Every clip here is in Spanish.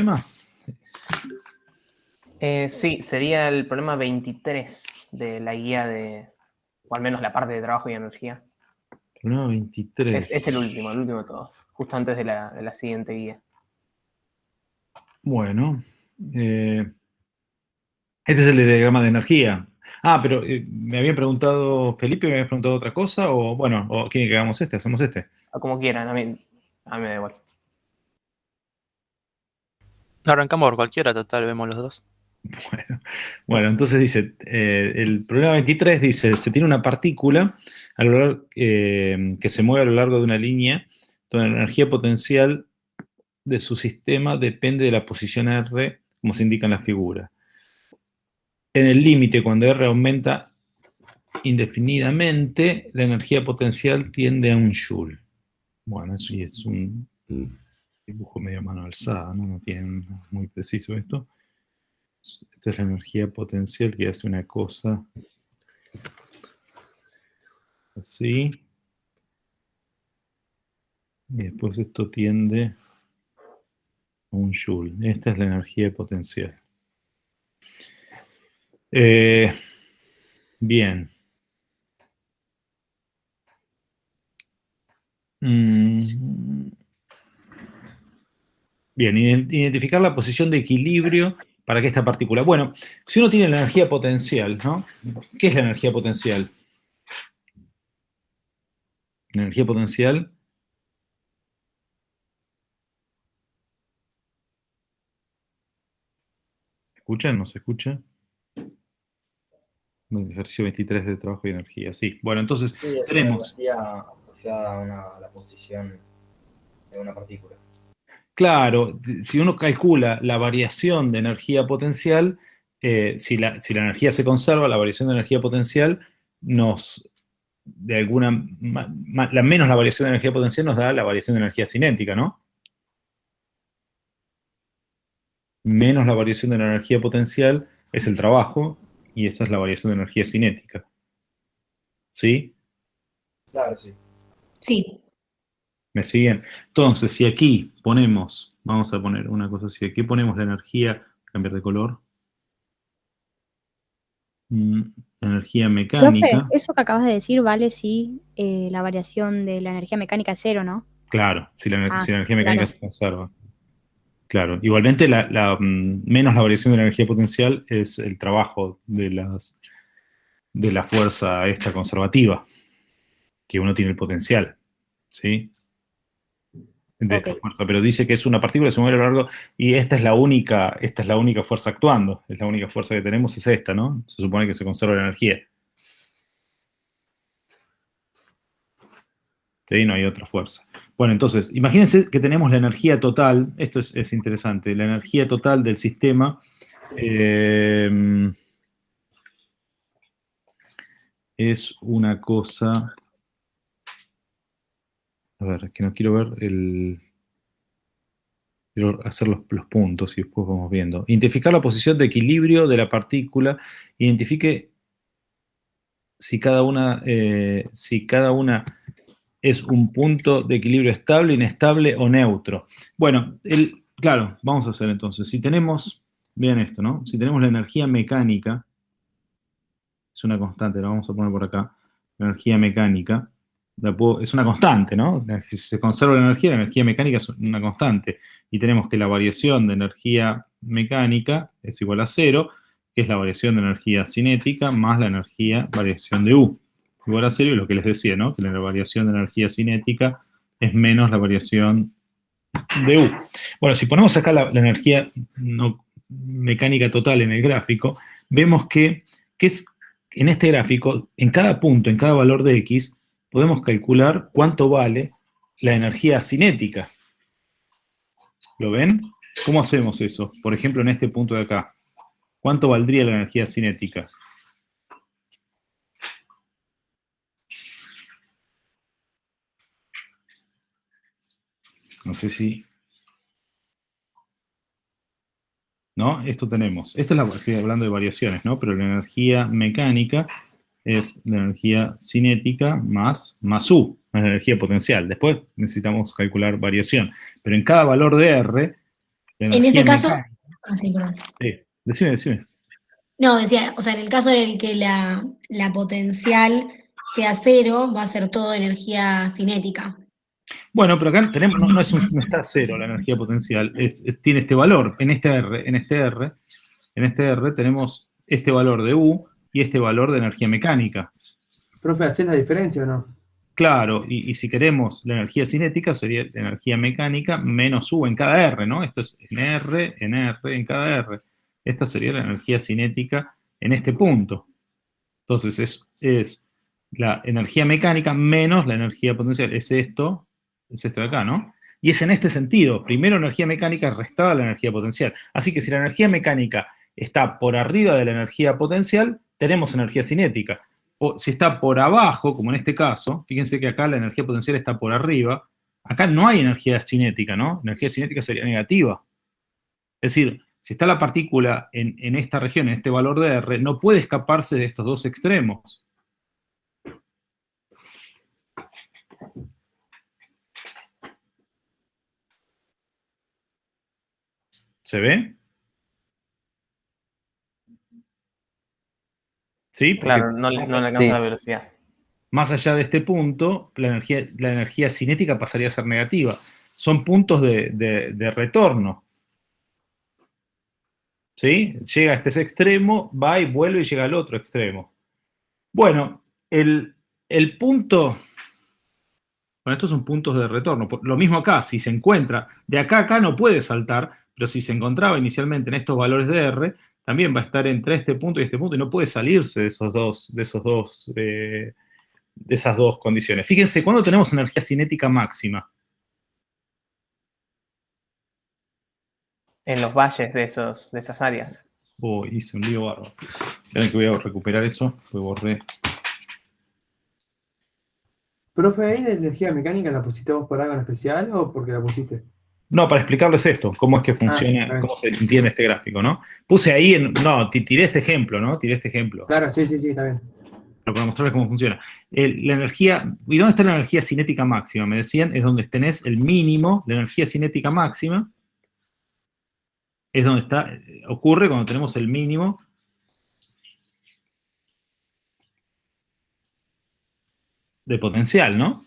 problema? Sí, sería el problema 23 de la guía de, o al menos la parte de trabajo y energía. Problema 23. Es el último de todos, justo antes de la siguiente guía. Bueno, este es el diagrama de energía. Ah, pero me había preguntado, Felipe, me había preguntado otra cosa, o bueno, o ¿quieren que hagamos este? ¿Hacemos este? Como quieran, a mí me da igual. Arrancamos por cualquiera, total, vemos los dos. Bueno, entonces dice, el problema 23 dice, se tiene una partícula a lo largo, que se mueve a lo largo de una línea donde la energía potencial de su sistema depende de la posición R, como se indica en la figura. En el límite, cuando R aumenta indefinidamente, la energía potencial tiende a un joule. Bueno, eso sí es un dibujo medio a mano alzada, ¿no? No tiene muy preciso esto. Esta es la energía potencial que hace una cosa así. Y después esto tiende a un joule. Esta es la energía potencial. Bien. Bien, identificar la posición de equilibrio para que esta partícula... Bueno, si uno tiene la energía potencial, ¿no? ¿Qué es la energía potencial? La energía potencial... ¿Escuchan? ¿No se escucha? El ejercicio 23 de trabajo y energía, sí. Bueno, entonces Sí, es tenemos... una energía asociada a la posición de una partícula. Claro, si uno calcula la variación de energía potencial, si la energía se conserva, la variación de energía potencial nos, de alguna, menos la variación de energía potencial nos da la variación de energía cinética, ¿no? Menos la variación de la energía potencial es el trabajo, y esa es la variación de energía cinética. ¿Sí? Claro, sí. Sí. ¿Me siguen? Entonces, si aquí ponemos, vamos a poner una cosa así, aquí ponemos la energía, cambiar de color, energía mecánica. Profe, eso que acabas de decir vale si la variación de la energía mecánica es cero, ¿no? Claro, si la energía mecánica claro. se conserva. Claro, igualmente menos la variación de la energía potencial es el trabajo de la fuerza esta conservativa, que uno tiene el potencial, ¿sí? De esta fuerza, pero dice que es una partícula que se mueve a lo largo, y esta es la única fuerza actuando, es la única fuerza que tenemos, es esta, ¿no? Se supone que se conserva la energía. ¿Sí? No hay otra fuerza. Bueno, entonces, imagínense que tenemos la energía total, esto es interesante, la energía total del sistema es una cosa... A ver, que no quiero ver quiero hacer los puntos y después vamos viendo. Identificar la posición de equilibrio de la partícula. Identifique si cada una es un punto de equilibrio estable, inestable o neutro. Bueno, claro, vamos a hacer entonces. Si tenemos, vean esto, ¿no? Si tenemos la energía mecánica, es una constante, la vamos a poner por acá, la energía mecánica, es una constante, ¿no? Si se conserva la energía mecánica es una constante. Y tenemos que la variación de energía mecánica es igual a 0, que es la variación de energía cinética más la variación de U. Igual a 0, y lo que les decía, ¿no? Que la variación de energía cinética es menos la variación de U. Bueno, si ponemos acá la energía mecánica total en el gráfico, vemos que es en este gráfico, en cada punto, en cada valor de X, podemos calcular cuánto vale la energía cinética. ¿Lo ven? ¿Cómo hacemos eso? Por ejemplo, en este punto de acá. ¿Cuánto valdría la energía cinética? No sé si... ¿No? Esto tenemos. Estoy hablando de variaciones, ¿no? Pero la energía mecánica es la energía cinética más U, la energía potencial. Después necesitamos calcular variación. Pero en cada valor de R La En energía ese caso, mecánica. sí, perdón. Sí, decime. No, decía, o sea, en el caso en el que la potencial sea cero, va a ser todo energía cinética. Bueno, pero acá tenemos, no está a cero la energía potencial, tiene este valor. En este R tenemos este valor de U y este valor de energía mecánica. Profe, ¿hacés la diferencia o no? Claro, y si queremos la energía cinética, sería la energía mecánica menos U en cada R, ¿no? Esto es en R, en cada R. Esta sería la energía cinética en este punto. Entonces, es la energía mecánica menos la energía potencial. Es esto de acá, ¿no? Y es en este sentido. Primero energía mecánica restada a la energía potencial. Así que si la energía mecánica está por arriba de la energía potencial, tenemos energía cinética. O si está por abajo, como en este caso, fíjense que acá la energía potencial está por arriba, acá no hay energía cinética, ¿no? La energía cinética sería negativa. Es decir, si está la partícula en esta región, en este valor de R, no puede escaparse de estos dos extremos. ¿Se ve? ¿Sí? Porque Claro, no le alcanza Sí. la velocidad. más allá de este punto, la energía cinética pasaría a ser negativa. Son puntos de retorno. ¿Sí? Llega a este extremo, va y vuelve y llega al otro extremo. Bueno, el punto... Bueno, estos son puntos de retorno. Lo mismo acá, si se encuentra, de acá a acá no puede saltar, pero si se encontraba inicialmente en estos valores de R, también va a estar entre este punto y no puede salirse de esas dos condiciones. Fíjense, ¿cuándo tenemos energía cinética máxima? En los valles de esas áreas. Oh, hice un lío bárbaro. Esperen que voy a recuperar eso, que borré. Profe, ¿ahí la energía mecánica la pusiste vos por algo en especial o porque la pusiste? No, para explicarles esto, cómo es que funciona, cómo se entiende este gráfico, ¿no? Puse ahí, tiré este ejemplo, ¿no? Tiré este ejemplo. Claro, sí, está bien. Pero para mostrarles cómo funciona. La energía, ¿y dónde está la energía cinética máxima? Me decían, es donde tenés el mínimo de energía cinética máxima. Es donde ocurre cuando tenemos el mínimo de potencial, ¿no?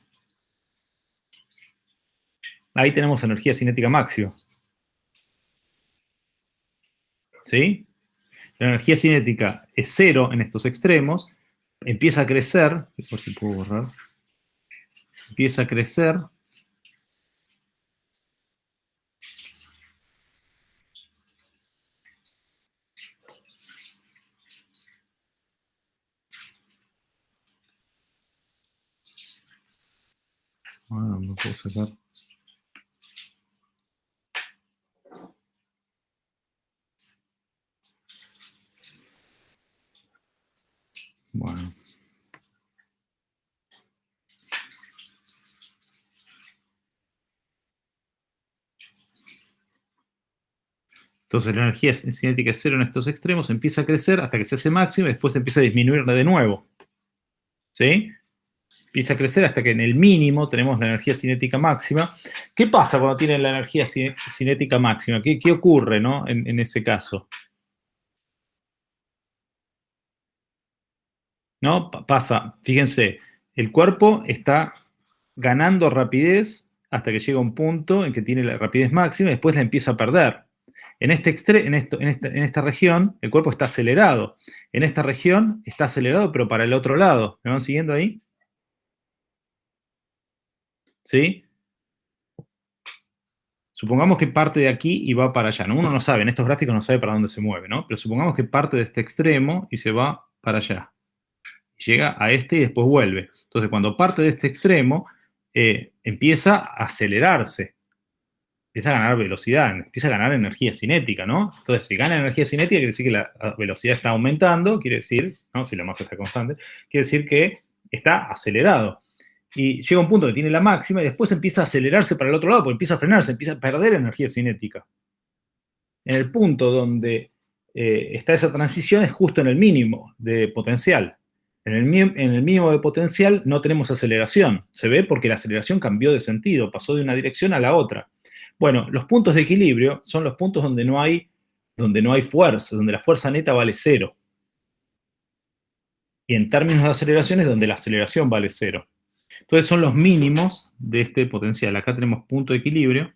Ahí tenemos energía cinética máxima. ¿Sí? La energía cinética es cero en estos extremos, empieza a crecer, por si puedo borrar, empieza a crecer, no puedo sacar. Bueno. Entonces la energía cinética es cero en estos extremos, empieza a crecer hasta que se hace máxima y después empieza a disminuir de nuevo. ¿Sí? Empieza a crecer hasta que en el mínimo tenemos la energía cinética máxima. ¿Qué pasa cuando tienen la energía cinética máxima? ¿Qué ocurre, ¿no? en ese caso? ¿No? Pasa, fíjense, el cuerpo está ganando rapidez hasta que llega a un punto en que tiene la rapidez máxima y después la empieza a perder. En esta región, el cuerpo está acelerado. En esta región está acelerado, pero para el otro lado. ¿Me van siguiendo ahí? ¿Sí? Supongamos que parte de aquí y va para allá, ¿no? Uno no sabe, en estos gráficos no sabe para dónde se mueve, ¿no? Pero supongamos que parte de este extremo y se va para allá. Llega a este y después vuelve. Entonces, cuando parte de este extremo, empieza a acelerarse. Empieza a ganar velocidad, empieza a ganar energía cinética, ¿no? Entonces, si gana energía cinética, quiere decir que la velocidad está aumentando, quiere decir, ¿no? Si la masa está constante, quiere decir que está acelerado. Y llega un punto que tiene la máxima y después empieza a acelerarse para el otro lado, porque empieza a frenarse, empieza a perder energía cinética. En el punto donde está esa transición es justo en el mínimo de potencial. En el mínimo de potencial no tenemos aceleración. ¿Se ve? Porque la aceleración cambió de sentido, pasó de una dirección a la otra. Bueno, los puntos de equilibrio son los puntos donde no hay fuerza, donde la fuerza neta vale 0. Y en términos de aceleración es donde la aceleración vale 0. Entonces son los mínimos de este potencial. Acá tenemos punto de equilibrio.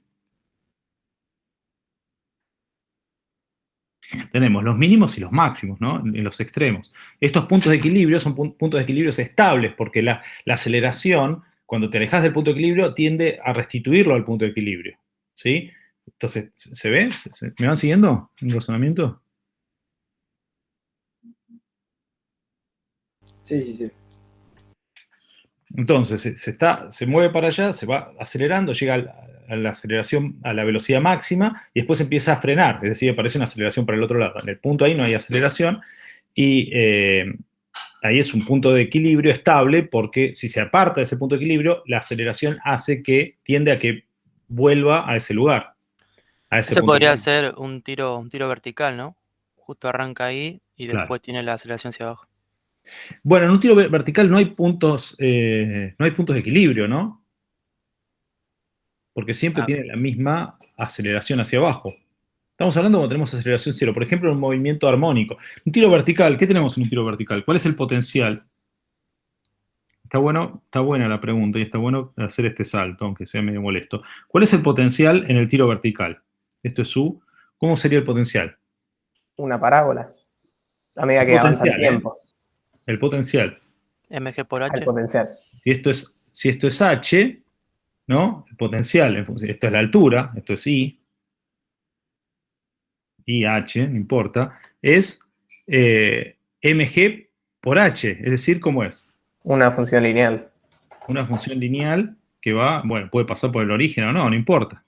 Tenemos los mínimos y los máximos, ¿no? En los extremos. Estos puntos de equilibrio son puntos de equilibrio estables, porque la aceleración, cuando te alejas del punto de equilibrio, tiende a restituirlo al punto de equilibrio, ¿sí? Entonces, ¿se ve? ¿Me van siguiendo en el razonamiento? Sí. Entonces, se mueve para allá, se va acelerando, llega a la aceleración, a la velocidad máxima, y después empieza a frenar, es decir, aparece una aceleración para el otro lado. En el punto ahí no hay aceleración, y ahí es un punto de equilibrio estable, porque si se aparta de ese punto de equilibrio, la aceleración tiende a que vuelva a ese lugar. A ese Ese punto podría de equilibrio. ser un tiro vertical, ¿no? Justo arranca ahí y Claro. después tiene la aceleración hacia abajo. Bueno, en un tiro vertical no hay puntos de equilibrio, ¿no? Porque siempre tiene la misma aceleración hacia abajo. Estamos hablando cuando tenemos aceleración cero. Por ejemplo, un movimiento armónico. Un tiro vertical, ¿qué tenemos en un tiro vertical? ¿Cuál es el potencial? Está buena la pregunta y está bueno hacer este salto, aunque sea medio molesto. ¿Cuál es el potencial en el tiro vertical? Esto es U. ¿Cómo sería el potencial? Una parábola. A medida que avanza el tiempo. El potencial. Mg por H. El potencial. Si esto es H, ¿no? El potencial, esto es la altura, esto es I H, no importa, es mg por H, es decir, ¿cómo es? Una función lineal. Una función lineal que va, bueno, puede pasar por el origen o no, no importa.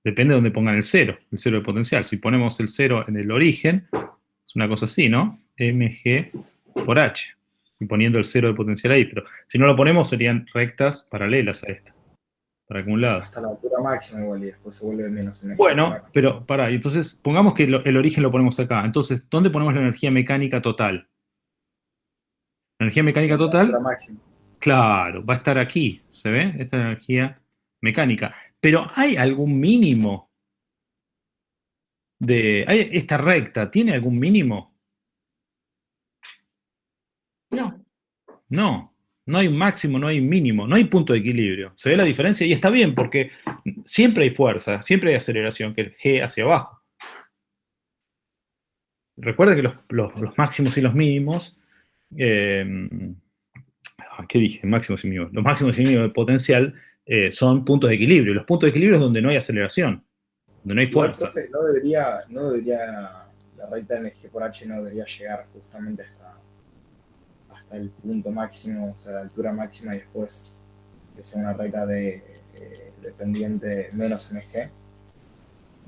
Depende de donde pongan el cero de potencial. Si ponemos el 0 en el origen, es una cosa así, ¿no? mg por H. Y poniendo el 0 de potencial ahí, pero si no lo ponemos serían rectas paralelas a esta, para algún lado. Hasta la altura máxima igual y después se vuelve menos energía. Bueno, pero pará, entonces pongamos que el origen lo ponemos acá. Entonces, ¿dónde ponemos la energía mecánica total? La energía mecánica total, La máxima. claro, va a estar aquí, ¿se ve? Esta es la energía mecánica. Pero ¿hay algún mínimo esta recta tiene algún mínimo? No hay un máximo, no hay un mínimo, no hay punto de equilibrio. ¿Se ve la diferencia? Y está bien, porque siempre hay fuerza, siempre hay aceleración, que es G hacia abajo. Recuerden que los máximos y los mínimos, ¿qué dije? Máximos y mínimos. Los máximos y mínimos de potencial son puntos de equilibrio. Los puntos de equilibrio es donde no hay aceleración, donde no hay fuerza. Profe, no debería la recta de mg por H no debería llegar justamente hasta el punto máximo, o sea, la altura máxima, y después que sea una recta dependiente menos mg.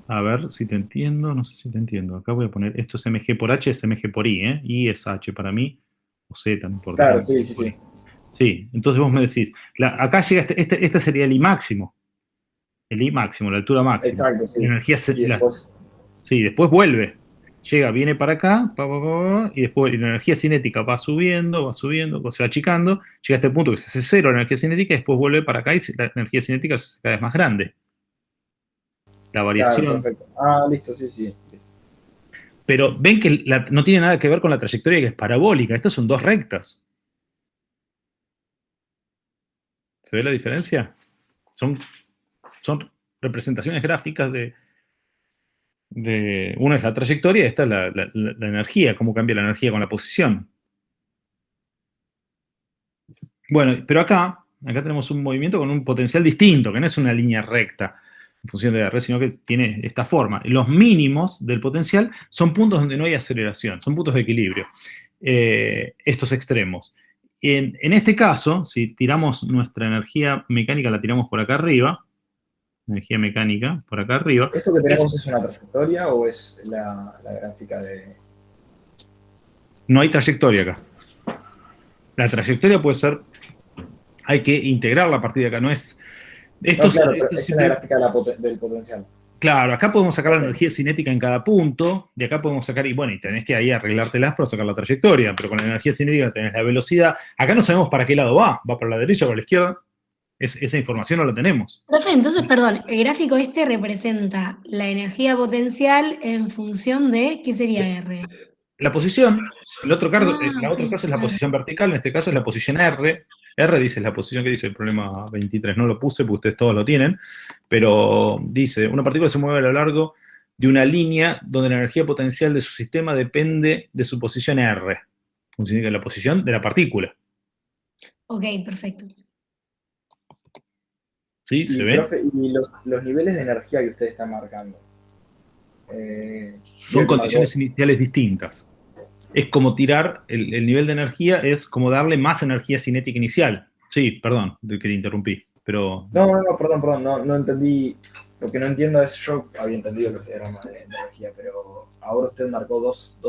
A ver si te entiendo, no sé si te entiendo. Acá voy a poner, esto es mg por H, es mg por I, ¿eh? I es H para mí, o Z, no importa. Claro, sí. Sí, entonces vos me decís, acá llega este sería el I máximo. El I máximo, la altura máxima. Exacto, sí. La energía después después vuelve. Viene para acá, y después la energía cinética va subiendo, se va achicando, llega a este punto que se hace cero la energía cinética, y después vuelve para acá y la energía cinética es cada vez más grande. La variación. Claro, perfecto. Listo, sí. Pero ven que no tiene nada que ver con la trayectoria, que es parabólica. Estas son dos rectas. ¿Se ve la diferencia? Son representaciones gráficas de una es la trayectoria y esta es la energía, cómo cambia la energía con la posición. Bueno, pero acá tenemos un movimiento con un potencial distinto, que no es una línea recta en función de la red, sino que tiene esta forma. Los mínimos del potencial son puntos donde no hay aceleración, son puntos de equilibrio, estos extremos. En este caso, si tiramos nuestra energía mecánica, la tiramos por acá arriba, energía mecánica, por acá arriba. ¿Esto que tenemos es una trayectoria o es la gráfica de...? No hay trayectoria acá. La trayectoria puede ser... Hay que integrarla a partir de acá, no es... Claro, es la gráfica del potencial. Claro, acá podemos sacar la energía cinética en cada punto, de acá podemos sacar, y tenés que ahí arreglártelas para sacar la trayectoria, pero con la energía cinética tenés la velocidad. Acá no sabemos para qué lado va para la derecha o para la izquierda, Esa información no la tenemos. Profe, entonces, perdón, el gráfico este representa la energía potencial en función de, ¿qué sería R? La posición, el otro caso, Ah, otro ok, caso es la claro. posición vertical, en este caso es la posición R. R dice la posición que dice el problema 23, no lo puse porque ustedes todos lo tienen, pero dice, una partícula se mueve a lo largo de una línea donde la energía potencial de su sistema depende de su posición R. Significa la posición de la partícula. Ok, perfecto. ¿Sí? ¿Se Y, ve? profe, y los niveles de energía que usted está marcando. Son veo que condiciones iniciales distintas. Es como tirar, el nivel de energía es como darle más energía cinética inicial. Sí, perdón, que te interrumpí, pero... No, perdón, no entendí. Lo que no entiendo es, yo había entendido los diagramas de energía, pero ahora usted marcó dos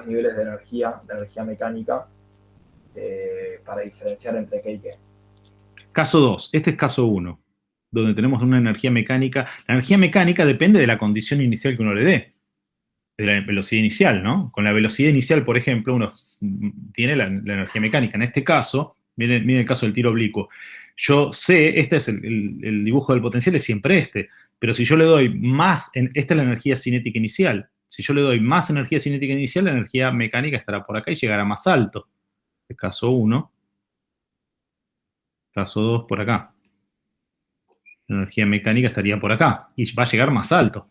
niveles de energía mecánica, para diferenciar entre qué y qué. Caso 2, este es caso 1, donde tenemos una energía mecánica. La energía mecánica depende de la condición inicial que uno le dé, de la velocidad inicial, ¿no? Con la velocidad inicial, por ejemplo, uno tiene la energía mecánica. En este caso, miren el caso del tiro oblicuo. Yo sé, este es el dibujo del potencial, es siempre este, pero si yo le doy más, esta es la energía cinética inicial. Si yo le doy más energía cinética inicial, la energía mecánica estará por acá y llegará más alto. El caso 1. Caso 2 por acá. La energía mecánica estaría por acá y va a llegar más alto.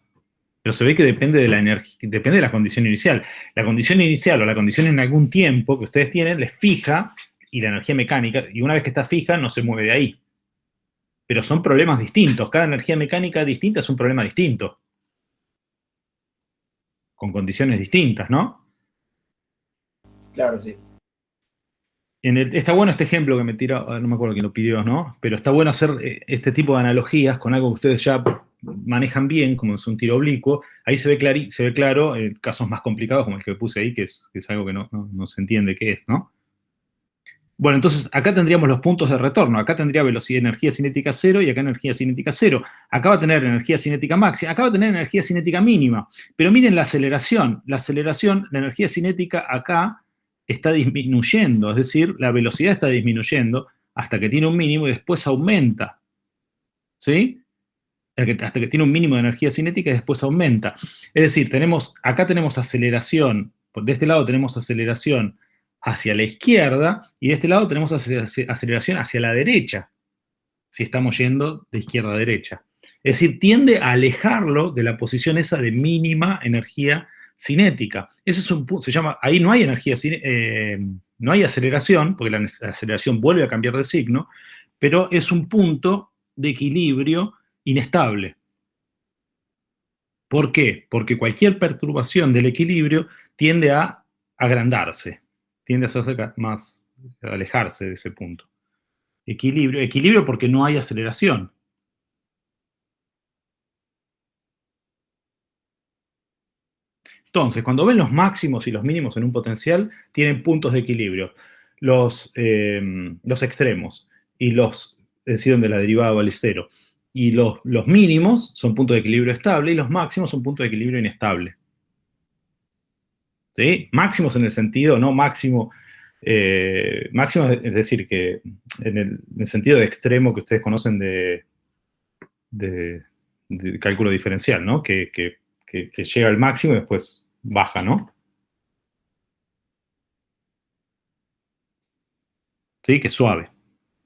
Pero se ve que depende de la energía, depende de la condición inicial. La condición inicial o la condición en algún tiempo que ustedes tienen les fija, y la energía mecánica, y una vez que está fija no se mueve de ahí. Pero son problemas distintos. Cada energía mecánica distinta es un problema distinto. Con condiciones distintas, ¿no? Claro, sí. Está bueno este ejemplo que me tira, no me acuerdo quién lo pidió, ¿no? Pero está bueno hacer este tipo de analogías con algo que ustedes ya manejan bien, como es un tiro oblicuo. Ahí se ve claro casos más complicados, como el que puse ahí, que es algo que no se entiende qué es, ¿no? Bueno, entonces acá tendríamos los puntos de retorno. Acá tendría velocidad, energía cinética 0 y acá energía cinética 0. Acá va a tener energía cinética máxima, acá va a tener energía cinética mínima. Pero miren la aceleración. La energía cinética acá está disminuyendo, es decir, la velocidad está disminuyendo hasta que tiene un mínimo y después aumenta. ¿Sí? Hasta que tiene un mínimo de energía cinética y después aumenta. Es decir, acá tenemos aceleración, de este lado tenemos aceleración hacia la izquierda y de este lado tenemos aceleración hacia la derecha, si estamos yendo de izquierda a derecha. Es decir, tiende a alejarlo de la posición esa de mínima energía cinética. Ese es un punto, se llama, ahí no hay energía, no hay aceleración, porque la aceleración vuelve a cambiar de signo, pero es un punto de equilibrio inestable. ¿Por qué? Porque cualquier perturbación del equilibrio tiende a agrandarse, tiende a hacerse más, a alejarse de ese punto. Equilibrio porque no hay aceleración. Entonces, cuando ven los máximos y los mínimos en un potencial, tienen puntos de equilibrio. Los extremos, y es decir, donde la derivada vale cero. Y los mínimos son puntos de equilibrio estable y los máximos son puntos de equilibrio inestable. ¿Sí? Máximos en el sentido, no máximo, máximos es decir, que en el sentido de extremo que ustedes conocen de cálculo diferencial, ¿no? Que llega al máximo y después baja, ¿no? ¿Sí? Que es suave.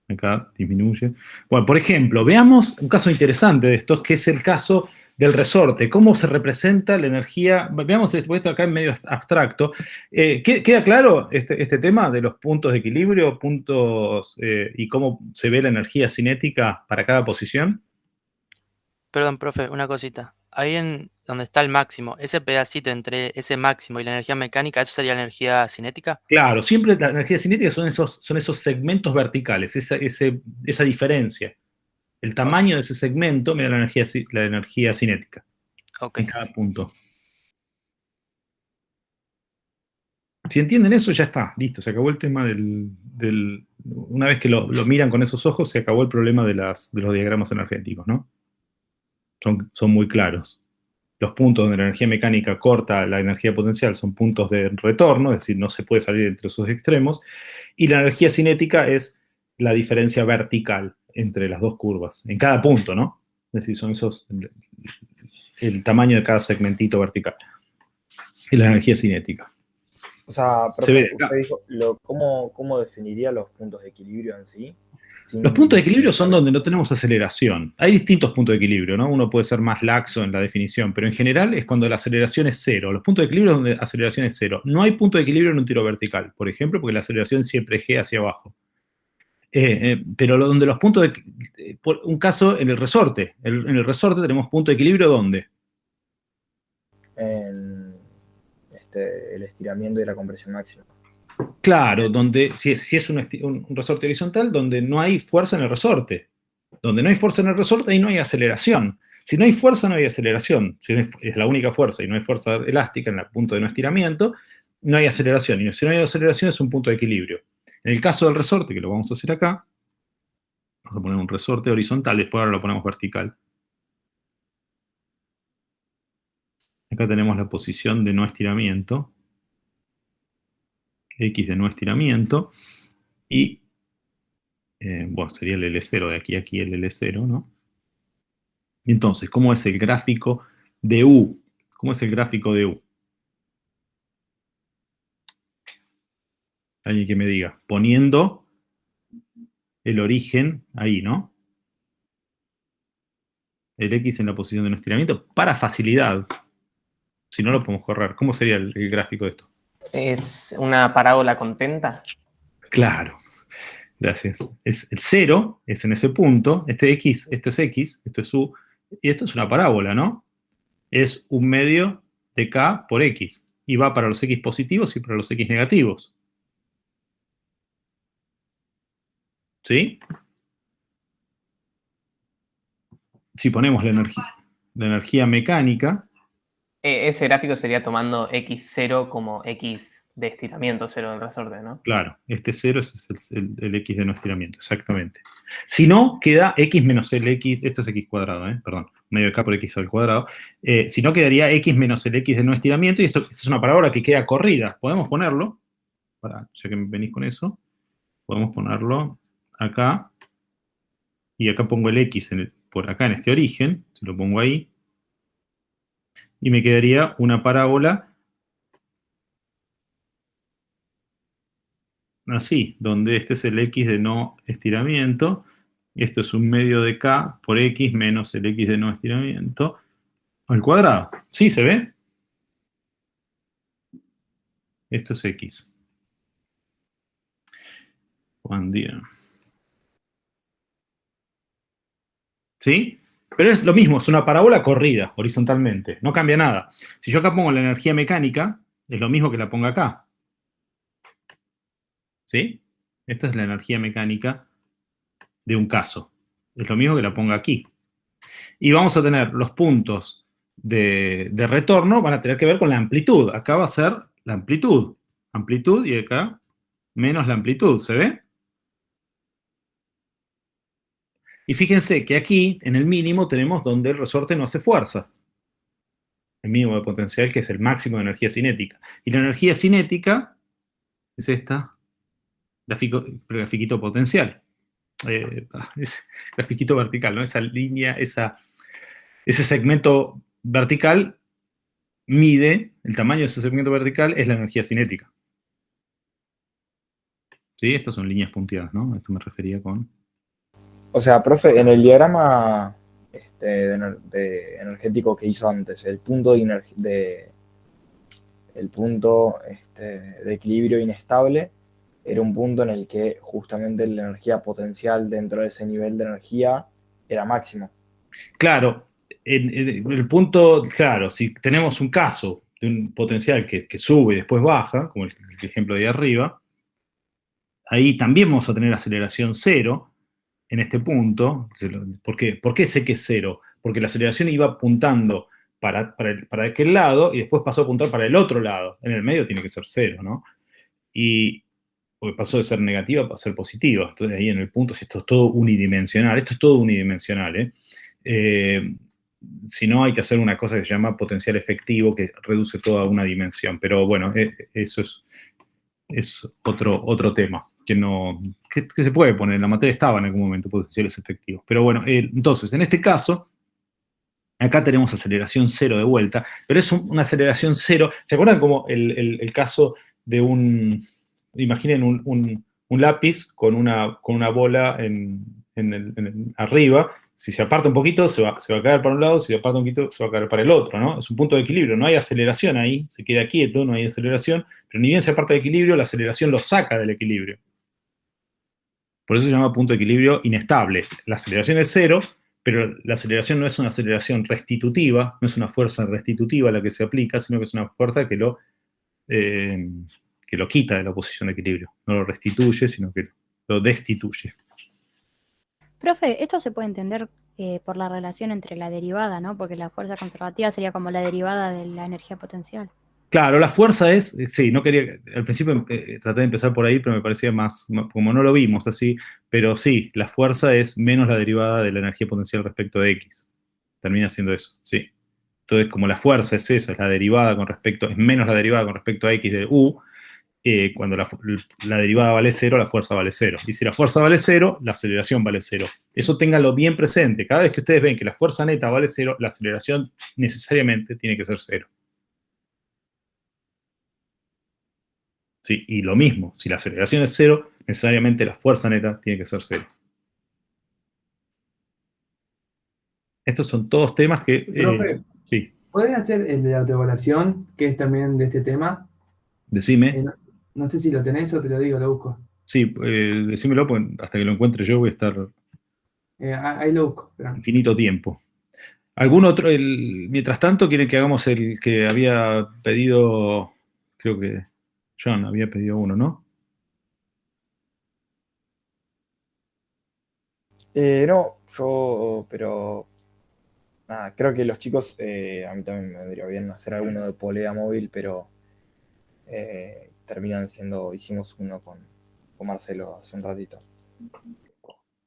Acá disminuye. Bueno, por ejemplo, veamos un caso interesante de estos, que es el caso del resorte. ¿Cómo se representa la energía? Veamos esto acá en medio abstracto. ¿Queda claro este tema de los puntos de equilibrio, y cómo se ve la energía cinética para cada posición? Perdón, profe, una cosita. Ahí en donde está el máximo, ese pedacito entre ese máximo y la energía mecánica, ¿eso sería la energía cinética? Claro, siempre la energía cinética son esos segmentos verticales, esa diferencia. El tamaño de ese segmento me da la energía cinética. Ok. En cada punto. Si entienden eso, ya está, listo, se acabó el tema una vez que lo miran con esos ojos, se acabó el problema de los diagramas energéticos, ¿no? Son muy claros. Los puntos donde la energía mecánica corta la energía potencial son puntos de retorno, es decir, no se puede salir entre esos extremos, y la energía cinética es la diferencia vertical entre las dos curvas, en cada punto, ¿no? Es decir, son esos, el tamaño de cada segmentito vertical. Y la energía cinética. O sea, Se ve profe, acá. usted dijo, ¿cómo definiría los puntos de equilibrio en sí? Los puntos de equilibrio son donde no tenemos aceleración. Hay distintos puntos de equilibrio, ¿no? Uno puede ser más laxo en la definición, pero en general es cuando la aceleración es cero. Los puntos de equilibrio es donde la aceleración es cero. No hay punto de equilibrio en un tiro vertical, por ejemplo, porque la aceleración siempre es G hacia abajo. Pero donde los puntos de... por un caso en el resorte. En el resorte tenemos punto de equilibrio, ¿dónde? En el estiramiento y la compresión máxima. Claro, donde si es un resorte horizontal, donde no hay fuerza en el resorte. Donde no hay fuerza en el resorte, ahí no hay aceleración. Si no hay fuerza, no hay aceleración. Si no es la única fuerza y no hay fuerza elástica en el punto de no estiramiento, no hay aceleración. Y si no hay aceleración, es un punto de equilibrio. En el caso del resorte, que lo vamos a hacer acá, vamos a poner un resorte horizontal, después ahora lo ponemos vertical. Acá tenemos la posición de no estiramiento. X de no estiramiento. Y, bueno, sería el L0, de aquí a aquí el L0, ¿no? Entonces, ¿cómo es el gráfico de U? ¿Cómo es el gráfico de U? Alguien que me diga, poniendo el origen ahí, ¿no? El X en la posición de no estiramiento, para facilidad. Si no, lo podemos correr. ¿Cómo sería el gráfico de esto? Es una parábola contenta. Claro, gracias. Es el 0, es en ese punto, este X, esto es X, esto es U, y esto es una parábola, ¿no? Es un medio de K por X, y va para los X positivos y para los X negativos. ¿Sí? Si ponemos la energía mecánica... Ese gráfico sería tomando X0 como X de estiramiento, 0 del resorte, ¿no? Claro, este 0 es el X de no estiramiento, exactamente. Si no, queda X menos el X, esto es X cuadrado, perdón, medio de K por X al cuadrado. Si no, quedaría X menos el X de no estiramiento, y esto es una parábola que queda corrida. Podemos ponerlo, ya que me venís con eso, podemos ponerlo acá, y acá pongo el X por acá en este origen, se lo pongo ahí, y me quedaría una parábola así, donde este es el X de no estiramiento, y esto es un medio de K por X menos el X de no estiramiento al cuadrado. ¿Sí se ve? Esto es X. Juan Díaz. ¿Sí? Pero es lo mismo, es una parábola corrida horizontalmente, no cambia nada. Si yo acá pongo la energía mecánica, es lo mismo que la ponga acá. ¿Sí? Esta es la energía mecánica de un caso. Es lo mismo que la ponga aquí. Y vamos a tener los puntos de retorno, van a tener que ver con la amplitud. Acá va a ser la amplitud. Amplitud y acá menos la amplitud, ¿se ve? Y fíjense que aquí, en el mínimo, tenemos donde el resorte no hace fuerza. El mínimo de potencial, que es el máximo de energía cinética. Y la energía cinética es esta, grafiquito potencial. Es grafiquito vertical, ¿no? Esa línea, ese segmento vertical mide, el tamaño de ese segmento vertical es la energía cinética. ¿Sí? Estas son líneas punteadas, ¿no? A esto me refería con... O sea, profe, en el diagrama energético que hizo antes, el punto de equilibrio inestable era un punto en el que justamente la energía potencial dentro de ese nivel de energía era máximo. Claro, en el punto, claro, si tenemos un caso de un potencial que sube y después baja, como el ejemplo de ahí arriba, ahí también vamos a tener aceleración cero en este punto. ¿Por qué? ¿Por qué sé que es cero? Porque la aceleración iba apuntando para aquel lado y después pasó a apuntar para el otro lado. En el medio tiene que ser cero, ¿no? Y porque pasó de ser negativa a ser positiva. Entonces ahí en el punto, si esto es todo unidimensional, esto es todo unidimensional, si no, hay que hacer una cosa que se llama potencial efectivo, que reduce toda una dimensión. Pero bueno, eso es otro tema. que se puede poner, la materia estaba en algún momento potenciales efectivos. Pero bueno, entonces, en este caso, acá tenemos aceleración cero de vuelta, pero es una aceleración cero. ¿Se acuerdan como el caso de imaginen un lápiz con una bola arriba? Si se aparta un poquito, se va a caer para un lado, si se aparta un poquito, se va a caer para el otro, ¿no? Es un punto de equilibrio, no hay aceleración ahí, se queda quieto, no hay aceleración, pero ni bien se aparta de equilibrio, la aceleración lo saca del equilibrio. Por eso se llama punto de equilibrio inestable. La aceleración es cero, pero la aceleración no es una aceleración restitutiva, no es una fuerza restitutiva la que se aplica, sino que es una fuerza que lo quita de la posición de equilibrio. No lo restituye, sino que lo destituye. Profe, esto se puede entender por la relación entre la derivada, ¿no? Porque la fuerza conservativa sería como la derivada de la energía potencial. Claro, la fuerza es, sí, no quería, al principio traté de empezar por ahí, pero me parecía más, como no lo vimos así, pero sí, la fuerza es menos la derivada de la energía potencial respecto de X. Termina siendo eso, sí. Entonces, como la fuerza es eso, es menos la derivada con respecto a X de U, cuando la derivada vale cero, la fuerza vale cero. Y si la fuerza vale cero, la aceleración vale cero. Eso ténganlo bien presente. Cada vez que ustedes ven que la fuerza neta vale cero, la aceleración necesariamente tiene que ser cero. Sí, y lo mismo, si la aceleración es cero, necesariamente la fuerza neta tiene que ser cero. Estos son todos temas que... Profe, sí, ¿podés hacer el de la autoevaluación, que es también de este tema? decime. No sé si lo tenés o te lo digo, lo busco. Sí, decímelo, pues hasta que lo encuentre yo voy a estar Ahí lo busco. Esperá. infinito tiempo. ¿Algún otro? Mientras tanto, quieren que hagamos el que había pedido, creo que John había pedido uno, ¿no? No, pero nada, creo que los chicos, a mí también me vendría bien hacer alguno de polea móvil, pero hicimos uno con Marcelo hace un ratito.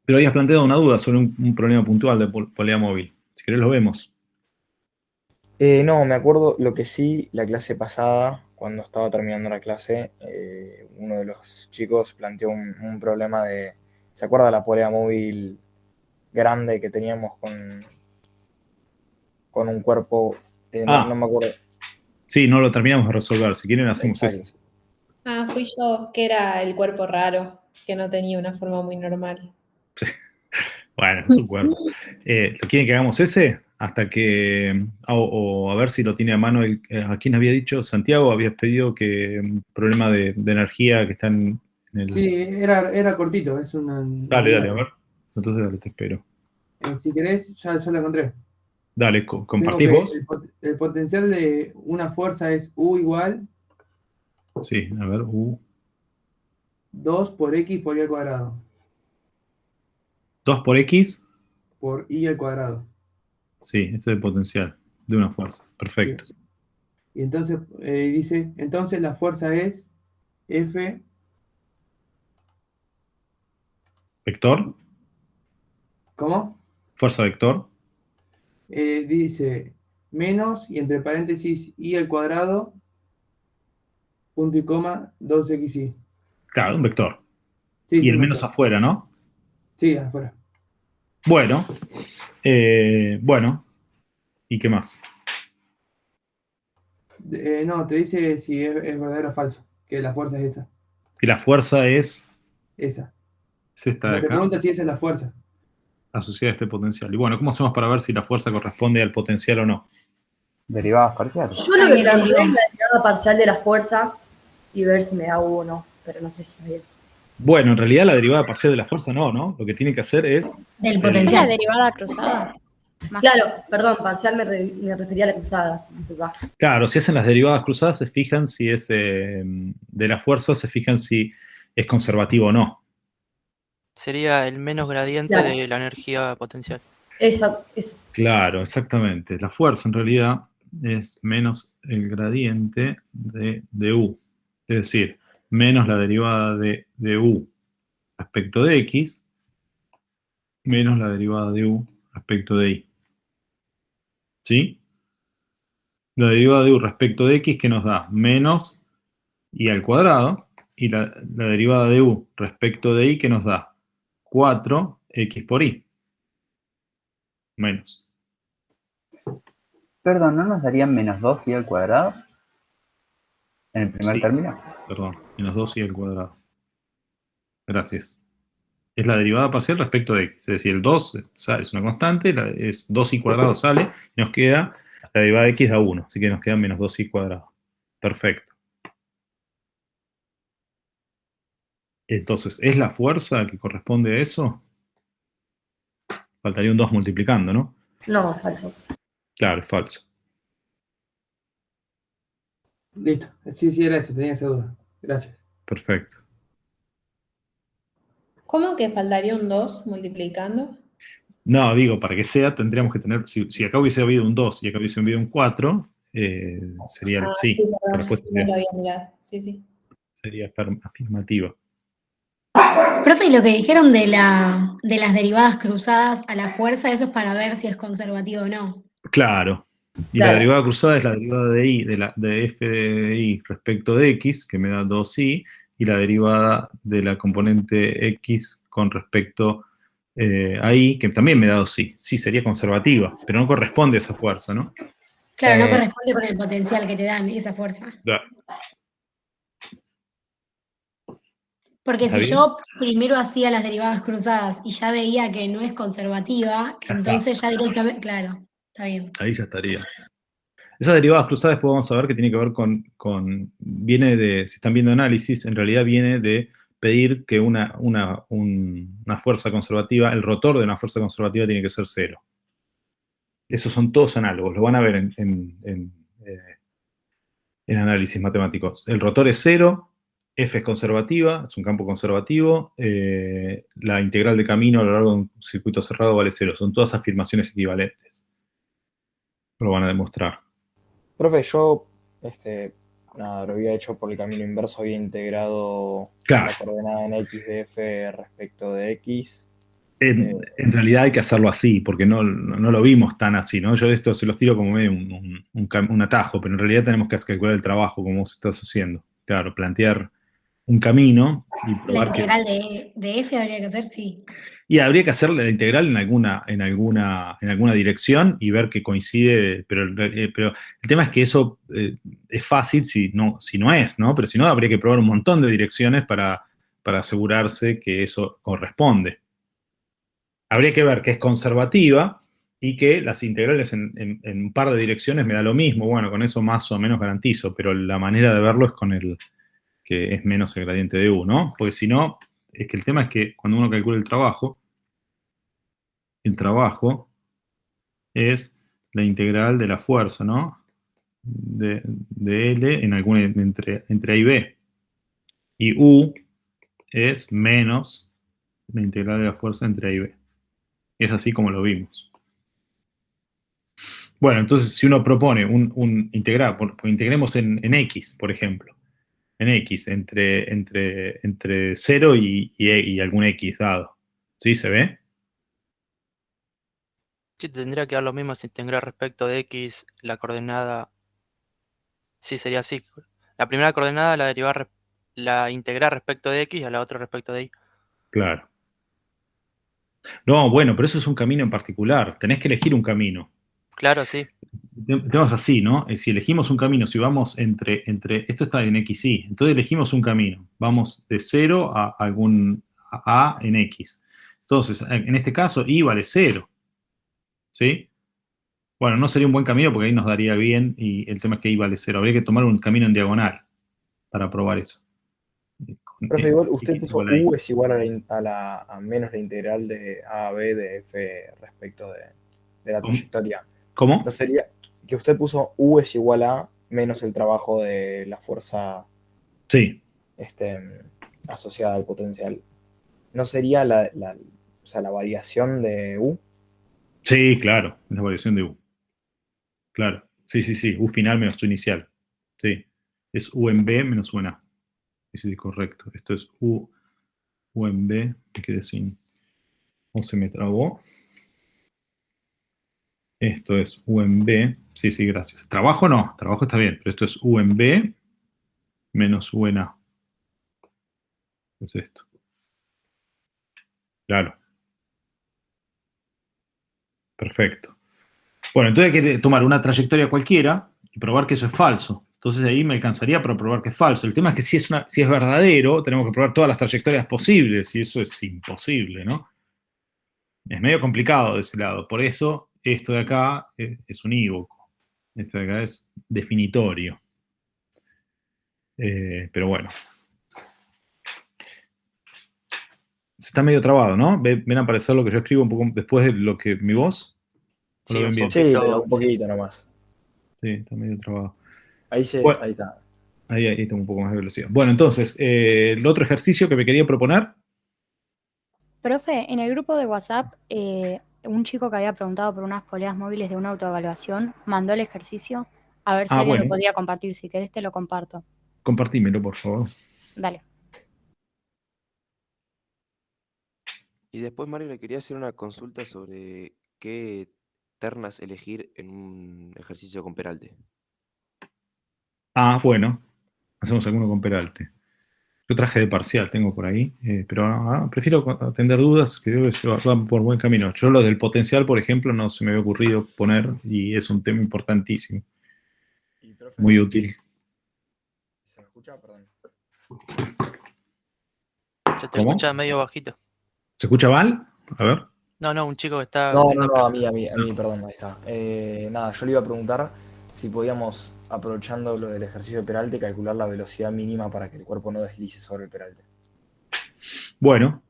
Pero habías planteado una duda sobre un problema puntual de polea móvil. Si querés lo vemos. No, me acuerdo lo que sí, la clase pasada, cuando estaba terminando la clase, uno de los chicos planteó un problema de, ¿se acuerda la polea móvil grande que teníamos con un cuerpo? No me acuerdo. Sí, no lo terminamos de resolver. Si quieren hacemos Exacto. eso. Fui yo, que era el cuerpo raro, que no tenía una forma muy normal. Bueno, es un cuerpo. ¿Quieren que hagamos ese? Hasta que... O a ver si lo tiene a mano. ¿A quién había dicho? Santiago, habías pedido que un problema de energía que está en el... Sí, era cortito, es una... Dale, a ver. Entonces dale, te espero. Si querés, ya lo encontré. Dale, ¿compartís Tengo vos? que el potencial de una fuerza es U igual Sí, a ver, 2 por X por Y al cuadrado. 2 por X. Por Y al cuadrado. Sí, esto es el potencial de una fuerza. Perfecto. Sí. Y entonces dice, entonces la fuerza es F. ¿Vector? ¿Cómo? ¿Fuerza vector? Dice menos y entre paréntesis Y al cuadrado, punto y coma, 2XY. Claro, un vector. Sí, Y sí, el un menos vector. afuera, ¿no? Sí, afuera. Bueno. Bueno. ¿Y qué más? No, te dice si es verdadero o falso, que la fuerza es esa. Que la fuerza es Esa. esta O de sea, te acá, pregunta si esa es la fuerza. asociada a este potencial. Y bueno, ¿cómo hacemos para ver si la fuerza corresponde al potencial o no? Derivadas parciales. Yo lo que planteé es la derivada parcial de la fuerza y ver si me da U o no, pero no sé si es bien. Bueno, en realidad la derivada parcial de la fuerza no. Lo que tiene que hacer es... Del ¿Es potencial. la derivada cruzada? Más Claro, perdón, parcial me refería a la cruzada. Disculpa. Claro, si hacen las derivadas cruzadas, se fijan si es de la fuerza, se fijan si es conservativo o no. Sería el menos gradiente Claro. de la energía potencial. Eso. Claro, exactamente. La fuerza en realidad es menos el gradiente de U. Es decir, menos la derivada de U respecto de X, menos la derivada de U respecto de Y. ¿Sí? La derivada de U respecto de X, ¿qué nos da? Menos Y al cuadrado, y la derivada de u respecto de y, que nos da 4x por y. Menos. Perdón, ¿no nos darían menos 2y al cuadrado? En el primer Sí, término. perdón, menos 2y al cuadrado. Gracias. Es la derivada parcial respecto de x. Es decir, el 2 es una constante, es 2y cuadrado sale, y nos queda, la derivada de x da 1, así que nos queda menos 2y cuadrado. Perfecto. Entonces, ¿es la fuerza que corresponde a eso? Faltaría un 2 multiplicando, ¿no? No, falso. Claro, es falso. Listo. Sí, era eso, tenía esa duda. Gracias. Perfecto. ¿Cómo que faltaría un 2 multiplicando? No, digo, para que sea, tendríamos que tener, si acá hubiese habido un 2 y acá hubiese habido un 4, sería el sí. Sí, La perdón, respuesta no lo había mirado. Sí. sería afirmativa. Profe, y lo que dijeron de las derivadas cruzadas a la fuerza, eso es para ver si es conservativo o no. Claro. Y la Claro. derivada cruzada es la derivada de y, de f de y respecto de x, que me da 2y, y la derivada de la componente x con respecto a y, que también me da 2y. Sí, sería conservativa, pero no corresponde a esa fuerza, ¿no? Claro, no corresponde con el potencial que te dan esa fuerza. Ya. Porque ¿Está si bien? yo primero hacía las derivadas cruzadas y ya veía que no es conservativa, Ya está. entonces ya directamente, claro, está bien. Ahí ya estaría. Esas derivadas cruzadas después vamos a ver que tiene que ver viene de, si están viendo análisis, en realidad viene de pedir que una fuerza conservativa, el rotor de una fuerza conservativa tiene que ser 0. Esos son todos análogos, lo van a ver en análisis matemáticos. El rotor es 0, F es conservativa, es un campo conservativo, la integral de camino a lo largo de un circuito cerrado vale 0. Son todas afirmaciones equivalentes. Lo van a demostrar. Profe, yo lo había hecho por el camino inverso, había integrado Claro. la coordenada en x de f respecto de x. En realidad hay que hacerlo así, porque no lo vimos tan así, ¿no? Yo esto se los tiro como medio un atajo, pero en realidad tenemos que calcular el trabajo, como vos estás haciendo. Claro, plantear un camino y La probar que... integral de f habría que hacer, sí. Y habría que hacer la integral en alguna dirección y ver que coincide, pero el tema es que eso es fácil si no es, ¿no? Pero si no, habría que probar un montón de direcciones para asegurarse que eso corresponde. Habría que ver que es conservativa y que las integrales en un par de direcciones me da lo mismo. Bueno, con eso más o menos garantizo, pero la manera de verlo es con el que es menos el gradiente de u, ¿no? Porque si no, es que el tema es que cuando uno calcula el trabajo es la integral de la fuerza, ¿no? De L entre A y B. Y U es menos la integral de la fuerza entre A y B. Es así como lo vimos. Bueno, entonces si uno propone un integral, integremos en X, por ejemplo. En X, entre 0 y algún X dado. ¿Sí? ¿Se ve? Sí, tendría que dar lo mismo si integrar respecto de x la coordenada. Sí, sería así. La primera coordenada la integrar respecto de x y a la otra respecto de y. Claro. No, bueno, pero eso es un camino en particular. Tenés que elegir un camino. Claro, sí. Tenemos así, ¿no? Si elegimos un camino, si vamos esto está en XY, entonces elegimos un camino. Vamos de 0 a algún A en X. Entonces, en este caso, Y vale 0. ¿Sí? Bueno, no sería un buen camino porque ahí nos daría bien y el tema es que Y vale 0. Habría que tomar un camino en diagonal para probar eso. Profe, igual usted puso igual ahí. u es igual a menos la integral de a a b de f respecto de la trayectoria. ¿Cómo? ¿No sería que usted puso u es igual a menos el trabajo de la fuerza asociada al potencial? ¿No sería la variación de u? Sí, claro, es la variación de U. Claro, sí, U final menos U inicial. Sí, es U en B menos U en A. Sí, correcto. Esto es U en B, me quedé sin... O se me trabó. Esto es U en B. Sí, gracias. Trabajo no, trabajo está bien, pero esto es U en B menos U en A. Es esto. Claro. Perfecto. Bueno, entonces hay que tomar una trayectoria cualquiera y probar que eso es falso. Entonces ahí me alcanzaría para probar que es falso. El tema es que si es verdadero, tenemos que probar todas las trayectorias posibles, y eso es imposible, ¿no? Es medio complicado de ese lado. Por eso, esto de acá es unívoco. Esto de acá es definitorio. Pero bueno. Se está medio trabado, ¿no? ¿Ven a aparecer lo que yo escribo un poco después de lo que mi voz? ¿O lo ven bien? Sí, pero un poquito nomás. Sí, está medio trabado. Ahí Bueno, está. ahí tengo un poco más de velocidad. Bueno, entonces, el otro ejercicio que me quería proponer. Profe, en el grupo de WhatsApp, un chico que había preguntado por unas poleas móviles de una autoevaluación mandó el ejercicio. A ver si alguien lo Bueno, podía compartir. Si querés, te lo comparto. compartímelo, por favor. Dale. Y después, Mario, le quería hacer una consulta sobre qué ternas elegir en un ejercicio con Peralte. Ah, bueno. Hacemos alguno con Peralte. Yo traje de parcial, tengo por ahí, pero prefiero atender dudas que creo que se van por buen camino. Yo lo del potencial, por ejemplo, no se me había ocurrido poner y es un tema importantísimo. Muy útil. ¿Se me escucha? Perdón. Se te ¿Cómo? escucha medio bajito. ¿Se escucha mal? A ver. No, un chico que está... No, viendo a mí, perdón, ahí está. Nada, yo le iba a preguntar si podíamos, aprovechando lo del ejercicio de Peralte, calcular la velocidad mínima para que el cuerpo no deslice sobre el Peralte. Bueno.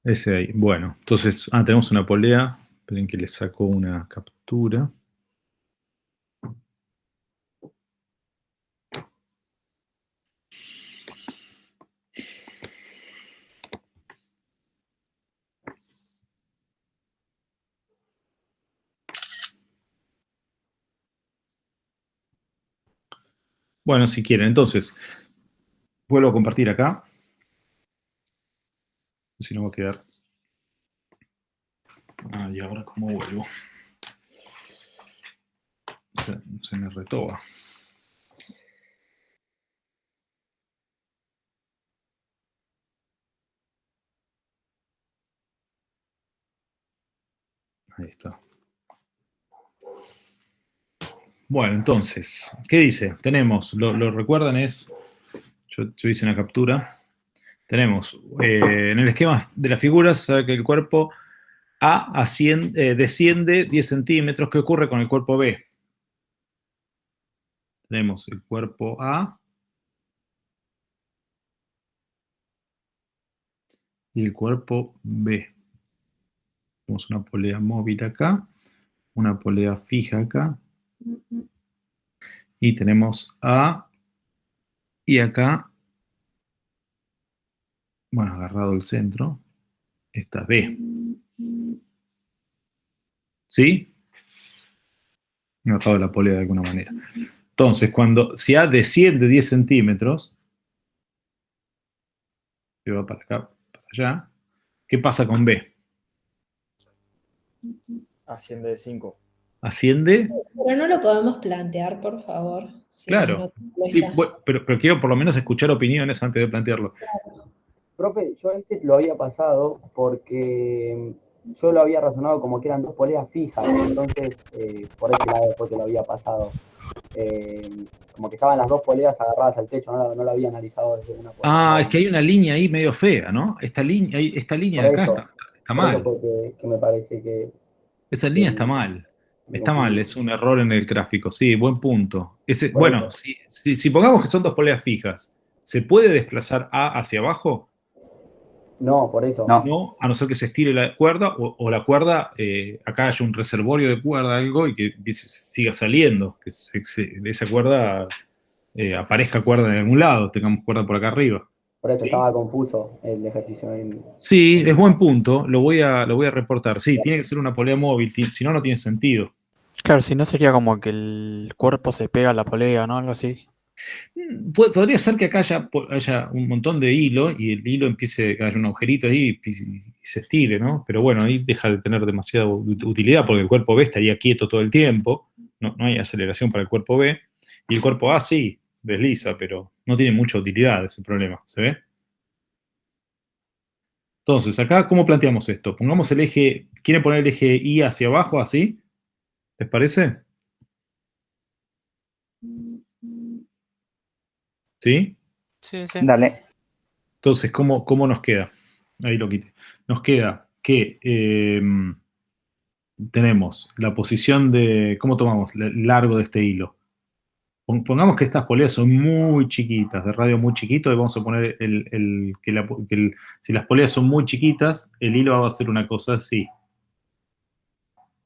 Ese de ahí. Bueno, entonces, tenemos una polea. Esperen que le saco una captura. Bueno, si quieren, entonces, vuelvo a compartir acá. Si no va a quedar. Y ahora, ¿cómo vuelvo? Se me retoba. Ahí está. Bueno, entonces, ¿qué dice? Tenemos, lo recuerdan yo hice una captura. Tenemos, en el esquema de las figuras, sabe que el cuerpo A desciende 10 centímetros. ¿Qué ocurre con el cuerpo B? Tenemos el cuerpo A y el cuerpo B. Tenemos una polea móvil acá, una polea fija acá, y tenemos A, y acá, bueno, agarrado el centro, está B. ¿Sí? Notado la polea de alguna manera. Entonces, si A desciende 10 centímetros, se va para acá, para allá, ¿qué pasa con B? Asciende de 5. ¿Asciende? Pero no lo podemos plantear, por favor. Si Claro. no te Sí, molesta. bueno, pero quiero por lo menos escuchar opiniones antes de plantearlo. Profe, yo lo había pasado porque yo lo había razonado como que eran dos poleas fijas, entonces por ese lado fue que lo había pasado. Como que estaban las dos poleas agarradas al techo, no lo había analizado desde una polea. Es que hay una línea ahí medio fea, ¿no? Esta línea de acá está Por eso mal. fue que me parece que... Esa línea está mal. Está mal, es un error en el gráfico. Sí, buen punto. Bueno, si pongamos que son dos poleas fijas, ¿se puede desplazar A hacia abajo? No, por eso. No, a no ser que se estire la cuerda o la cuerda, acá haya un reservorio de cuerda, algo, y que siga saliendo, que de esa cuerda aparezca cuerda en algún lado, tengamos cuerda por acá arriba. Por eso estaba confuso el ejercicio. Sí, es buen punto, lo voy a reportar. Sí, tiene que ser una polea móvil, si no, no tiene sentido. Claro, si no sería como que el cuerpo se pega a la polea, ¿no? Algo así. Podría ser que acá haya un montón de hilo y el hilo empiece, haya un agujerito ahí y se estire, ¿no? Pero bueno, ahí deja de tener demasiada utilidad porque el cuerpo B estaría quieto todo el tiempo no hay aceleración para el cuerpo B, y el cuerpo A sí, desliza, pero no tiene mucha utilidad ese problema, ¿se ve? Entonces, acá, ¿cómo planteamos esto? Pongamos el eje, ¿quieren poner el eje Y hacia abajo, así? ¿Les parece? ¿Sí? Sí, sí. Dale. Entonces, ¿cómo nos queda? Ahí lo quité. Nos queda que tenemos la posición de, ¿cómo tomamos el largo de este hilo? Pongamos que estas poleas son muy chiquitas, de radio muy chiquito, y vamos a poner si las poleas son muy chiquitas, el hilo va a ser una cosa así,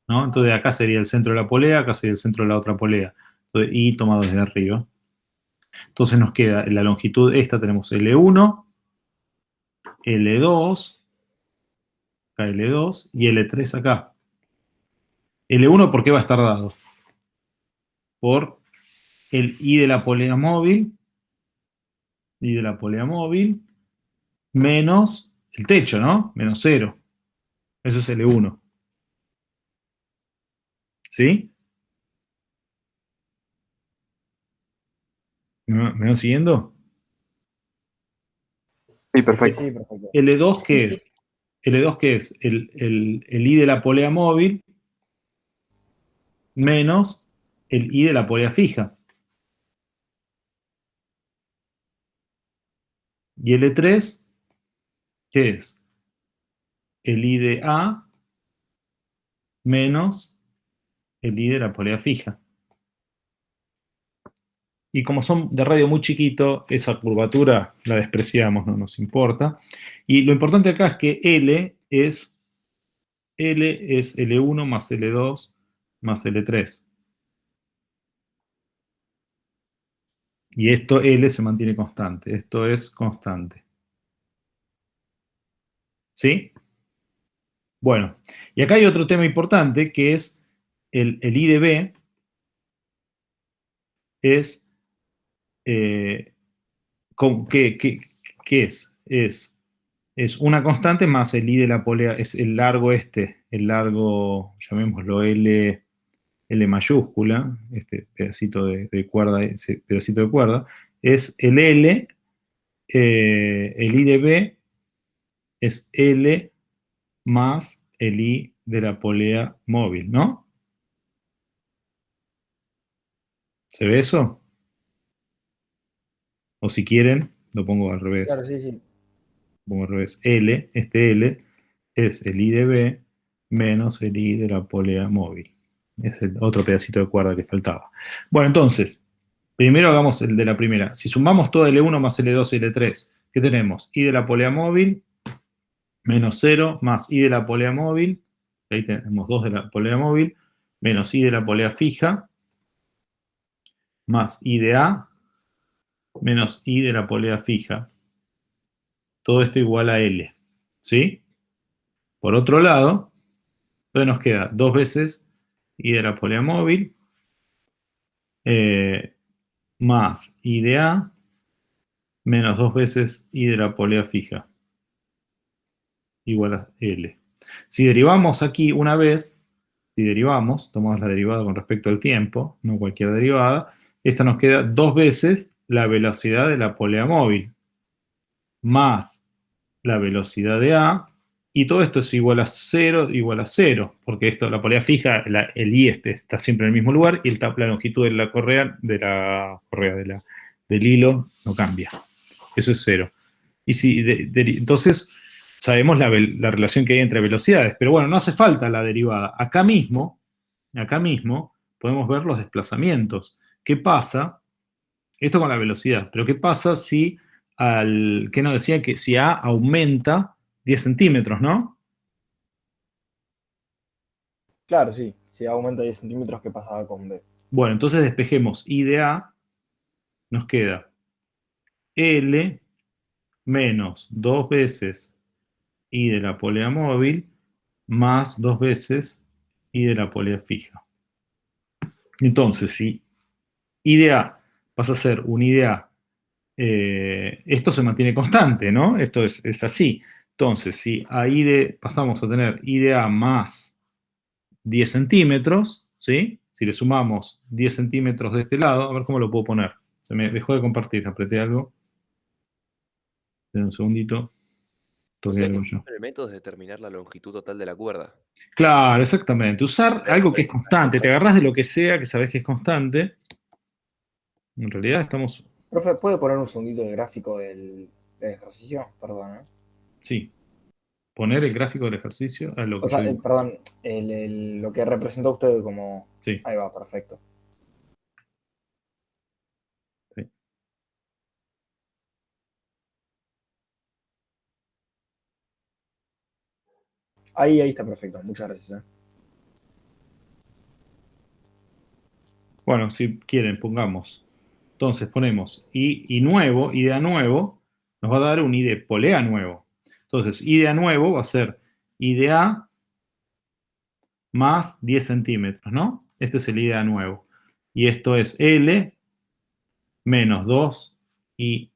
¿no? Entonces acá sería el centro de la polea, acá sería el centro de la otra polea, entonces, y tomado desde arriba. Entonces nos queda en la longitud esta, tenemos L1, L2, acá L2, y L3 acá. L1, ¿por qué va a estar dado? Por el I de la polea móvil, menos el techo, ¿no? Menos 0. Eso es L1. ¿Sí? ¿Me van siguiendo? Sí, perfecto. Sí, perfecto. L2, ¿qué es? L2, ¿qué es? El I de la polea móvil menos el I de la polea fija. Y L3, ¿qué es? El I de A menos el I de la polea fija. Y como son de radio muy chiquito, esa curvatura la despreciamos, no nos importa. Y lo importante acá es que L es L1 más L2 más L3. Y esto L se mantiene constante. Esto es constante. ¿Sí? Bueno, y acá hay otro tema importante que es el I de B es... ¿qué es? Es una constante más el I de la polea, es el largo el largo, llamémoslo L mayúscula, este pedacito de cuerda, ese pedacito de cuerda, es el L, el I de B es L más el I de la polea móvil, ¿no? ¿Se ve eso? O si quieren, lo pongo al revés. Claro, sí, sí. Pongo al revés. L, este L, es el I de B menos el I de la polea móvil. Es el otro pedacito de cuerda que faltaba. Bueno, entonces, primero hagamos el de la primera. Si sumamos todo L1 más L2 y L3, ¿qué tenemos? I de la polea móvil menos 0 más I de la polea móvil. Ahí tenemos 2 de la polea móvil, menos I de la polea fija, más I de A, menos I de la polea fija. Todo esto igual a L. ¿Sí? Por otro lado, entonces nos queda 2 veces I de la polea móvil, más I de A, menos 2 veces I de la polea fija, igual a L. Si derivamos aquí una vez, tomamos la derivada con respecto al tiempo, no cualquier derivada, esto nos queda 2 veces la velocidad de la polea móvil, más la velocidad de A, y todo esto es igual a 0, porque esto, la polea fija, el I está siempre en el mismo lugar, y la longitud de la correa, del hilo, no cambia. Eso es 0. Y si, entonces, sabemos la relación que hay entre velocidades, pero bueno, no hace falta la derivada. Acá mismo, podemos ver los desplazamientos. ¿Qué pasa? Esto con la velocidad, pero ¿qué pasa si ¿qué nos decía? Que si A aumenta 10 centímetros, ¿no? Claro, sí. Si aumenta 10 centímetros, ¿qué pasaba con B? Bueno, entonces despejemos I de A, nos queda L menos 2 veces I de la polea móvil más 2 veces I de la polea fija. Entonces, si I de A pasa a ser un I de A, esto se mantiene constante, ¿no? Esto es así. Entonces, si pasamos a tener I de A más 10 centímetros, ¿sí? Si le sumamos 10 centímetros de este lado, a ver cómo lo puedo poner. Se me dejó de compartir, apreté algo. Espera un segundito. O Toqué sea algo que yo. siempre el método es determinar la longitud total de la cuerda. Claro, exactamente. Usar algo que es constante. Te agarrás de lo que sea que sabes que es constante. En realidad estamos... Profe, ¿puede poner un segundito el gráfico del ejercicio? Perdón, ¿eh? Sí. Poner el gráfico del ejercicio a lo que O sea, yo digo. perdón, lo que representó usted como... Sí. Ahí va, perfecto. Sí. Ahí está perfecto. Muchas gracias. Bueno, si quieren, pongamos. Entonces ponemos I nuevo, I de A nuevo, nos va a dar un I de polea nuevo. Entonces, I de A nuevo va a ser I de A más 10 centímetros, ¿no? Este es el I de A nuevo. Y esto es L menos 2 I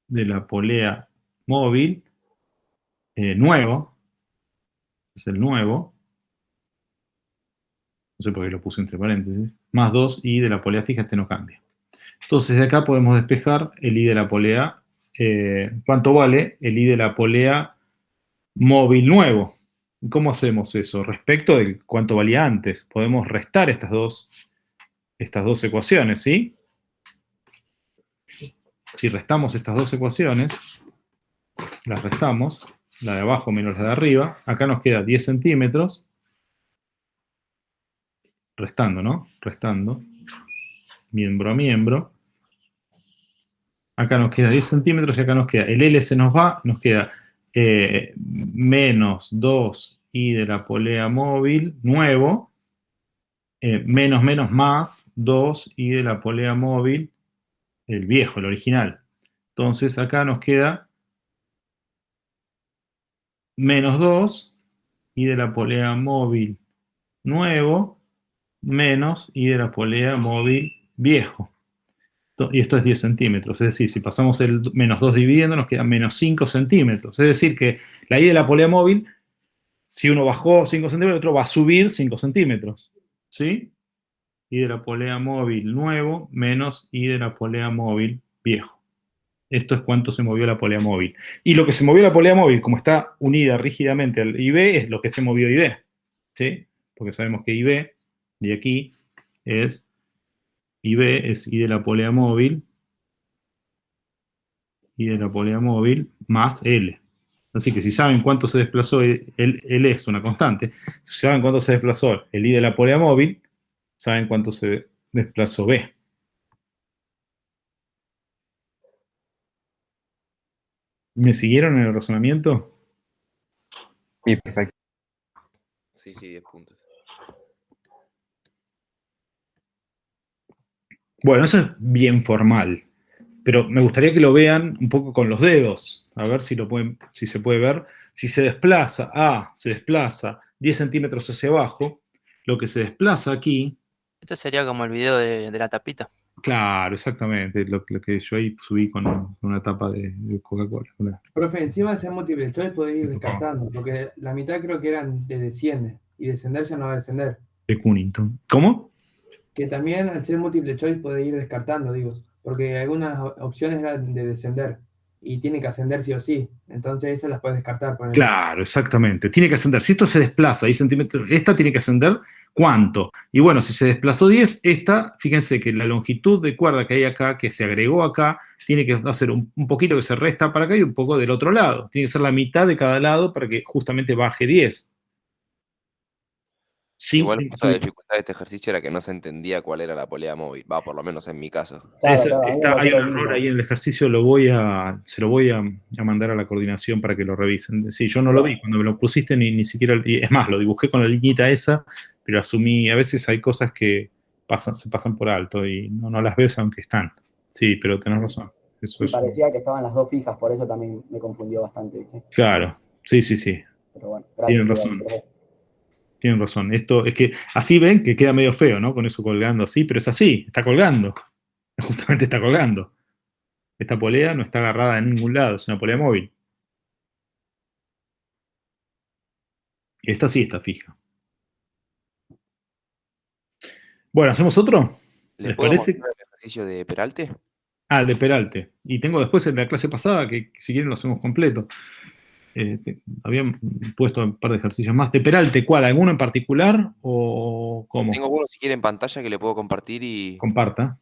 de la polea móvil nuevo. Es el nuevo. No sé por qué lo puse entre paréntesis. Más 2 I de la polea fija, este no cambia. Entonces de acá podemos despejar el I de la polea. ¿Cuánto vale el I de la polea móvil nuevo? ¿Cómo hacemos eso? Respecto de cuánto valía antes. Podemos restar estas dos ecuaciones, ¿sí? Si restamos estas dos ecuaciones, las restamos, la de abajo menos la de arriba, acá nos queda 10 centímetros, restando, ¿no? Restando, miembro a miembro. Acá nos queda 10 centímetros y acá nos queda, el L se nos va, nos queda menos 2 I de la polea móvil nuevo, menos menos más 2 I de la polea móvil, el viejo, el original. Entonces acá nos queda menos 2 I de la polea móvil nuevo, menos I de la polea móvil viejo. Y esto es 10 centímetros, es decir, si pasamos el menos 2 dividiendo, nos queda menos 5 centímetros. Es decir, que la I de la polea móvil, si uno bajó 5 centímetros, el otro va a subir 5 centímetros. ¿Sí? I de la polea móvil nuevo menos I de la polea móvil viejo. Esto es cuánto se movió la polea móvil. Y lo que se movió la polea móvil, como está unida rígidamente al IB, es lo que se movió IB. ¿Sí? Porque sabemos que IB, de aquí, es IB es I de la polea móvil más L. Así que si saben cuánto se desplazó, L es una constante, si saben cuánto se desplazó el I de la polea móvil, saben cuánto se desplazó B. ¿Me siguieron en el razonamiento? Sí, perfecto. Sí, 10 puntos. Bueno, eso es bien formal, pero me gustaría que lo vean un poco con los dedos, a ver si se puede ver. Si se desplaza se desplaza 10 centímetros hacia abajo, lo que se desplaza aquí... Este sería como el video de la tapita. Claro, exactamente, lo que yo ahí subí con una tapa de Coca-Cola. Profe, encima de ser múltiple choice podés ir descartando, porque la mitad creo que eran de desciende, y descender ya no va a descender. De Cunnington. ¿Cómo? Que también al ser múltiple choice podés ir descartando, digo, porque algunas opciones eran de descender, y tiene que ascender sí o sí, entonces esas las puedes descartar. Por Claro, exactamente, tiene que ascender. Si esto se desplaza 10 centímetros, esta tiene que ascender, ¿cuánto? Y bueno, si se desplazó 10, esta, fíjense que la longitud de cuerda que hay acá, que se agregó acá, tiene que hacer un poquito que se resta para acá y un poco del otro lado. Tiene que ser la mitad de cada lado para que justamente baje 10. Igual justo la dificultad de este ejercicio era que no se entendía cuál era la polea móvil. Va, por lo menos en mi caso. Hay un error ahí en el ejercicio, se lo voy a mandar a la coordinación para que lo revisen. Sí, yo no lo vi, cuando me lo pusiste ni siquiera, es más, lo dibujé con la liñita esa, pero asumí, a veces hay cosas que se pasan por alto y no las ves aunque están. Sí, pero tenés razón. Eso es parecía que estaban las dos fijas, por eso también me confundió bastante, ¿viste? Claro, sí. Pero bueno, gracias. Tienen razón. Tienen razón. Esto es que así ven que queda medio feo, ¿no? Con eso colgando así, pero es así, está colgando. Justamente está colgando. Esta polea no está agarrada en ningún lado, es una polea móvil. Y esta sí está fija. Bueno, ¿hacemos otro? ¿Le ¿Les puedo parece? mostrar el ejercicio de Peralte? Ah, el de Peralte. Y tengo después el de la clase pasada, que si quieren lo hacemos completo. Habían puesto un par de ejercicios más. ¿De Peralte cuál? ¿Alguno en particular o cómo? Tengo uno si quiere en pantalla que le puedo compartir y... Comparta.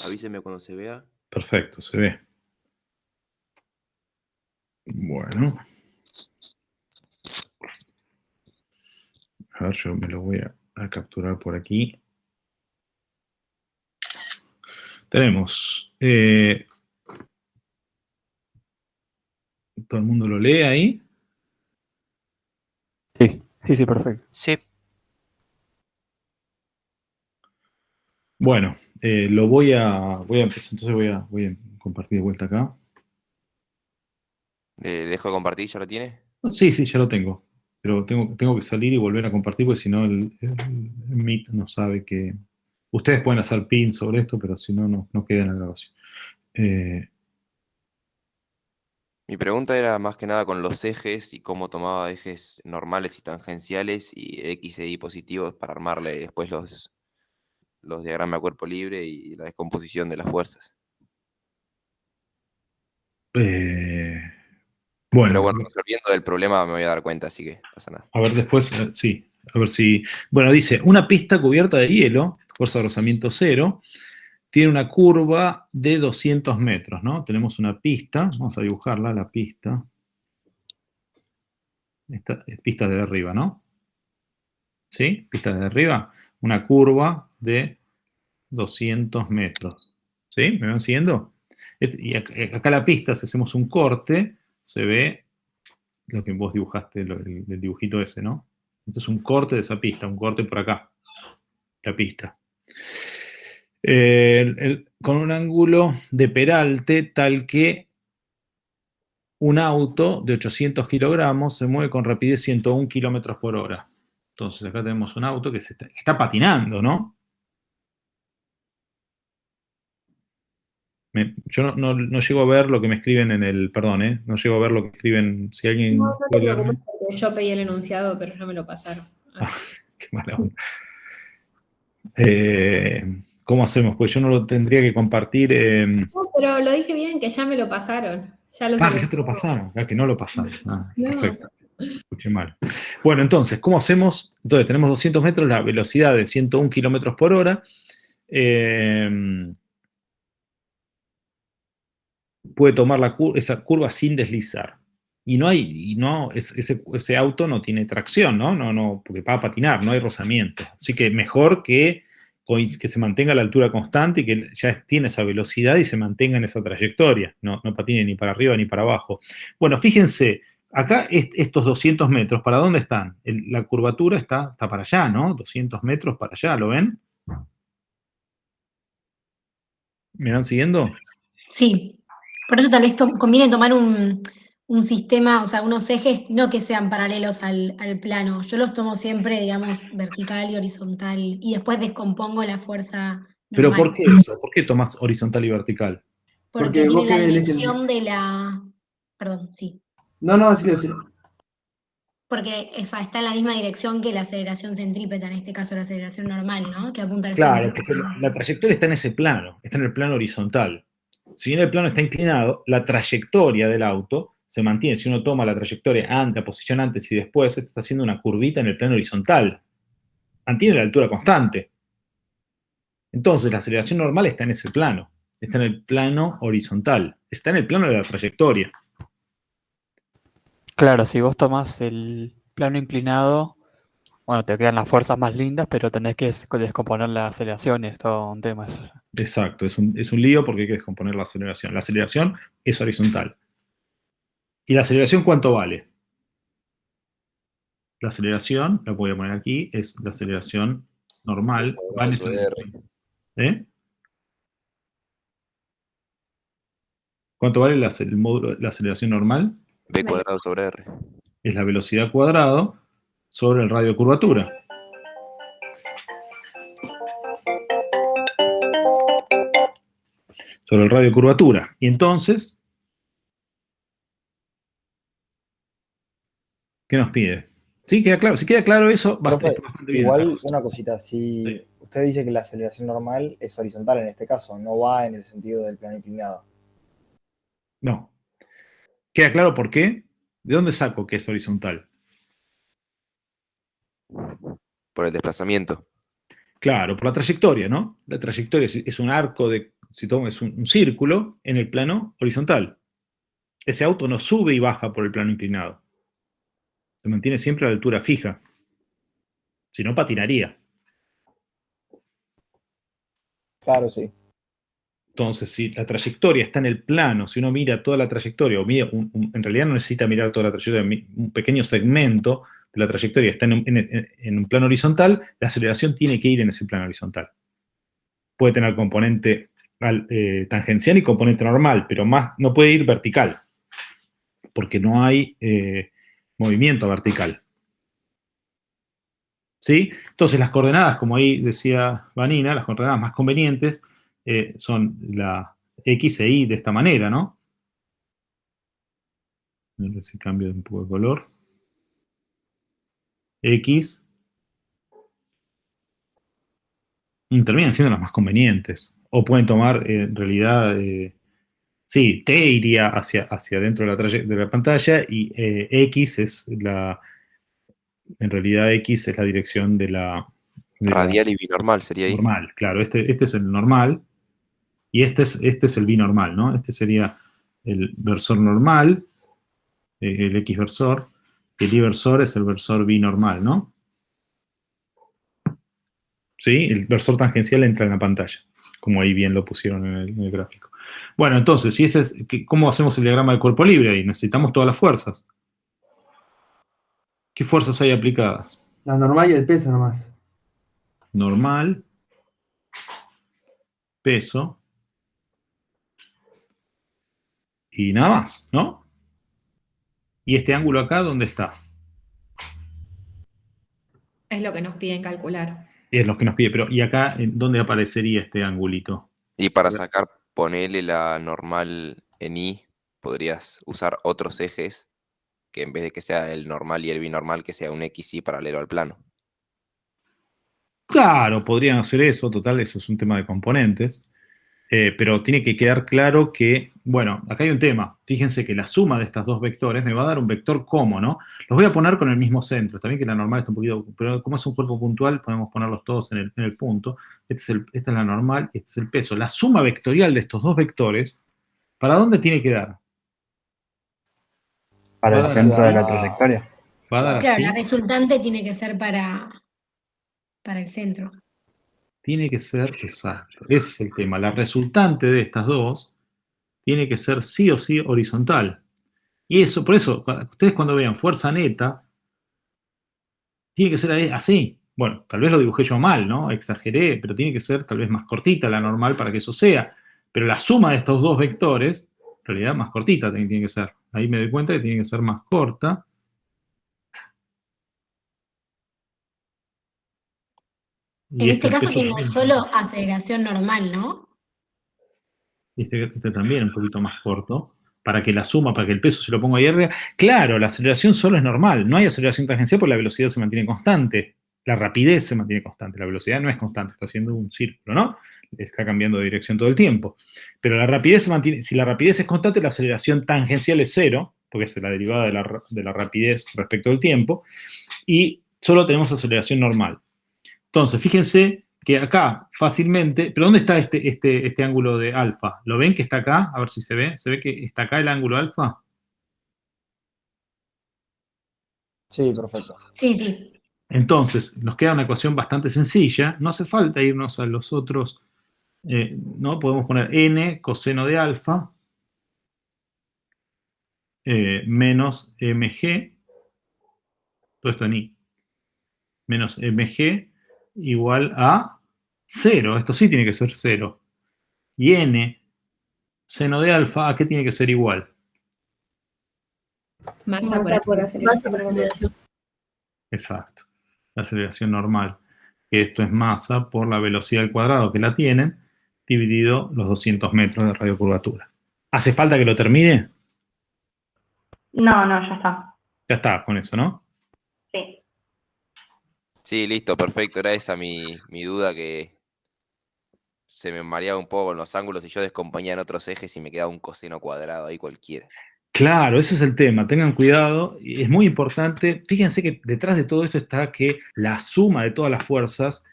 Avíseme cuando se vea. Perfecto, se ve. Bueno. A ver, yo me lo voy a capturar por aquí. Tenemos... ¿todo el mundo lo lee ahí? Sí, perfecto. Sí. Bueno, lo voy a empezar, entonces voy a compartir de vuelta acá. ¿Dejo de compartir? ¿Ya lo tiene? Sí, ya lo tengo. Pero tengo que salir y volver a compartir porque si no el Meet no sabe que... Ustedes pueden hacer pin sobre esto, pero si no, no queda en la grabación. Mi pregunta era más que nada con los ejes y cómo tomaba ejes normales y tangenciales y X e Y positivos para armarle después los diagramas a cuerpo libre y la descomposición de las fuerzas. Bueno, Pero bueno, resolviendo el problema me voy a dar cuenta, así que no pasa nada. a ver después, sí, a ver si... Bueno, dice, una pista cubierta de hielo, fuerza de rozamiento 0, tiene una curva de 200 metros, ¿no? Tenemos una pista, vamos a dibujarla, la pista. Esta es pista de arriba, ¿no? ¿Sí? Pista de arriba. Una curva de 200 metros. ¿Sí? ¿Me van siguiendo? Y acá la pista, si hacemos un corte, se ve lo que vos dibujaste, el dibujito ese, ¿no? Entonces es un corte de esa pista, un corte por acá, la pista. Con un ángulo de peralte tal que un auto de 800 kilogramos se mueve con rapidez 101 kilómetros por hora. Entonces acá tenemos un auto que está patinando, ¿no? Yo no llego a ver lo que me escriben en el... Perdón, ¿eh? No llego a ver lo que escriben. Si alguien... No te preocupes, porque yo pedí el enunciado, pero no me lo pasaron. Qué mala onda. ¿Cómo hacemos? Pues yo no lo tendría que compartir. No, pero lo dije bien, que ya me lo pasaron. Ya lo Que ya te lo pasaron. Que no lo pasaron. No. Perfecto. Escuché mal. Bueno, entonces, ¿cómo hacemos? Entonces, tenemos 200 metros, la velocidad de 101 kilómetros por hora. Puede tomar esa curva sin deslizar. Ese auto no tiene tracción, ¿no? Porque va a patinar, no hay rozamiento. Así que mejor que se mantenga a la altura constante y que ya tiene esa velocidad y se mantenga en esa trayectoria. No patine ni para arriba ni para abajo. Bueno, fíjense, acá estos 200 metros, ¿para dónde están? La curvatura está para allá, ¿no? 200 metros para allá, ¿lo ven? ¿Me van siguiendo? Sí. Por eso tal vez conviene tomar un sistema, o sea, unos ejes no que sean paralelos al plano. Yo los tomo siempre, digamos, vertical y horizontal, y después descompongo la fuerza ¿Pero normal. por qué eso? ¿Por qué tomas horizontal y vertical? Porque tiene la dirección de la... Perdón, sí. No, sí. Porque está en la misma dirección que la aceleración centrípeta, en este caso la aceleración normal, ¿no? Que apunta al Claro, centro. porque la trayectoria está en ese plano, está en el plano horizontal. Si bien el plano está inclinado, la trayectoria del auto se mantiene. Si uno toma la trayectoria antes, la posición antes y después, esto está haciendo una curvita en el plano horizontal. Mantiene la altura constante. Entonces, la aceleración normal está en ese plano. Está en el plano horizontal. Está en el plano de la trayectoria. Claro, si vos tomás el plano inclinado, bueno, te quedan las fuerzas más lindas, pero tenés que descomponer la aceleración y es todo un tema eso. Exacto, es un lío porque hay que descomponer la aceleración. La aceleración es horizontal. ¿Y la aceleración cuánto vale? La aceleración, la voy a poner aquí, es la aceleración normal. ¿Eh? ¿Cuánto vale el módulo, la aceleración normal? B² sobre R. Es la velocidad cuadrado sobre el radio de curvatura. Sobre el radio de curvatura. Y entonces, ¿qué nos pide? ¿Sí? ¿Queda claro? Si queda claro eso, Profe, bastante bien. igual una cosita, si usted dice que la aceleración normal es horizontal en este caso, no va en el sentido del plano inclinado. No. ¿Queda claro por qué? ¿De dónde saco que es horizontal? Por el desplazamiento. Claro, por la trayectoria, ¿no? La trayectoria es un arco de, si tomo, es un círculo en el plano horizontal. Ese auto no sube y baja por el plano inclinado. Se mantiene siempre a la altura fija. Si no, patinaría. Claro, sí. Entonces, si la trayectoria está en el plano, si uno mira toda la trayectoria, o mira, en realidad no necesita mirar toda la trayectoria, un pequeño segmento de la trayectoria está en un plano horizontal, la aceleración tiene que ir en ese plano horizontal. Puede tener componente tangencial y componente normal, pero no puede ir vertical, porque no hay movimiento vertical. ¿Sí? Entonces, las coordenadas, como ahí decía Vanina, las coordenadas más convenientes son la X e Y de esta manera, ¿no? A ver si cambio un poco de color. X. Terminan siendo las más convenientes. O pueden tomar, en realidad, sí, T iría hacia dentro de la pantalla y X es en realidad X es la dirección de la... Radial y binormal sería ahí. Normal, claro. Este es el normal y este es el binormal, ¿no? Este sería el versor normal, el X versor, el Y versor es el versor binormal, ¿no? ¿Sí? El versor tangencial entra en la pantalla, como ahí bien lo pusieron en el gráfico. Bueno, entonces, ¿cómo hacemos el diagrama de cuerpo libre ahí? Necesitamos todas las fuerzas. ¿Qué fuerzas hay aplicadas? La normal y el peso nomás. Normal, peso, y nada más, ¿no? ¿Y este ángulo acá dónde está? Es lo que nos piden calcular. Es lo que nos pide, pero ¿y acá dónde aparecería este angulito? Y para sacar, ponele la normal en Y, podrías usar otros ejes, que en vez de que sea el normal y el binormal, que sea un XY paralelo al plano. Claro, podrían hacer eso, total, eso es un tema de componentes. Pero tiene que quedar claro que, bueno, acá hay un tema. Fíjense que la suma de estas dos vectores me va a dar un vector como, ¿no? Los voy a poner con el mismo centro. Está bien que la normal está un poquito, pero como es un cuerpo puntual, podemos ponerlos todos en el punto. Esta es la normal y este es el peso. La suma vectorial de estos dos vectores, ¿para dónde tiene que dar? Para el centro de la trayectoria. Va a dar Claro, así. la resultante tiene que ser para el centro. Tiene que ser exacto. Ese es el tema. La resultante de estas dos tiene que ser sí o sí horizontal. Y eso, por eso, ustedes cuando vean fuerza neta, tiene que ser así. Bueno, tal vez lo dibujé yo mal, ¿no? Exageré, pero tiene que ser tal vez más cortita la normal para que eso sea. Pero la suma de estos dos vectores, en realidad más cortita tiene que ser. Ahí me doy cuenta que tiene que ser más corta. En este caso tengo solo aceleración normal, ¿no? Este también un poquito más corto, para que la suma, para que el peso se lo ponga ahí arriba. Claro, la aceleración solo es normal, no hay aceleración tangencial porque la velocidad se mantiene constante, la rapidez se mantiene constante, la velocidad no es constante, está haciendo un círculo, ¿no? Está cambiando de dirección todo el tiempo. Pero la rapidez se mantiene, si la rapidez es constante, la aceleración tangencial es cero, porque es la derivada de la rapidez respecto del tiempo, y solo tenemos aceleración normal. Entonces, fíjense que acá fácilmente, pero ¿dónde está este ángulo de alfa? ¿Lo ven que está acá? A ver si se ve. ¿Se ve que está acá el ángulo alfa? Sí, perfecto. Sí, sí. Entonces, nos queda una ecuación bastante sencilla. No hace falta irnos a los otros, ¿no? Podemos poner n coseno de alfa menos mg, todo esto en i, menos mg igual a 0. Esto sí tiene que ser 0. Y n seno de alfa, ¿a qué tiene que ser igual? Masa por aceleración. Exacto. La aceleración normal. Que esto es masa por la velocidad al cuadrado que la tienen, dividido los 200 metros de radiocurvatura. ¿Hace falta que lo termine? No, ya está. Ya está con eso, ¿no? Sí. Sí, listo, perfecto. Era esa mi duda, que se me mareaba un poco con los ángulos y yo descomponía en otros ejes y me quedaba un coseno cuadrado ahí cualquiera. Claro, ese es el tema, tengan cuidado, y es muy importante. Fíjense que detrás de todo esto está que la suma de todas las fuerzas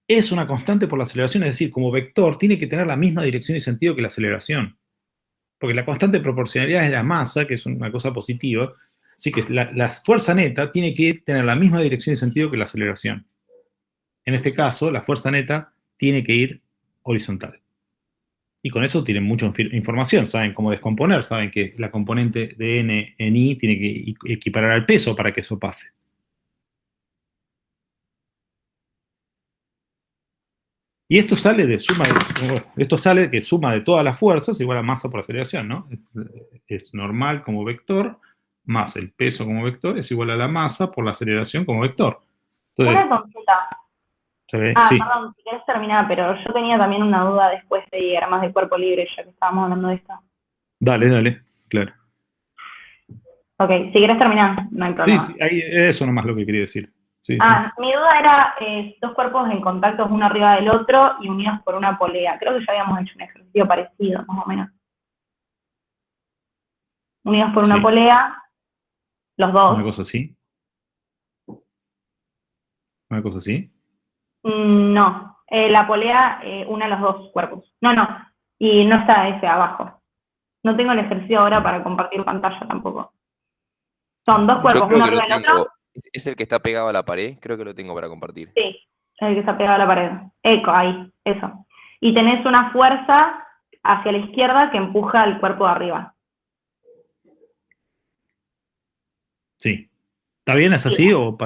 es una constante por la aceleración, es decir, como vector tiene que tener la misma dirección y sentido que la aceleración, porque la constante de proporcionalidad es la masa, que es una cosa positiva, así que la fuerza neta tiene que tener la misma dirección y sentido que la aceleración. En este caso, la fuerza neta tiene que ir horizontal. Y con eso tienen mucha información, saben cómo descomponer, saben que la componente de n en i tiene que equiparar al peso para que eso pase. Y esto sale de suma de todas las fuerzas igual a masa por aceleración, ¿no? Es normal como vector, más el peso como vector, es igual a la masa por la aceleración como vector. Entonces, Una consulta. ¿se ve? Sí. Perdón, si querés terminar, pero yo tenía también una duda después de diagramas de cuerpo libre, ya que estábamos hablando de esto. Dale, claro. Ok, si querés terminar, no hay problema. Sí, eso nomás lo que quería decir. Sí. Mi duda era dos cuerpos en contacto uno arriba del otro y unidos por una polea. Creo que ya habíamos hecho un ejercicio parecido, más o menos. Unidos por una polea, los dos. ¿Una cosa así? ¿Una cosa así? No, la polea une a los dos cuerpos. No, y no está ese abajo. No tengo el ejercicio ahora para compartir pantalla tampoco. Son dos cuerpos, uno arriba del otro. ¿Es el que está pegado a la pared? Creo que lo tengo para compartir. Sí, es el que está pegado a la pared. Ahí, eso. Y tenés una fuerza hacia la izquierda que empuja al cuerpo de arriba. Sí. ¿Está bien? ¿Es así? ¿O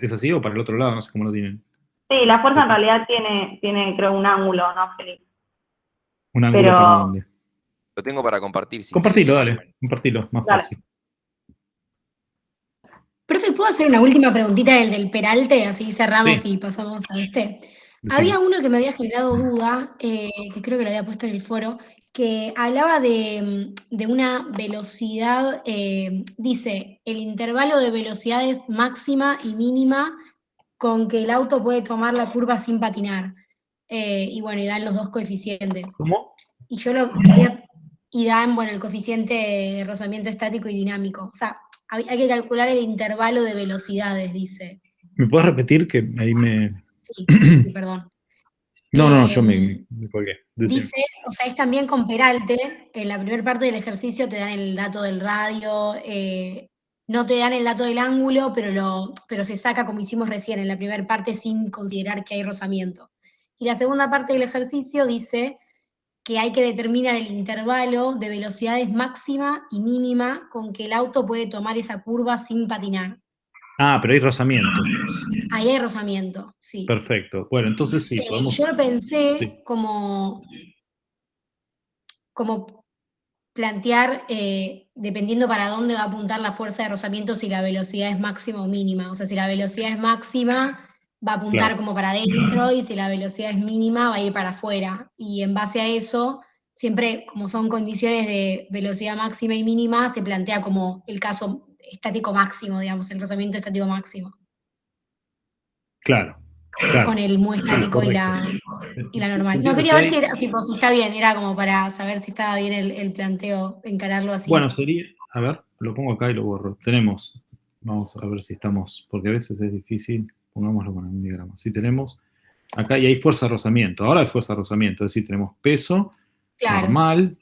es así o para el otro lado? No sé cómo lo tienen. Sí, la fuerza en realidad tiene creo, un ángulo, ¿no, Felipe? Un ángulo Pero- para dónde. Lo tengo para compartir. Si Compartilo, quieren. dale. Compartilo, más Dale. fácil. Profe, ¿puedo hacer una última preguntita del Peralte? Así cerramos Sí. y pasamos a este. Decime. Había uno que me había generado duda, que creo que lo había puesto en el foro, que hablaba de una velocidad, dice, el intervalo de velocidades máxima y mínima con que el auto puede tomar la curva sin patinar. Y bueno, y dan los dos coeficientes. ¿Cómo? Y yo lo quería, y dan, bueno, el coeficiente de rozamiento estático y dinámico. O sea, hay que calcular el intervalo de velocidades, dice. ¿Me puedes repetir que ahí me... Sí, perdón. No, yo me colgué. Decime. Dice, o sea, es también con Peralte, en la primera parte del ejercicio te dan el dato del radio, no te dan el dato del ángulo, pero se saca como hicimos recién en la primera parte sin considerar que hay rozamiento. Y la segunda parte del ejercicio dice que hay que determinar el intervalo de velocidades máxima y mínima con que el auto puede tomar esa curva sin patinar. Ah, pero hay rozamiento. Ahí hay rozamiento, sí. Perfecto. Bueno, entonces sí, podemos... Yo lo pensé Sí. como plantear, dependiendo para dónde va a apuntar la fuerza de rozamiento, si la velocidad es máxima o mínima. O sea, si la velocidad es máxima, va a apuntar Claro. como para adentro, y si la velocidad es mínima, va a ir para afuera. Y en base a eso, siempre como son condiciones de velocidad máxima y mínima, se plantea como el caso estático máximo, digamos, el rozamiento estático máximo, Claro. con el mu estático y la normal. No, quería ver si está bien, era como para saber si estaba bien el planteo, encararlo así. Bueno, sería... A ver, lo pongo acá y lo borro. Tenemos... Vamos a ver si estamos... Porque a veces es difícil. Pongámoslo con el diagrama. Si tenemos... Acá y hay fuerza de rozamiento. Ahora hay fuerza de rozamiento. Es decir, tenemos peso Claro. normal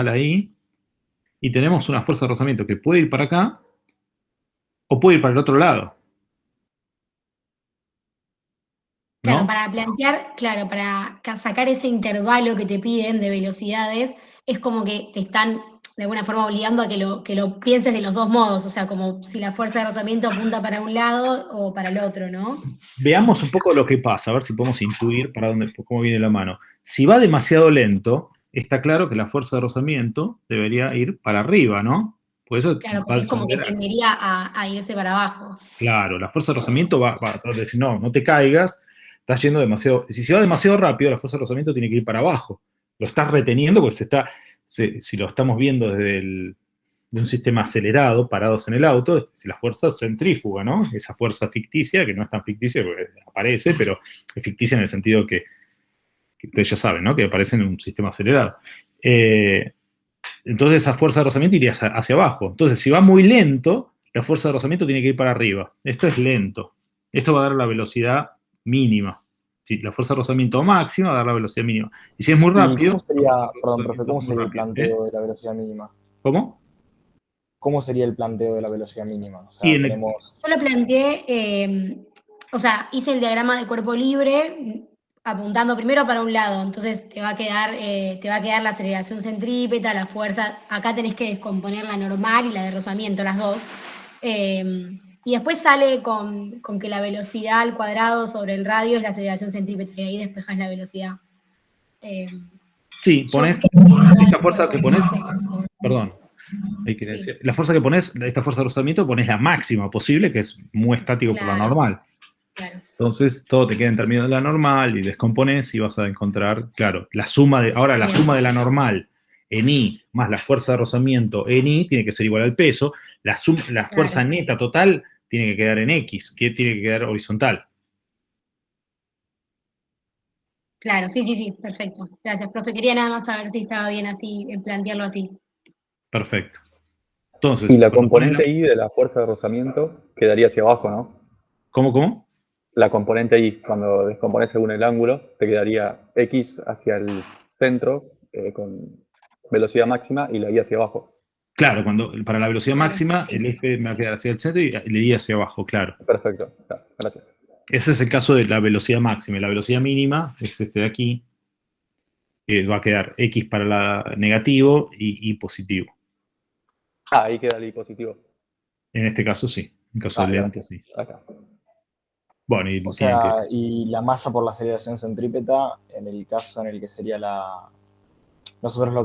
ahí. Y tenemos una fuerza de rozamiento que puede ir para acá o puede ir para el otro lado. Claro, ¿no? para plantear, para sacar ese intervalo que te piden de velocidades, es como que te están de alguna forma obligando a que lo pienses de los dos modos, o sea, como si la fuerza de rozamiento apunta para un lado o para el otro, ¿no? Veamos un poco lo que pasa, a ver si podemos intuir cómo viene la mano. Si va demasiado lento, está claro que la fuerza de rozamiento debería ir para arriba, ¿no? Por eso Claro, va porque a es como que tender a- tendería a irse para abajo. Claro, la fuerza de rozamiento va a tratar de decir, no te caigas, estás yendo demasiado. Si va demasiado rápido, la fuerza de rozamiento tiene que ir para abajo. Lo estás reteniendo porque si lo estamos viendo de un sistema acelerado, parados en el auto, si la fuerza centrífuga, ¿no? Esa fuerza ficticia, que no es tan ficticia porque aparece, pero es ficticia en el sentido que ustedes ya saben, ¿no? Que aparece en un sistema acelerado. Entonces esa fuerza de rozamiento iría hacia abajo. Entonces, si va muy lento, la fuerza de rozamiento tiene que ir para arriba. Esto es lento. Esto va a dar la velocidad mínima. Si la fuerza de rozamiento máxima va a dar la velocidad mínima. Y si es muy ¿Y rápido... cómo sería, la fuerza de perdón, profe, rozamiento cómo es muy sería el rápido, planteo de la velocidad mínima? ¿Cómo? ¿Cómo sería el planteo de la velocidad mínima? O sea, Y en el- tenemos... Yo lo planteé, o sea, hice el diagrama de cuerpo libre apuntando primero para un lado, entonces te va a quedar la aceleración centrípeta, la fuerza, acá tenés que descomponer la normal y la de rozamiento, las dos. Y después sale con que la velocidad al cuadrado sobre el radio es la aceleración centrípeta, y ahí despejas la velocidad. Sí, Yo pones creo esta que fuerza que pones... Perdón. Sí. La fuerza que pones, esta fuerza de rozamiento, pones la máxima posible, que es muy estático por la Claro. normal. Claro. Entonces, todo te queda en términos de la normal y descompones y vas a encontrar, claro, la suma de la normal en I más la fuerza de rozamiento en I tiene que ser igual al peso. La fuerza neta total tiene que quedar en X, que tiene que quedar horizontal. Claro, sí, perfecto. Gracias, profe. Quería nada más saber si estaba bien así, plantearlo así. Perfecto. Entonces, Y la cuando pones componente I de la fuerza de rozamiento quedaría hacia abajo, ¿no? ¿Cómo? La componente I, cuando descompones según el ángulo, te quedaría X hacia el centro con velocidad máxima y la Y hacia abajo. Claro, para la velocidad Claro, máxima, sí. el F me va a quedar hacia el centro y el I hacia abajo, claro. Perfecto, gracias. Ese es el caso de la velocidad máxima. Y la velocidad mínima es este de aquí. Va a quedar X para la negativo y positivo. Ah, ahí queda el I positivo. En este caso sí. En caso de lento, sí. Acá. Bueno, y O sea, y la masa por la aceleración centrípeta, en el caso en el que sería la... Nosotros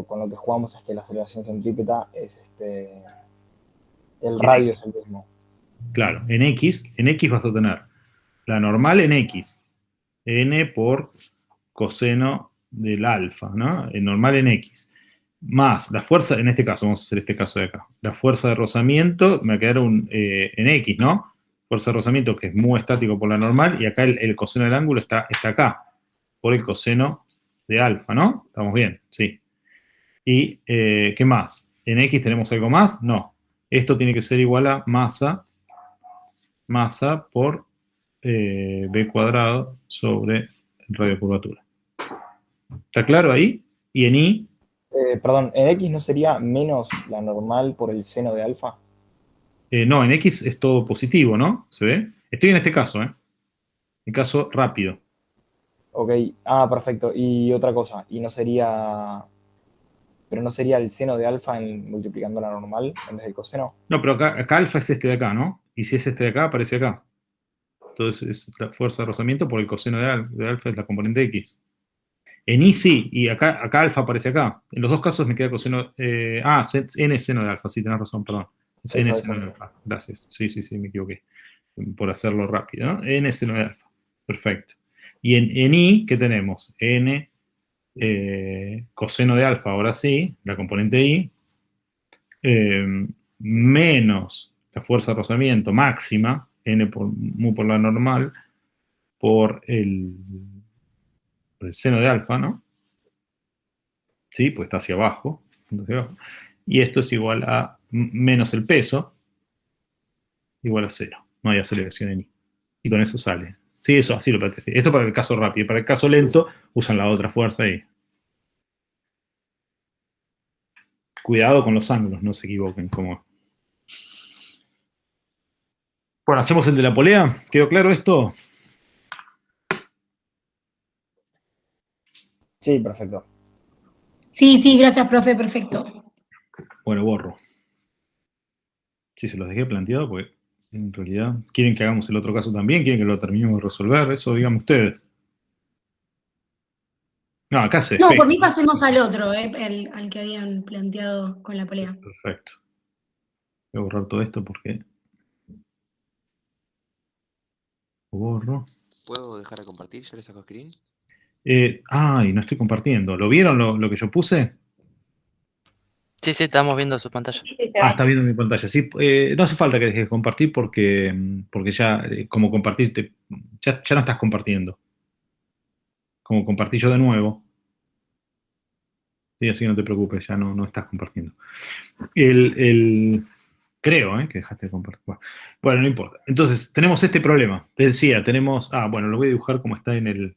con lo que jugamos es que la aceleración centrípeta es el radio es el mismo. Claro, en X vas a tener la normal en X. N por coseno del alfa, ¿no? El normal en X. Más la fuerza, en este caso, vamos a hacer este caso de acá. La fuerza de rozamiento me va a quedar en X, ¿no? Fuerza de rozamiento que es mu estático por la normal, y acá el coseno del ángulo está acá, por el coseno de alfa, ¿no? ¿Estamos bien? Sí. ¿Y qué más? ¿En X tenemos algo más? No. Esto tiene que ser igual a masa por B cuadrado sobre el radio de curvatura. ¿Está claro ahí? Y en Y... Perdón, ¿en X no sería menos la normal por el seno de alfa? No, en X es todo positivo, ¿no? ¿Se ve? Estoy en este caso, ¿eh? En caso rápido. Ok, perfecto. Y otra cosa, ¿y no sería... pero no sería el seno de alfa multiplicando la normal en vez del coseno? No, pero acá alfa es este de acá, ¿no? Y si es este de acá, aparece acá. Entonces es la fuerza de rozamiento por el coseno de alfa es la componente X. En Y sí, y acá alfa aparece acá. En los dos casos me queda coseno... n seno de alfa, sí, tenés razón, perdón. Es n seno de alfa, gracias. Sí, me equivoqué. Por hacerlo rápido, ¿no? N seno de alfa, perfecto. Y en Y, ¿qué tenemos? N coseno de alfa, ahora sí, la componente Y, menos la fuerza de rozamiento máxima, N por la normal, por el seno de alfa, ¿no? Sí, pues está hacia abajo. Y esto es igual a menos el peso, igual a 0. No hay aceleración en I. Y con eso sale. Sí, eso, así lo planteé. Esto para el caso rápido. Para el caso lento, usan la otra fuerza y... Cuidado con los ángulos, no se equivoquen. Bueno, hacemos el de la polea. ¿Quedó claro esto? Sí, perfecto. Sí, gracias, profe, perfecto. Bueno, borro. Sí, se los dejé planteado porque en realidad quieren que hagamos el otro caso también, quieren que lo terminemos de resolver, eso digan ustedes. No, acá se No, despeja. por mí pasemos al otro, al que habían planteado con la polea. Perfecto. Voy a borrar todo esto porque lo borro. ¿Puedo dejar de compartir? ¿Ya le saco screen? Ay, no estoy compartiendo. ¿Lo vieron lo que yo puse? Sí, estamos viendo su pantalla. Está viendo mi pantalla. Sí, no hace falta que dejes de compartir porque ya, como compartirte, ya no estás compartiendo. Como compartí yo de nuevo. Sí, así que no te preocupes, ya no estás compartiendo. Creo, que dejaste de compartir. Bueno, no importa. Entonces, tenemos este problema. Te decía, tenemos. Bueno, lo voy a dibujar como está en el.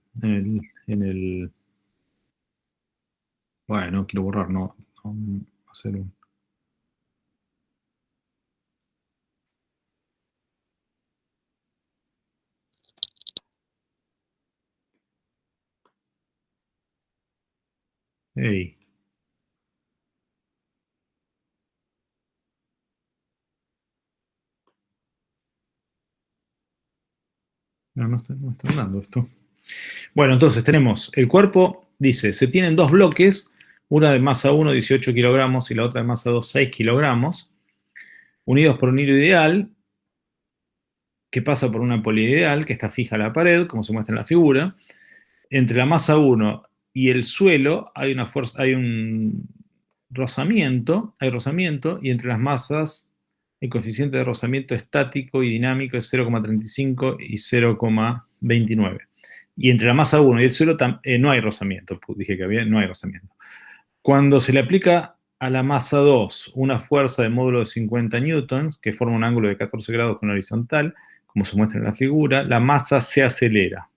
Bueno, no quiero borrar, no hacer un. Hey. No está andando esto. Bueno, entonces tenemos el cuerpo, dice, se tienen dos bloques, una de masa 1, 18 kilogramos, y la otra de masa 2, 6 kilogramos, unidos por un hilo ideal, que pasa por una polea ideal, que está fija a la pared, como se muestra en la figura. Entre la masa 1 y el suelo hay una fuerza, hay un rozamiento, y entre las masas el coeficiente de rozamiento estático y dinámico es 0,35 y 0,29. Y entre la masa 1 y el suelo no hay rozamiento, dije que no hay rozamiento. Cuando se le aplica a la masa 2 una fuerza de módulo de 50 newtons, que forma un ángulo de 14 grados con horizontal, como se muestra en la figura, la masa se acelera.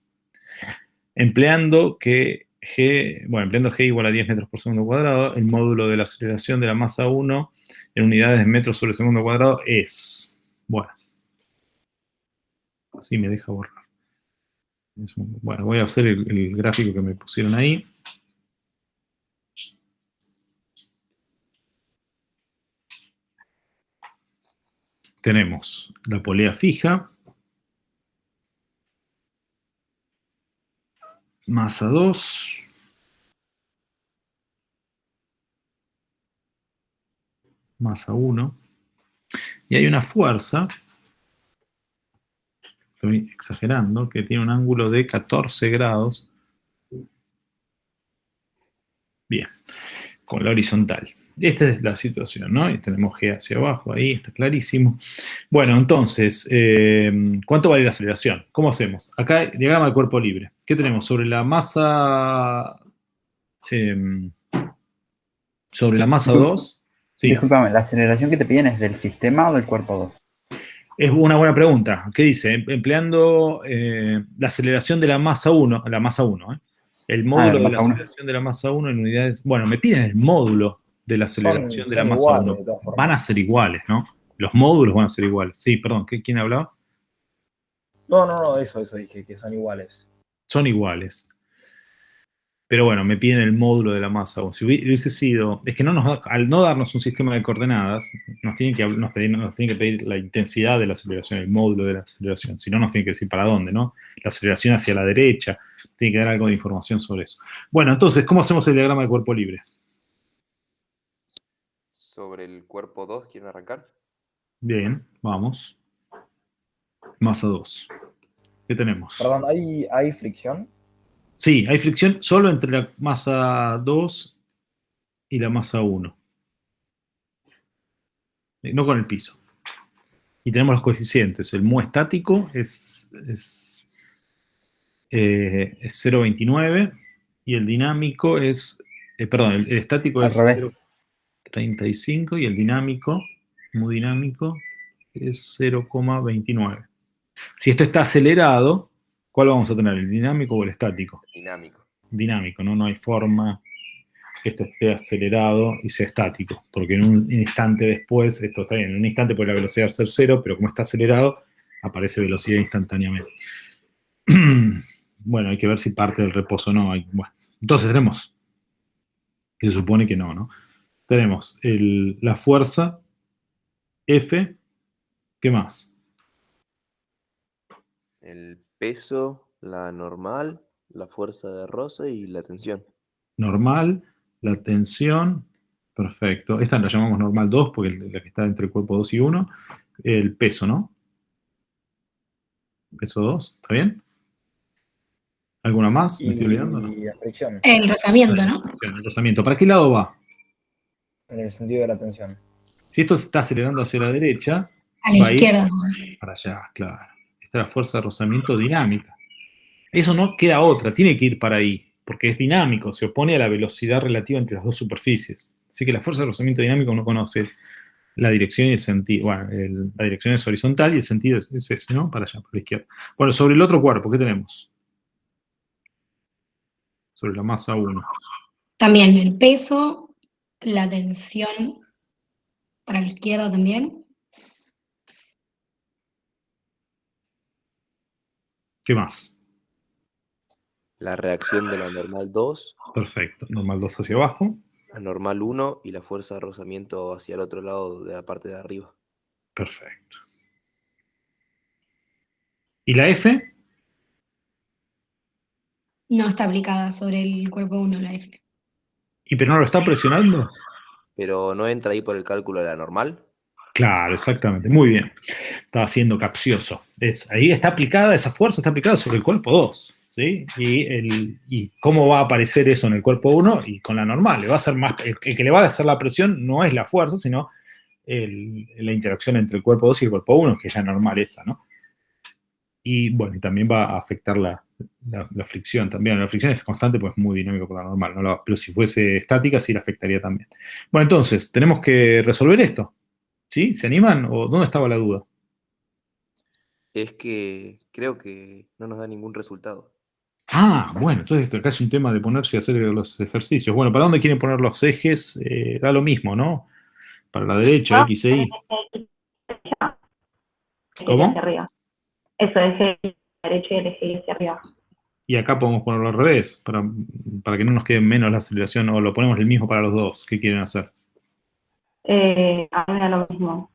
Empleando G igual a 10 metros por segundo cuadrado, el módulo de la aceleración de la masa 1 en unidades de metros sobre segundo cuadrado es, bueno, así me deja borrar. Bueno, voy a hacer el gráfico que me pusieron ahí. Tenemos la polea fija, masa 2, masa 1, y hay una fuerza, estoy exagerando, que tiene un ángulo de 14 grados. Bien, con la horizontal. Esta es la situación, ¿no? Y tenemos G hacia abajo, ahí está clarísimo. Bueno, entonces, ¿cuánto vale la aceleración? ¿Cómo hacemos? Acá, diagrama de cuerpo libre. ¿Qué tenemos? Sobre la masa 2. Sí. Discúlpame, ¿la aceleración que te piden es del sistema o del cuerpo 2? Es una buena pregunta. ¿Qué dice? Empleando la aceleración de la masa 1, el módulo de la aceleración de la masa 1 en unidades. Bueno, me piden el módulo de la aceleración de la masa 1. Van a ser iguales, ¿no? Los módulos van a ser iguales. Sí, perdón, ¿quién hablaba? No, eso dije, que son iguales. Son iguales. Pero bueno, me piden el módulo de la masa 1. Si hubiese sido. Es que al no darnos un sistema de coordenadas, nos tienen que pedir la intensidad de la aceleración, el módulo de la aceleración. Si no, nos tienen que decir para dónde, ¿no? La aceleración hacia la derecha. Tiene que dar algo de información sobre eso. Bueno, entonces, ¿cómo hacemos el diagrama de cuerpo libre? Sobre el cuerpo 2, ¿quieren arrancar? Bien, vamos. Masa 2. ¿Qué tenemos? Perdón, ¿hay fricción? Sí, hay fricción solo entre la masa 2 y la masa 1. No con el piso. Y tenemos los coeficientes. El mu estático es 0,29 y el dinámico es, el estático es 0,35 y el dinámico, mu dinámico, es 0,29. Si esto está acelerado, ¿cuál vamos a tener? ¿El dinámico o el estático? Dinámico. Dinámico, ¿no? No hay forma que esto esté acelerado y sea estático, porque en un instante después, esto está bien, en un instante puede la velocidad ser 0, pero como está acelerado, aparece velocidad instantáneamente. Bueno, hay que ver si parte del reposo o no. Bueno, entonces tenemos, que se supone que no, ¿no? Tenemos la fuerza F, ¿qué más? El peso, la normal, la fuerza de roce y la tensión. Normal, la tensión Perfecto. Esta la llamamos normal 2 porque es la que está entre el cuerpo 2 y 1. El peso, ¿no? Peso 2, ¿está bien? ¿Alguna más? ¿Me estoy olvidando? ¿No? Y la fricción, El rozamiento, ¿no? El rozamiento. ¿Para qué lado va? en el sentido de la tensión. Si esto se está acelerando hacia la derecha, A la va a ir izquierda. para allá, claro. Esta es la fuerza de rozamiento dinámica. Eso no queda otra, tiene que ir para ahí, porque es dinámico, se opone a la velocidad relativa entre las dos superficies. Así que la fuerza de rozamiento dinámico uno conoce la dirección y el sentido. Bueno, la dirección es horizontal y el sentido es ese, ¿no? Para allá, por la izquierda. Bueno, sobre el otro cuerpo, ¿qué tenemos? Sobre la masa 1. También el peso, la tensión para la izquierda también. ¿Qué más? La reacción de la normal 2, Perfecto. Normal 2 hacia abajo. la normal 1 y la fuerza de rozamiento hacia el otro lado de la parte de arriba. Perfecto. ¿Y la F? No está aplicada sobre el cuerpo 1, la F. ¿Y pero no lo está presionando? Pero no entra ahí por el cálculo de la normal. Claro, exactamente. Muy bien. Estaba siendo capcioso. Ahí está aplicada, esa fuerza está aplicada sobre el cuerpo 2. ¿Sí? Y cómo va a aparecer eso en el cuerpo 1 y con la normal. Le va a hacer más, el que le va a hacer la presión no es la fuerza, sino la interacción entre el cuerpo 2 y el cuerpo 1, que es la normal esa, ¿no? Y bueno, y también va a afectar la fricción también. La fricción es constante, pues es muy dinámico por la normal, ¿no? Pero si fuese estática, sí la afectaría también. Bueno, entonces, tenemos que resolver esto. ¿Sí? ¿Se animan? ¿O dónde estaba la duda? Es que creo que no nos da ningún resultado. Ah, bueno, entonces acá es un tema de ponerse a hacer los ejercicios. Bueno, ¿para dónde quieren poner los ejes? Da lo mismo, ¿no? Para la derecha, X e Y. ¿Cómo? Hacia arriba. Eso, eje derecho y el eje Y hacia arriba. Y acá podemos ponerlo al revés, para que no nos quede menos la aceleración, o lo ponemos el mismo para los dos. ¿Qué quieren hacer? A mí era lo mismo.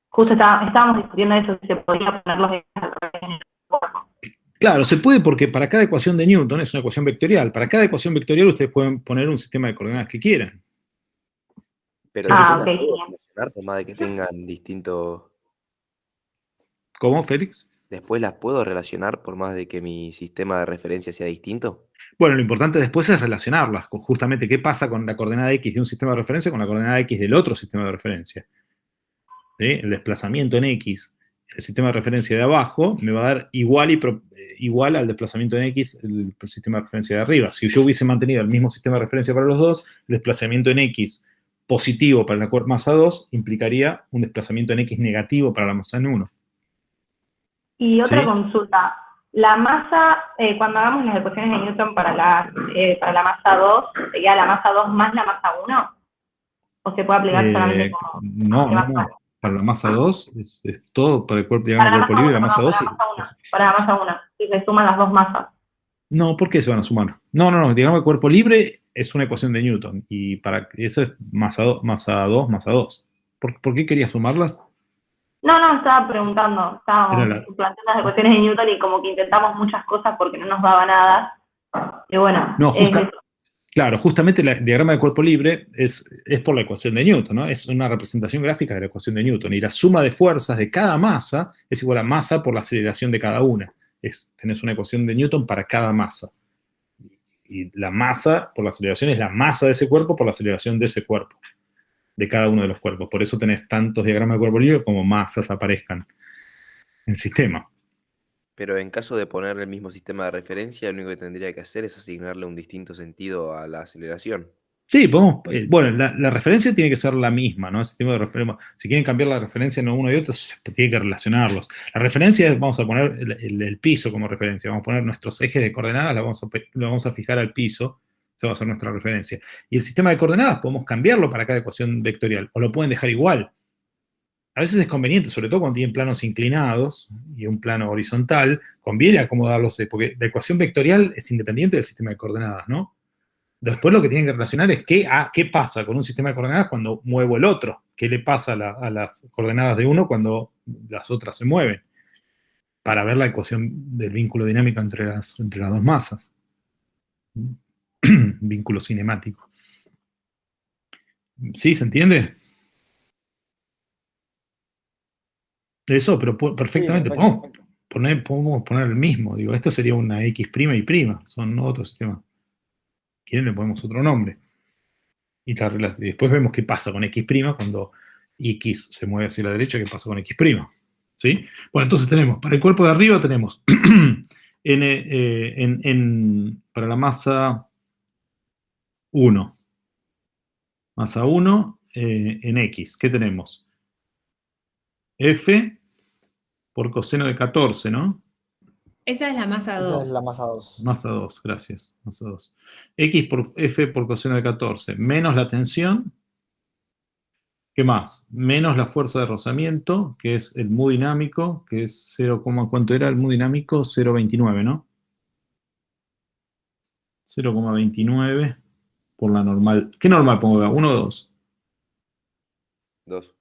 Justo estábamos discutiendo eso, si se podía poner los ejes al revés en el cuerpo. Claro, se puede porque para cada ecuación de Newton es una ecuación vectorial. Para cada ecuación vectorial ustedes pueden poner un sistema de coordenadas que quieran. Pero ok. ¿se puede relacionar por más de que tengan distintos... ¿Cómo, Félix? ¿Después las puedo relacionar por más de que mi sistema de referencia sea distinto? Bueno, lo importante después es relacionarlas con justamente qué pasa con la coordenada X de un sistema de referencia con la coordenada X del otro sistema de referencia. ¿Sí? El desplazamiento en X, el sistema de referencia de abajo, me va a dar igual al desplazamiento en X el sistema de referencia de arriba. Si yo hubiese mantenido el mismo sistema de referencia para los dos, el desplazamiento en X positivo para la masa 2 implicaría un desplazamiento en X negativo para la masa en 1. Y otra ¿Sí? consulta. La masa, cuando hagamos las ecuaciones de Newton para la masa 2, ¿sería la masa 2 más la masa 1? ¿O se puede aplicar solamente como No. Para la masa 2 es todo para el cuerpo, digamos, el cuerpo libre y la masa 2. Para la masa 1, si se suman las dos masas. No, ¿por qué se van a sumar? No, digamos que el cuerpo libre es una ecuación de Newton y para eso es masa 2, masa 2. ¿Por qué querías sumarlas? No, estaba preguntando, estábamos planteando las ecuaciones de Newton y como que intentamos muchas cosas porque no nos daba nada. Y bueno, No, claro, justamente el diagrama de cuerpo libre es por la ecuación de Newton, ¿no? Es una representación gráfica de la ecuación de Newton. Y la suma de fuerzas de cada masa es igual a masa por la aceleración de cada una. Tenés una ecuación de Newton para cada masa. Y la masa por la aceleración es la masa de ese cuerpo por la aceleración de ese cuerpo. De cada uno de los cuerpos. Por eso tenés tantos diagramas de cuerpo libre como masas aparezcan en el sistema. Pero en caso de poner el mismo sistema de referencia, lo único que tendría que hacer es asignarle un distinto sentido a la aceleración. Sí, podemos. Bueno, la referencia tiene que ser la misma, ¿no? El sistema de referencia. Si quieren cambiar la referencia en uno y otro, tiene que relacionarlos. La referencia es, vamos a poner el piso como referencia. Vamos a poner nuestros ejes de coordenadas, lo vamos a fijar al piso. Esa va a ser nuestra referencia. Y el sistema de coordenadas podemos cambiarlo para cada ecuación vectorial. O lo pueden dejar igual. A veces es conveniente, sobre todo cuando tienen planos inclinados y un plano horizontal, conviene acomodarlos, porque la ecuación vectorial es independiente del sistema de coordenadas, ¿no? Después lo que tienen que relacionar es qué pasa con un sistema de coordenadas cuando muevo el otro. ¿Qué le pasa a las coordenadas de uno cuando las otras se mueven? Para ver la ecuación del vínculo dinámico entre las dos masas. Vínculo cinemático. ¿Sí? ¿Se entiende? Eso, pero perfectamente perfecto. podemos poner el mismo. Digo, esto sería una X' y prima, son otros sistemas. ¿Quieren? Le ponemos otro nombre. Y después vemos qué pasa con X' cuando X se mueve hacia la derecha, qué pasa con X'. ¿Sí? Bueno, entonces tenemos, para el cuerpo de arriba tenemos para la masa 1. Masa 1 en X. ¿Qué tenemos? F por coseno de 14, ¿no? Esa es la masa 2. Esa es la masa 2. Masa 2, gracias. Masa 2. X por F por coseno de 14, menos la tensión. ¿Qué más? Menos la fuerza de rozamiento, que es el mu dinámico, que es 0, ¿cuánto era el mu dinámico? 0,29, ¿no? 0,29 por la normal. ¿Qué normal pongo acá? ¿1 o 2? 2.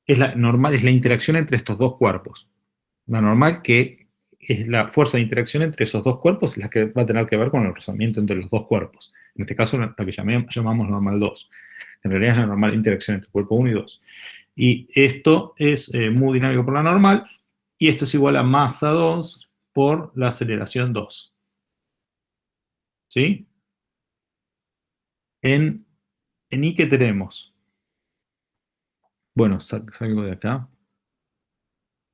Es la normal, es la interacción entre estos dos cuerpos. La normal, que es la fuerza de interacción entre esos dos cuerpos, la que va a tener que ver con el rozamiento entre los dos cuerpos. En este caso, la que llamamos normal 2. En realidad es la normal interacción entre cuerpo 1 y 2. Y esto es mu dinámico por la normal, y esto es igual a masa 2 por la aceleración 2. ¿Sí? En I, ¿qué tenemos? Bueno, salgo de acá.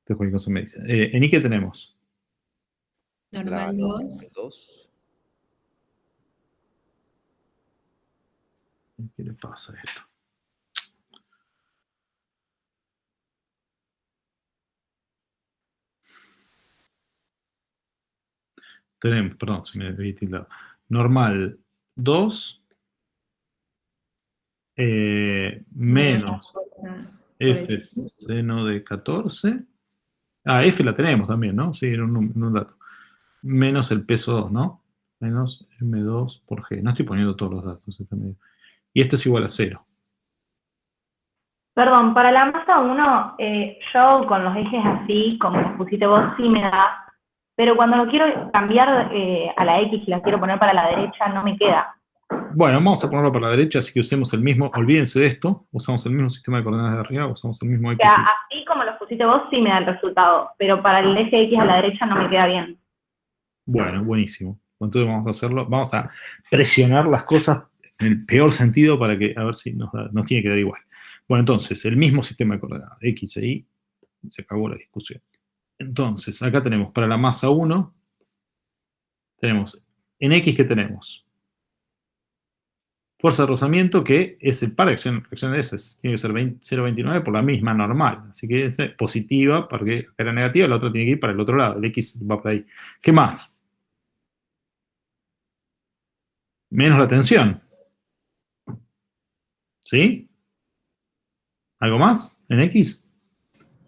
Después cualquier cosa me dice. En I, ¿qué tenemos? Normal 2. ¿Qué le pasa a esto? Tenemos, perdón, se me había tildado. Normal 2 menos F seno de 14. Ah, F la tenemos también, ¿no? Sí, en un dato. Menos el peso 2, ¿no? Menos M2 por G. No estoy poniendo todos los datos. Y esto es igual a 0. Perdón, para la masa 1, yo con los ejes así, como los pusiste vos, sí me da. Pero cuando lo quiero cambiar a la X y la quiero poner para la derecha, no me queda. Bueno, vamos a ponerlo para la derecha, así que usemos el mismo, olvídense de esto, usamos el mismo sistema de coordenadas de arriba, usamos el mismo O X. sea, así como los pusiste vos, sí me da el resultado. Pero para el eje X a la derecha no me queda bien. Bueno, buenísimo. Entonces vamos a hacerlo, vamos a presionar las cosas en el peor sentido para que, a ver si nos tiene que dar igual. Bueno, entonces, el mismo sistema de coordenadas, X e Y, se acabó la discusión. Entonces, acá tenemos para la masa 1, tenemos, en X, ¿qué tenemos? Fuerza de rozamiento, que es el par de reacción de eso, tiene que ser 0,29 por la misma normal. Así que es positiva, porque era negativa, la otra tiene que ir para el otro lado, el X va por ahí. ¿Qué más? Menos la tensión. ¿Sí? ¿Algo más en X?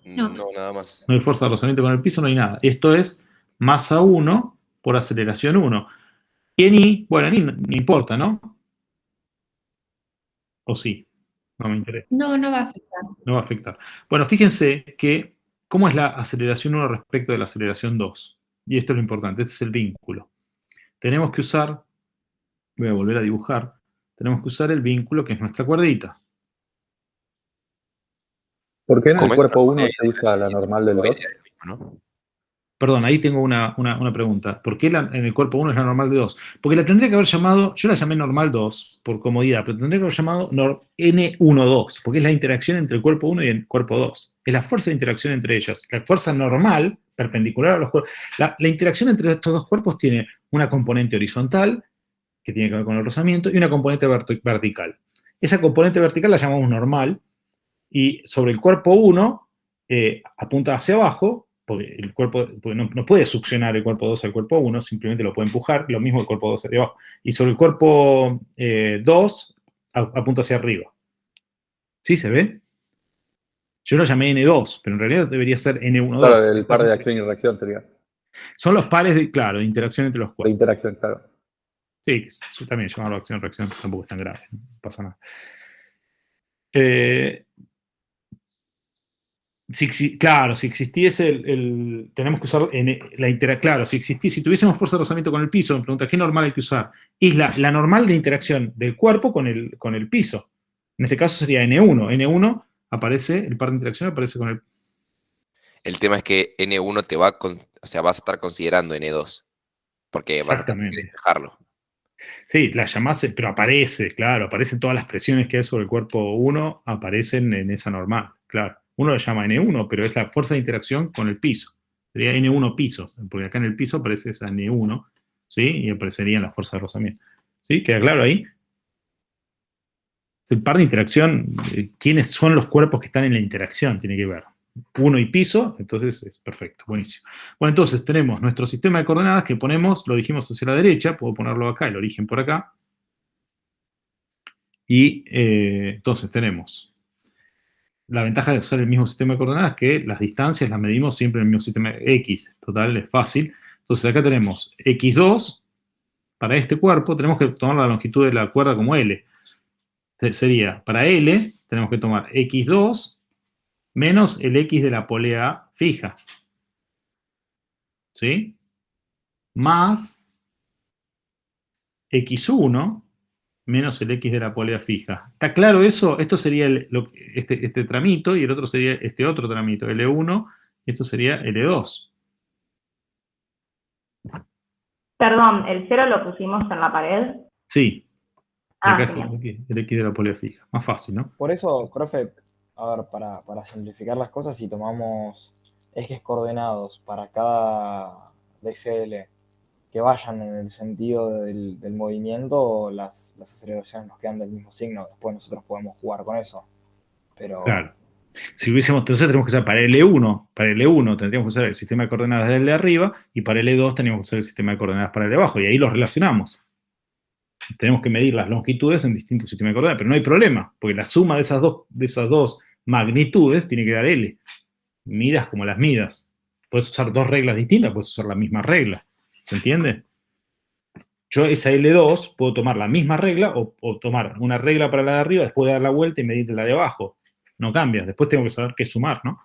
No, nada más. No hay fuerza de rozamiento con el piso, no hay nada. Esto es masa 1 por aceleración 1. Y en I, bueno, en I no importa, ¿no? ¿O sí? No me interesa. No, no va a afectar. No va a afectar. Bueno, fíjense que, ¿cómo es la aceleración 1 respecto de la aceleración 2? Y esto es lo importante, este es el vínculo. Tenemos que usar, voy a volver a dibujar, tenemos que usar el vínculo que es nuestra cuerdita. ¿Por qué en el cuerpo 1 se usa la normal del 2? Perdón, ahí tengo una pregunta. ¿Por qué en el cuerpo 1 es la normal de 2? Porque la tendría que haber llamado, yo la llamé normal 2 por comodidad, pero tendría que haber llamado N12, porque es la interacción entre el cuerpo 1 y el cuerpo 2. Es la fuerza de interacción entre ellos. La fuerza normal, perpendicular a los cuerpos. La interacción entre estos dos cuerpos tiene una componente horizontal, que tiene que ver con el rozamiento, y una componente vertical. Esa componente vertical la llamamos normal, y sobre el cuerpo 1 apunta hacia abajo, porque el cuerpo no puede succionar el cuerpo 2 al cuerpo 1, simplemente lo puede empujar, lo mismo el cuerpo 2 hacia abajo. Y sobre el cuerpo 2 apunta hacia arriba. ¿Sí se ve? Yo lo llamé N2, pero en realidad debería ser N12. Claro, el par de acción y reacción sería. Son los pares de interacción entre los cuerpos. De interacción, claro. Sí, también llamarlo acción-reacción tampoco es tan grave, no pasa nada. Claro, si existiese tenemos que usar claro, si tuviésemos fuerza de rozamiento con el piso, me pregunta, ¿qué normal hay que usar? Es la normal de interacción del cuerpo con el piso. En este caso sería N1. N1 aparece, el par de interacción aparece con el... El tema es que N1 te va o sea, vas a estar considerando N2. Porque vas a tener que despejarlo. Sí, la llamás, pero aparece, claro, aparecen todas las presiones que hay sobre el cuerpo 1, aparecen en esa normal, claro. Uno lo llama N1, pero es la fuerza de interacción con el piso. Sería N1 piso, porque acá en el piso aparece esa N1, ¿sí? Y aparecerían las fuerzas de rozamiento. ¿Sí? ¿Queda claro ahí? El par de interacción, ¿quiénes son los cuerpos que están en la interacción? Tiene que ver. 1 y piso, entonces es perfecto, buenísimo. Bueno, entonces tenemos nuestro sistema de coordenadas que ponemos, lo dijimos hacia la derecha, puedo ponerlo acá, el origen por acá. Y entonces tenemos la ventaja de usar el mismo sistema de coordenadas, que las distancias las medimos siempre en el mismo sistema X. Total, es fácil. Entonces acá tenemos X2, para este cuerpo tenemos que tomar la longitud de la cuerda como L. Sería, para L, tenemos que tomar X2 menos el X de la polea fija. ¿Sí? Más X1 menos el X de la polea fija. ¿Está claro eso? Esto sería este tramito y el otro sería este otro tramito, L1, y esto sería L2. Perdón, ¿el 0 lo pusimos en la pared? Sí. Acá es Genial. el X de la polea fija. Más fácil, ¿no? Por eso, profe, a ver, para simplificar las cosas, si tomamos ejes coordenados para cada DCL que vayan en el sentido del movimiento, las aceleraciones nos quedan del mismo signo. Después nosotros podemos jugar con eso. Pero Claro. Si hubiésemos, entonces tenemos que usar para L1 tendríamos que usar el sistema de coordenadas del de arriba, y para L2 tenemos que usar el sistema de coordenadas para el de abajo, y ahí los relacionamos. Tenemos que medir las longitudes en distintos sistemas de coordenadas, pero no hay problema, porque la suma de esas dos magnitudes tiene que dar L. Midas como las midas. Puedes usar dos reglas distintas, puedes usar la misma regla. ¿Se entiende? Yo esa L2 puedo tomar la misma regla o tomar una regla para la de arriba, después dar la vuelta y medir la de abajo. No cambia. Después tengo que saber qué sumar, ¿no?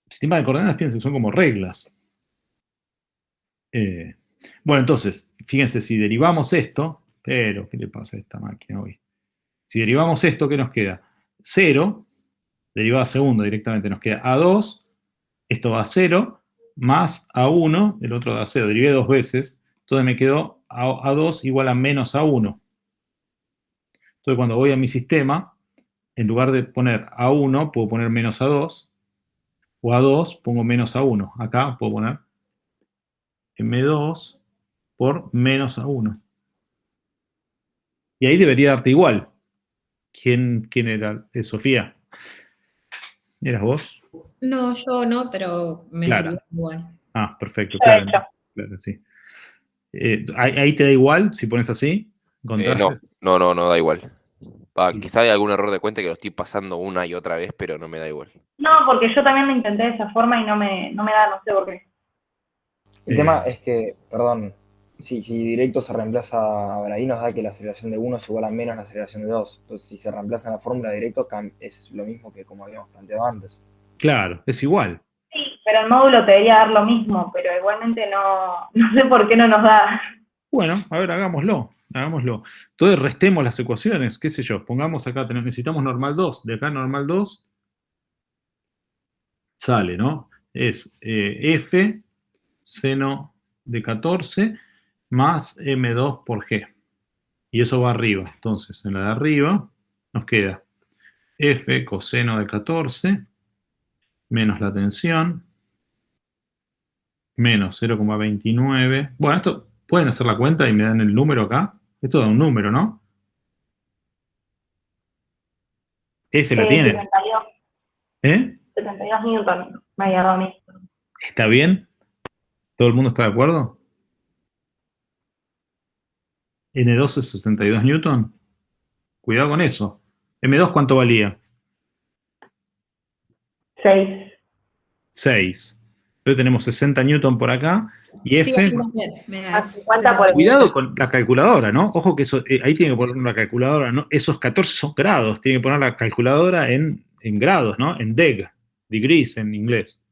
El sistema de coordenadas, fíjense, son como reglas. Bueno, entonces, fíjense, si derivamos esto, pero, ¿qué le pasa a esta máquina hoy? Si derivamos esto, ¿qué nos queda? 0, derivada segunda directamente, nos queda A2, esto va a 0, más A1, el otro da 0, derivé dos veces, entonces me quedó A2 igual a menos A1. Entonces, cuando voy a mi sistema, en lugar de poner A1, puedo poner menos A2, o A2, pongo menos A1. Acá puedo poner M2 por menos A1. Y ahí debería darte igual. ¿Quién era? Sofía. ¿Eras vos? No, yo no, pero me Clara. sirvió igual. Ah, perfecto. Claro, claro, sí. ¿Ahí te da igual si pones así? ¿Contraste? No da igual. Quizá hay algún error de cuenta que lo estoy pasando una y otra vez, pero no me da igual. No, porque yo también lo intenté de esa forma y no me da, no sé por qué. el tema es que, perdón, si directo se reemplaza, a ver, ahí nos da que la aceleración de 1 es igual a menos la aceleración de 2. Entonces, si se reemplaza en la fórmula directo, es lo mismo que como habíamos planteado antes. Claro, es igual. Sí, pero el módulo te debería dar lo mismo, pero igualmente no sé por qué no nos da. Bueno, a ver, hagámoslo. Entonces restemos las ecuaciones, qué sé yo, pongamos acá, necesitamos normal 2, de acá normal 2, sale, ¿no? Es F seno de 14 más M2 por G. Y eso va arriba. Entonces, en la de arriba nos queda F coseno de 14 menos la tensión menos 0,29. Bueno, esto pueden hacer la cuenta y me dan el número acá. Esto da un número, ¿no? F la tiene. 72. ¿Eh? 72 newton me había dado a mí. ¿Está bien? ¿Todo el mundo está de acuerdo? N2 es 62 newton. Cuidado con eso. M2, ¿cuánto valía? 6. 6. Entonces tenemos 60 newton por acá. Y Sí, F... así también, me da A 50 por Cuidado con la calculadora, ¿no? Ojo que eso, ahí tiene que poner una calculadora, ¿no? Esos 14 son grados. Tiene que poner la calculadora en grados, ¿no? En degrees en inglés.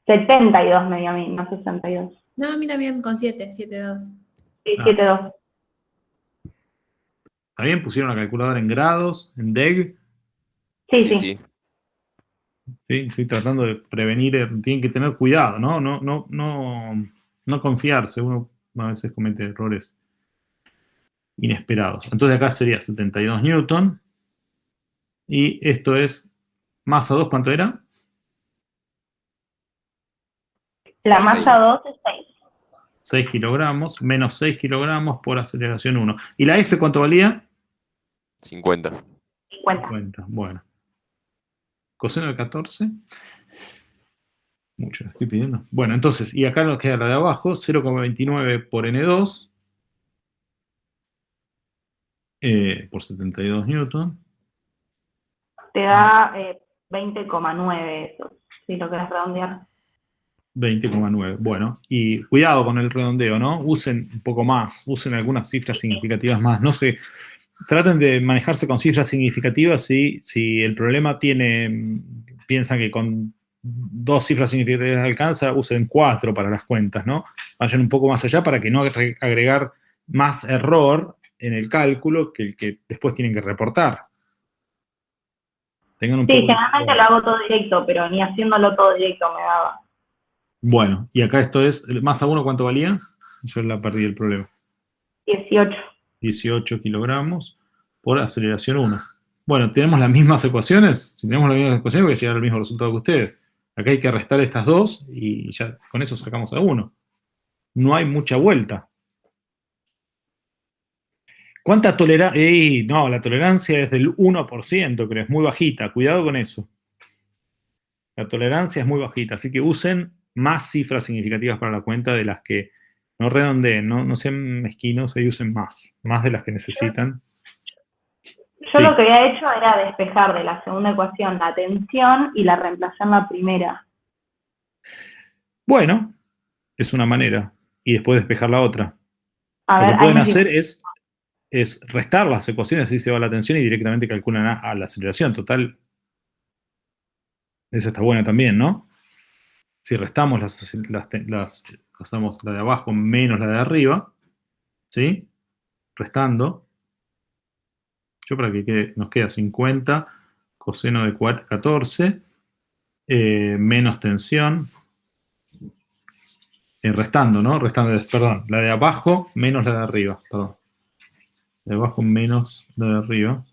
72 me dio a mí, no 62. No, a mí también con 7, 7,2. Sí, 7,2. ¿Está bien? ¿Pusieron la calculadora en grados, en DEG? Sí. Sí, estoy tratando de prevenir, tienen que tener cuidado, ¿no? No confiarse, uno a veces comete errores inesperados. Entonces acá sería 72 newton, y esto es masa 2, ¿cuánto era? La masa 2 es 6. 6 kilogramos, menos 6 kilogramos por aceleración 1. ¿Y la F cuánto valía? 50. 50, bueno. Coseno de 14. Mucho, lo estoy pidiendo. Bueno, entonces, y acá nos queda la de abajo, 0,29 por N2, por 72 newton. Te da 20,9 eso, si lo querés redondear. 20,9. Bueno, y cuidado con el redondeo, ¿no? Usen un poco más, usen algunas cifras significativas más. No sé, traten de manejarse con cifras significativas si el problema piensan que con 2 cifras significativas alcanza, usen 4 para las cuentas, ¿no? Vayan un poco más allá para que no agregar más error en el cálculo que el que después tienen que reportar. Tengan un Sí, poco de generalmente cuidado. lo hago todo directo, pero ni haciéndolo todo directo me daba. Bueno, y acá esto es, masa 1, ¿cuánto valía? Yo la perdí el problema. 18. 18 kilogramos por aceleración 1. Bueno, ¿tenemos las mismas ecuaciones? Si tenemos las mismas ecuaciones, voy a llegar al mismo resultado que ustedes. Acá hay que restar estas dos y ya con eso sacamos a 1. No hay mucha vuelta. ¿Cuánta tolerancia? No, la tolerancia es del 1%, creo, es muy bajita. Cuidado con eso. La tolerancia es muy bajita, así que usen más cifras significativas para la cuenta de las que no redondeen, no sean mezquinos y usen más de las que necesitan. Yo Sí. lo que había hecho era despejar de la segunda ecuación la tensión y la reemplazar en la primera. Bueno, es una manera. Y después despejar la otra. A Lo ver, que pueden ahí hacer es restar las ecuaciones, así se va la tensión y directamente calculan a la aceleración. Total, eso está bueno también, ¿no? Si restamos pasamos la de abajo menos la de arriba, ¿sí? Restando. Yo para que nos queda 50 coseno de 14 menos tensión. Restando, ¿no? Restando, perdón, la de abajo menos la de arriba, perdón. La de abajo menos la de arriba.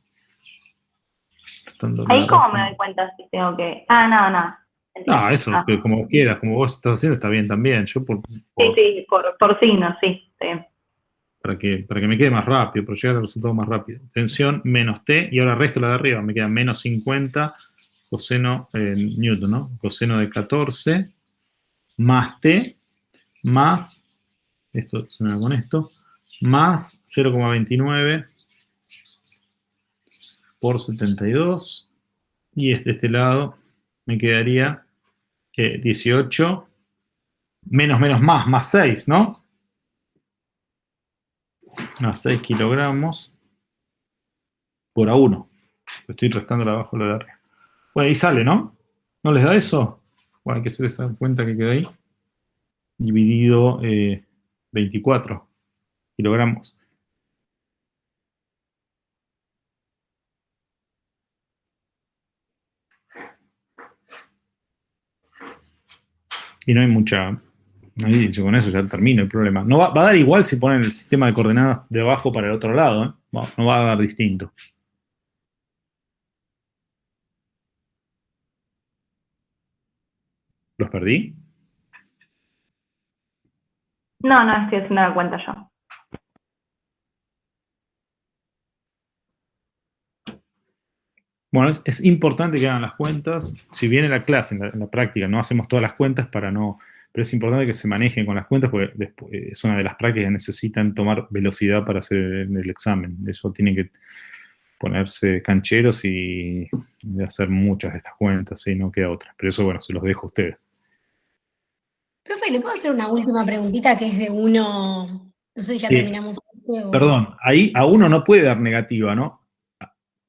Ahí cómo me doy cuenta si tengo que... no. Entiendo. No, eso, que como quieras, como vos estás haciendo, está bien también. Yo Sí, por signo, sí. para que me quede más rápido, para llegar al resultado más rápido. Tensión menos T, y ahora resto la de arriba, me queda menos 50 coseno newton, ¿no? Coseno de 14 más T más, esto se me da con esto, más 0,29 por 72, y de este lado me quedaría 18 menos más 6, ¿no? Más 6 kilogramos por A1. Estoy restando la abajo la de arriba. Bueno, ahí sale, ¿no? ¿No les da eso? Bueno, hay que hacer esa cuenta que queda ahí. Dividido 24 kilogramos. Y no hay mucha... Ahí, con eso ya termina el problema. No va a dar igual si ponen el sistema de coordenadas de abajo para el otro lado, ¿eh? No va a dar distinto. ¿Los perdí? No, estoy haciendo la cuenta yo. Bueno, es importante que hagan las cuentas. Si bien en la clase, en la práctica, no hacemos todas las cuentas para no... Pero es importante que se manejen con las cuentas porque después, es una de las prácticas que necesitan tomar velocidad para hacer el examen. Eso tienen que ponerse cancheros y hacer muchas de estas cuentas, y no queda otra. Pero eso, bueno, se los dejo a ustedes. Profe, ¿le puedo hacer una última preguntita que es de uno? No sé si ya terminamos. Perdón, ahí a uno no puede dar negativa, ¿no?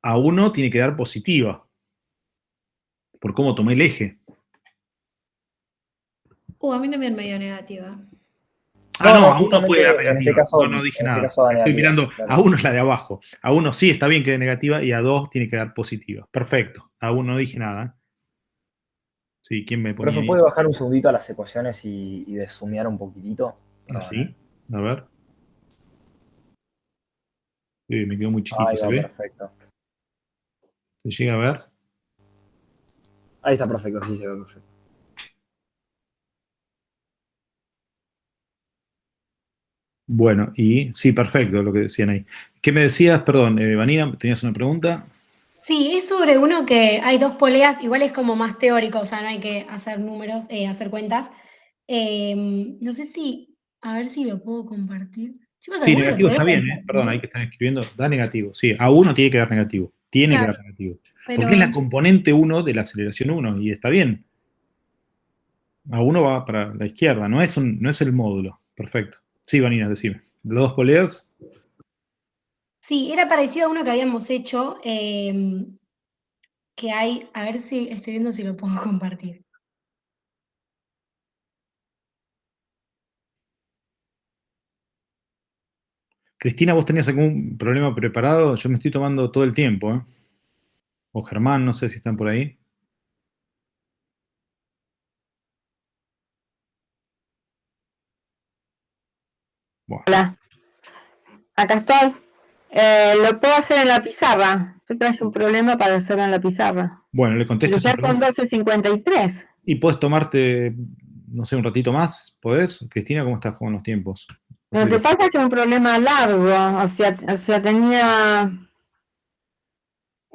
A uno tiene que dar positiva. Por cómo tomé el eje. A mí también me dio negativa. A1 puede dar justamente en negativa. este caso, No dije en nada. este caso da Estoy negativa, mirando, claro. A1 es la de abajo. A1 sí está bien que dé negativa y A2 tiene que dar positiva. Perfecto. A1 no dije nada. Sí, ¿quién me ponía Profe, ahí? ¿puede bajar un segundito a las ecuaciones y desumear un poquitito? Perdón, Así. A ver. Me quedó muy chiquito, Ahí ¿se va, ve? perfecto. ¿Se llega a ver? Ahí está perfecto, sí se ve perfecto. Bueno, y sí, perfecto lo que decían ahí. ¿Qué me decías? Perdón, Vanina, ¿tenías una pregunta? Sí, es sobre uno que hay dos poleas, igual es como más teórico, o sea, no hay que hacer números, hacer cuentas. No sé si, a ver si lo puedo compartir. Chicos, Sí, ¿alguno lo negativo puede está bien, ¿eh? Perdón, ahí compartir? que están escribiendo, da negativo. Sí, A1 tiene que dar negativo. Tiene que Claro, dar negativo. pero Porque es la componente 1 de la aceleración 1 y está bien. A1 va para la izquierda, no es el módulo. Perfecto. Sí, Vanina, decime. Los dos poleas, sí, era parecido a uno que habíamos hecho, que hay, a ver si estoy viendo si lo puedo compartir. Cristina, ¿vos tenías algún problema preparado? Yo me estoy tomando todo el tiempo, ¿eh? O Germán, no sé si están por ahí. Bueno, Hola, acá estoy. Lo puedo hacer en la pizarra. Yo traje un problema para hacerlo en la pizarra. bueno, le Pero contesto esa ya son pregunta. 12:53. ¿Y puedes tomarte, no sé, un ratito más? ¿Podés? Cristina, ¿cómo estás con los tiempos? No Lo sé que qué- pasa es que es un problema largo. O sea, tenía.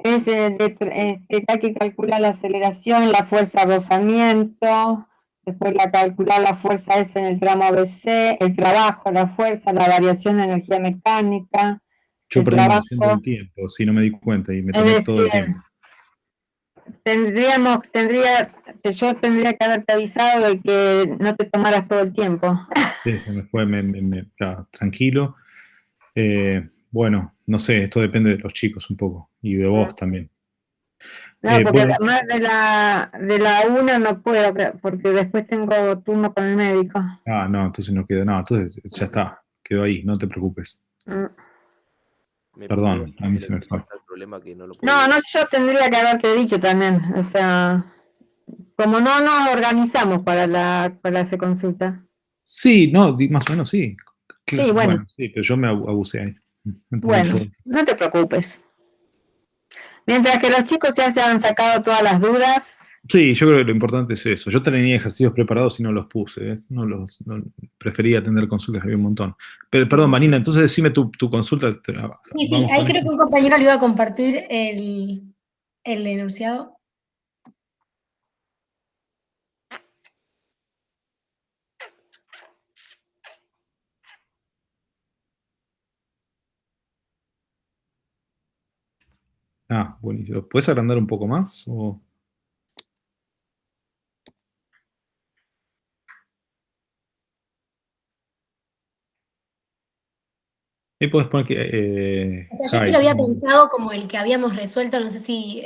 Que hay que calcular la aceleración, la fuerza de rozamiento, después calcular la fuerza F en el tramo ABC, el trabajo, la fuerza, la variación de energía mecánica, Yo el perdí noción trabajo. del tiempo, si no me di cuenta y me Es tomé todo el decir, tiempo. yo tendría que haberte avisado de que no te tomaras todo el tiempo. Sí, se me fue, claro, tranquilo. Bueno, no sé, esto depende de los chicos un poco y de vos también. No, porque Bueno, además de la 1 no puedo, porque después tengo turno con el médico. no, entonces no quedó, no, entonces ya está, quedó ahí, no te preocupes. Me pidieron Perdón, a mí también se el me fue. compartir el problema que no lo No, puedo. no, yo tendría que haberte dicho también. O sea, como no nos organizamos para esa consulta. Sí, no, más o menos sí. Sí, bueno, Bueno, sí, pero yo me abusé ahí. Me tomé bueno, todo. no te preocupes. Mientras que los chicos ya se han sacado todas las dudas. Sí, yo creo que lo importante es eso. Yo tenía ejercicios preparados y no los puse. Prefería atender consultas, había un montón. Pero, perdón, Vanina, entonces decime tu consulta. Sí, sí, Vamos ahí con creo eso. que un compañero le iba a compartir el enunciado. Buenísimo. ¿Puedes agrandar un poco más? Ahí puedes poner que. O sea, yo este Hi. lo había pensado como el que habíamos resuelto, no sé si,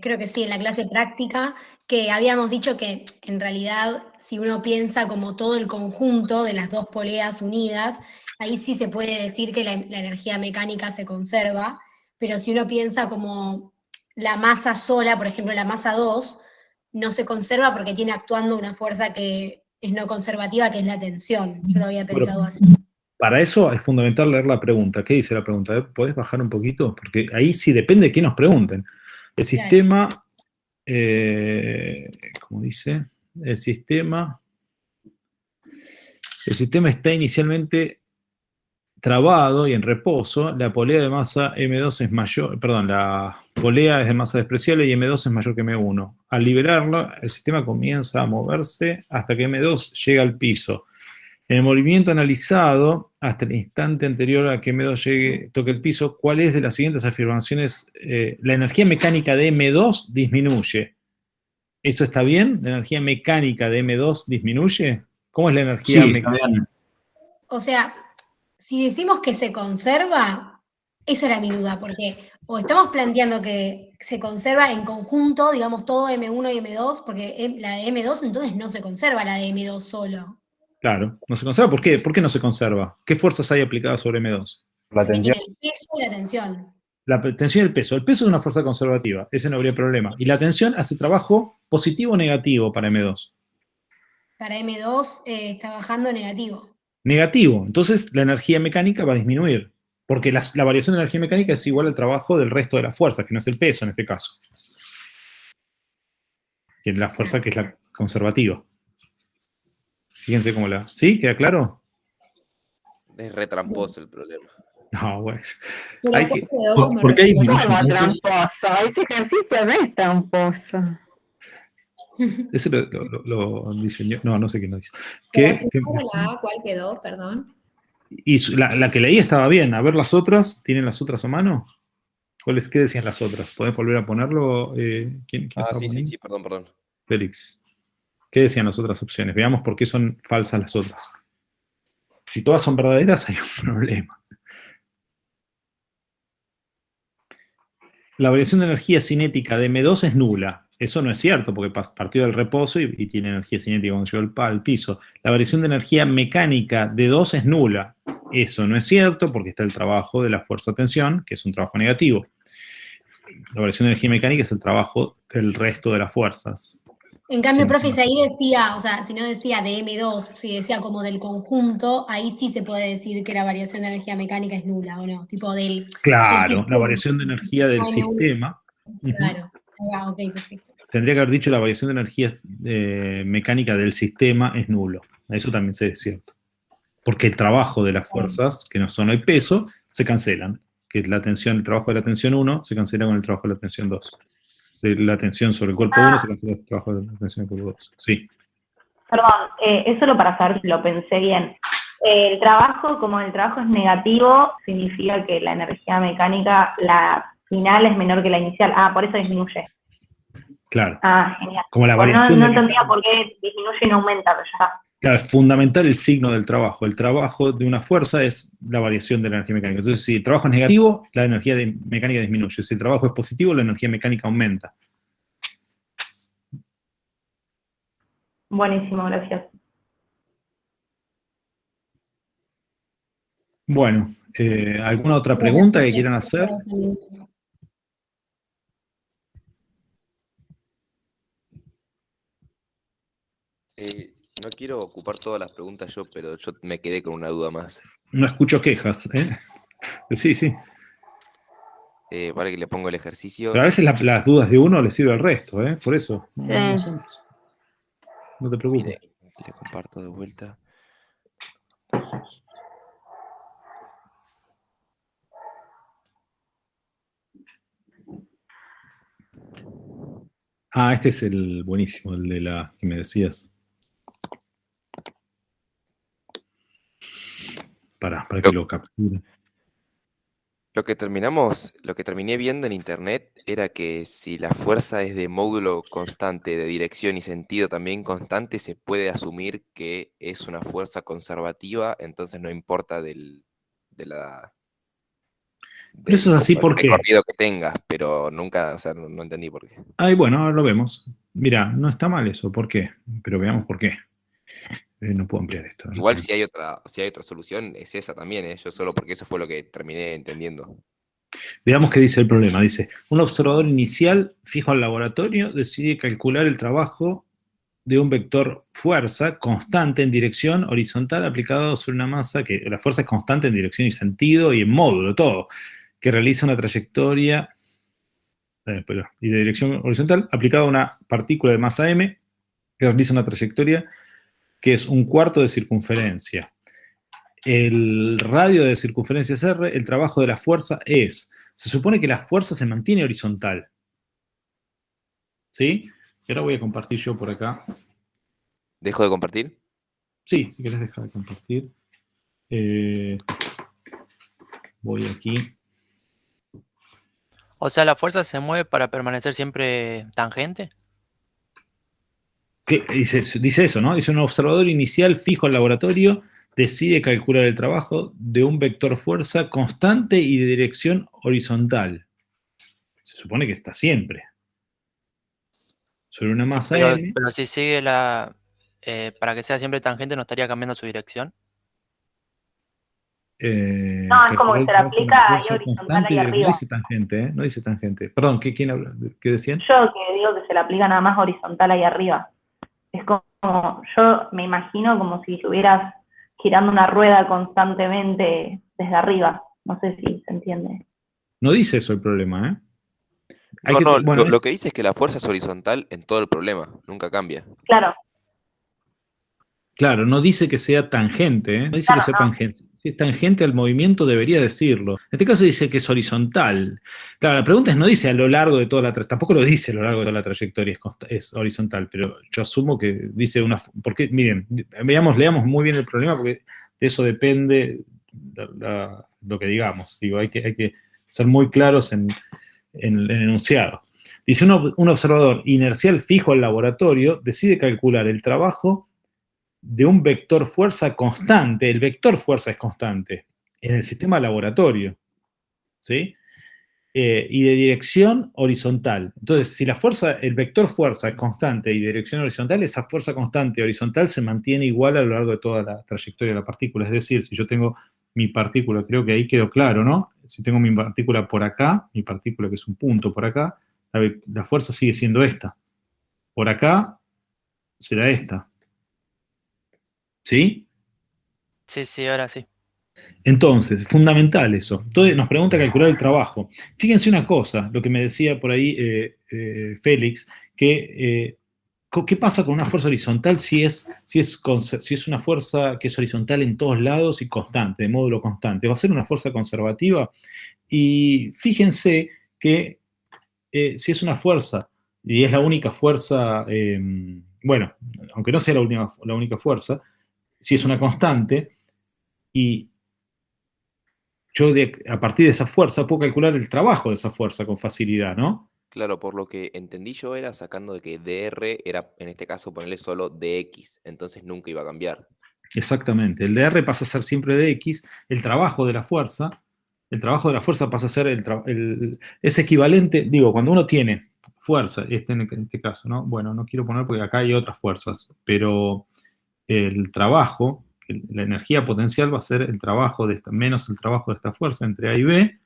creo que sí, en la clase práctica, que habíamos dicho que en realidad si uno piensa como todo el conjunto de las dos poleas unidas, ahí sí se puede decir que la energía mecánica se conserva, pero si uno piensa como la masa sola, por ejemplo la masa 2, no se conserva porque tiene actuando una fuerza que es no conservativa, que es la tensión. Yo lo había Bueno, pensado así. para eso es fundamental leer la pregunta. ¿Qué dice la pregunta? A ver, ¿podés bajar un poquito? Porque ahí sí depende de qué nos pregunten. El sistema, ¿cómo dice? El sistema está inicialmente trabado y en reposo. La polea de masa M2 es mayor, perdón, la polea es de masa despreciable y M2 es mayor que M1. Al liberarlo, el sistema comienza a moverse hasta que M2 llega al piso. En el movimiento analizado, hasta el instante anterior a que M2 toque el piso, ¿cuál es de las siguientes afirmaciones? La energía mecánica de M2 disminuye. ¿Eso está bien? ¿La energía mecánica de M2 disminuye? ¿Cómo es la energía Sí, está mecánica? bien. O sea, si decimos que se conserva, eso era mi duda, porque o estamos planteando que se conserva en conjunto, digamos todo M1 y M2, porque la de M2 entonces no se conserva la de M2 solo. Claro, no se conserva. ¿Por qué? ¿Por qué no se conserva? ¿Qué fuerzas hay aplicadas sobre M2? La También tensión. tiene el peso y la tensión. La tensión y el peso. El peso es una fuerza conservativa, ese no habría problema. Y la tensión hace trabajo positivo o negativo para M2. Para M2 está bajando negativo. Negativo. Entonces la energía mecánica va a disminuir. Porque la variación de energía mecánica es igual al trabajo del resto de las fuerzas, que no es el peso en este caso. Que es la fuerza que es la conservativa. Fíjense cómo la... ¿Sí? ¿Queda claro? Es re tramposo el problema. No, bueno. Pero Hay ¿cuál que... quedó ¿Por, como por qué disminuye ¿Cómo entonces? tramposo? Ese ejercicio no es tramposo. Ese lo diseñó... No, no sé quién lo hizo. Pero ¿Qué? si no era la A, ¿cuál quedó? Perdón. Y la que leí estaba bien. A ver las otras. ¿Tienen las otras a mano? ¿Qué decían las otras? ¿Podés volver a ponerlo? ¿Quién Ah, estaba sí, poniendo? sí, perdón. Félix. ¿Qué decían las otras opciones? Veamos por qué son falsas las otras. Si todas son verdaderas, hay un problema. La variación de energía cinética de M2 es nula. Eso no es cierto, porque partió del reposo y tiene energía cinética cuando llegó al piso. La variación de energía mecánica de 2 es nula. Eso no es cierto, porque está el trabajo de la fuerza-tensión, que es un trabajo negativo. La variación de energía mecánica es el trabajo del resto de las fuerzas. En cambio, profe, si ahí decía, o sea, si no decía de M2, si decía como del conjunto, ahí sí se puede decir que la variación de energía mecánica es nula, ¿o no? Tipo del Claro, sistema. la variación de energía del Ah, no. sistema. Claro. Ahí va, ok, perfecto. Tendría que haber dicho la variación de energía mecánica del sistema es nulo. Eso también es cierto. Porque el trabajo de las fuerzas, que no son el peso, se cancelan. Que la tensión, el trabajo de la tensión 1 se cancela con el trabajo de la tensión 2. De la tensión sobre el cuerpo 1 se cancela el trabajo de la tensión sobre el cuerpo 2. Sí. Perdón, es solo para saber si lo pensé bien. El trabajo, como el trabajo es negativo, significa que la energía mecánica, la final es menor que la inicial. Ah, por eso disminuye. Claro. Ah, genial. Como la Pues variación no de- entendía por qué disminuye y no aumenta, pero ya está. Claro, es fundamental el signo del trabajo. El trabajo de una fuerza es la variación de la energía mecánica. Entonces, si el trabajo es negativo, la energía mecánica disminuye. Si el trabajo es positivo, la energía mecánica aumenta. Buenísimo, gracias. Bueno, ¿alguna otra pregunta que quieran hacer? No quiero ocupar todas las preguntas yo, pero yo me quedé con una duda más. No escucho quejas, ¿eh? Sí, sí. Para que le pongo el ejercicio. Pero a veces las dudas de uno le sirve al resto, ¿eh? Por eso. Sí. No te preocupes. Le comparto de vuelta. Ah, este es el buenísimo, el de la que me decías. Para que lo capture. Lo que terminé viendo en internet era que si la fuerza es de módulo constante, de dirección y sentido también constante, se puede asumir que es una fuerza conservativa, entonces no importa del Pero eso es así, ¿por qué? recorrido que tenga, pero nunca, o sea, no entendí por qué. Ay, bueno, ahora lo vemos. Mira, no está mal eso, ¿por qué? Pero veamos por qué. No puedo ampliar esto. Igual si hay otra solución, es esa también, yo solo porque eso fue lo que terminé entendiendo. Veamos qué dice el problema. Dice, un observador inicial fijo al laboratorio decide calcular el trabajo de un vector fuerza constante en dirección horizontal aplicado sobre una masa, que la fuerza es constante en dirección y sentido y en módulo, todo, que realiza una trayectoria y de dirección horizontal aplicada a una partícula de masa m que realiza una trayectoria que es 1/4 de circunferencia. El radio de circunferencia es R, el trabajo de la fuerza es. Se supone que la fuerza se mantiene horizontal. ¿Sí? Y ahora voy a compartir yo por acá. ¿Dejo de compartir? Sí, si querés dejar de compartir. Voy aquí. O sea, ¿la fuerza se mueve para permanecer siempre tangente? Dice eso, ¿no? Dice un observador inicial fijo al laboratorio decide calcular el trabajo de un vector fuerza constante y de dirección horizontal. Se supone que está siempre. Sobre una masa M. Pero si sigue para que sea siempre tangente no estaría cambiando su dirección. No, es como que se le aplica ahí horizontal ahí No arriba. dice tangente, ¿eh? No dice tangente. Perdón, ¿quién habla? ¿Qué decían? Yo que digo que se le aplica nada más horizontal ahí arriba. Es como, yo me imagino como si estuvieras girando una rueda constantemente desde arriba. No sé si se entiende. No dice eso el problema, ¿eh? No, lo que dice es que la fuerza es horizontal en todo el problema, nunca cambia. Claro. Claro, no dice que sea tangente, ¿eh? No dice que sea tangente. Si es tangente al movimiento, debería decirlo. En este caso dice que es horizontal. Claro, la pregunta es, no dice a lo largo de toda la trayectoria, tampoco lo dice a lo largo de toda la trayectoria, es horizontal, pero yo asumo que dice una... Porque, miren, leamos muy bien el problema, porque de eso depende lo que digamos. Digo, hay que ser muy claros en el enunciado. Dice, un observador inercial fijo al laboratorio decide calcular el trabajo de un vector fuerza constante. El vector fuerza es constante en el sistema laboratorio, ¿sí? Y de dirección horizontal. Entonces, si el vector fuerza es constante y de dirección horizontal, esa fuerza constante horizontal se mantiene igual a lo largo de toda la trayectoria de la partícula. Es decir, si yo tengo mi partícula, creo que ahí quedó claro, ¿no? Si tengo mi partícula por acá, mi partícula que es un punto por acá, la fuerza sigue siendo esta. Por acá será esta. ¿Sí? Sí, ahora sí. Entonces, fundamental eso. Entonces nos pregunta calcular el trabajo. Fíjense una cosa, lo que me decía por ahí Félix, que ¿qué pasa con una fuerza horizontal si es una fuerza que es horizontal en todos lados y constante, de módulo constante? ¿Va a ser una fuerza conservativa? Y fíjense que si es una fuerza, y es la única fuerza, bueno, aunque no sea la única fuerza, si es una constante, y yo a partir de esa fuerza puedo calcular el trabajo de esa fuerza con facilidad, ¿no? Claro, por lo que entendí yo era sacando de que dr era, en este caso, ponerle solo dx, entonces nunca iba a cambiar. Exactamente, el dr pasa a ser siempre dx, el trabajo de la fuerza pasa a ser es equivalente, digo, cuando uno tiene fuerza, en este caso, ¿no? Bueno, no quiero poner porque acá hay otras fuerzas, pero el trabajo, la energía potencial va a ser el trabajo de menos el trabajo de esta fuerza entre A y B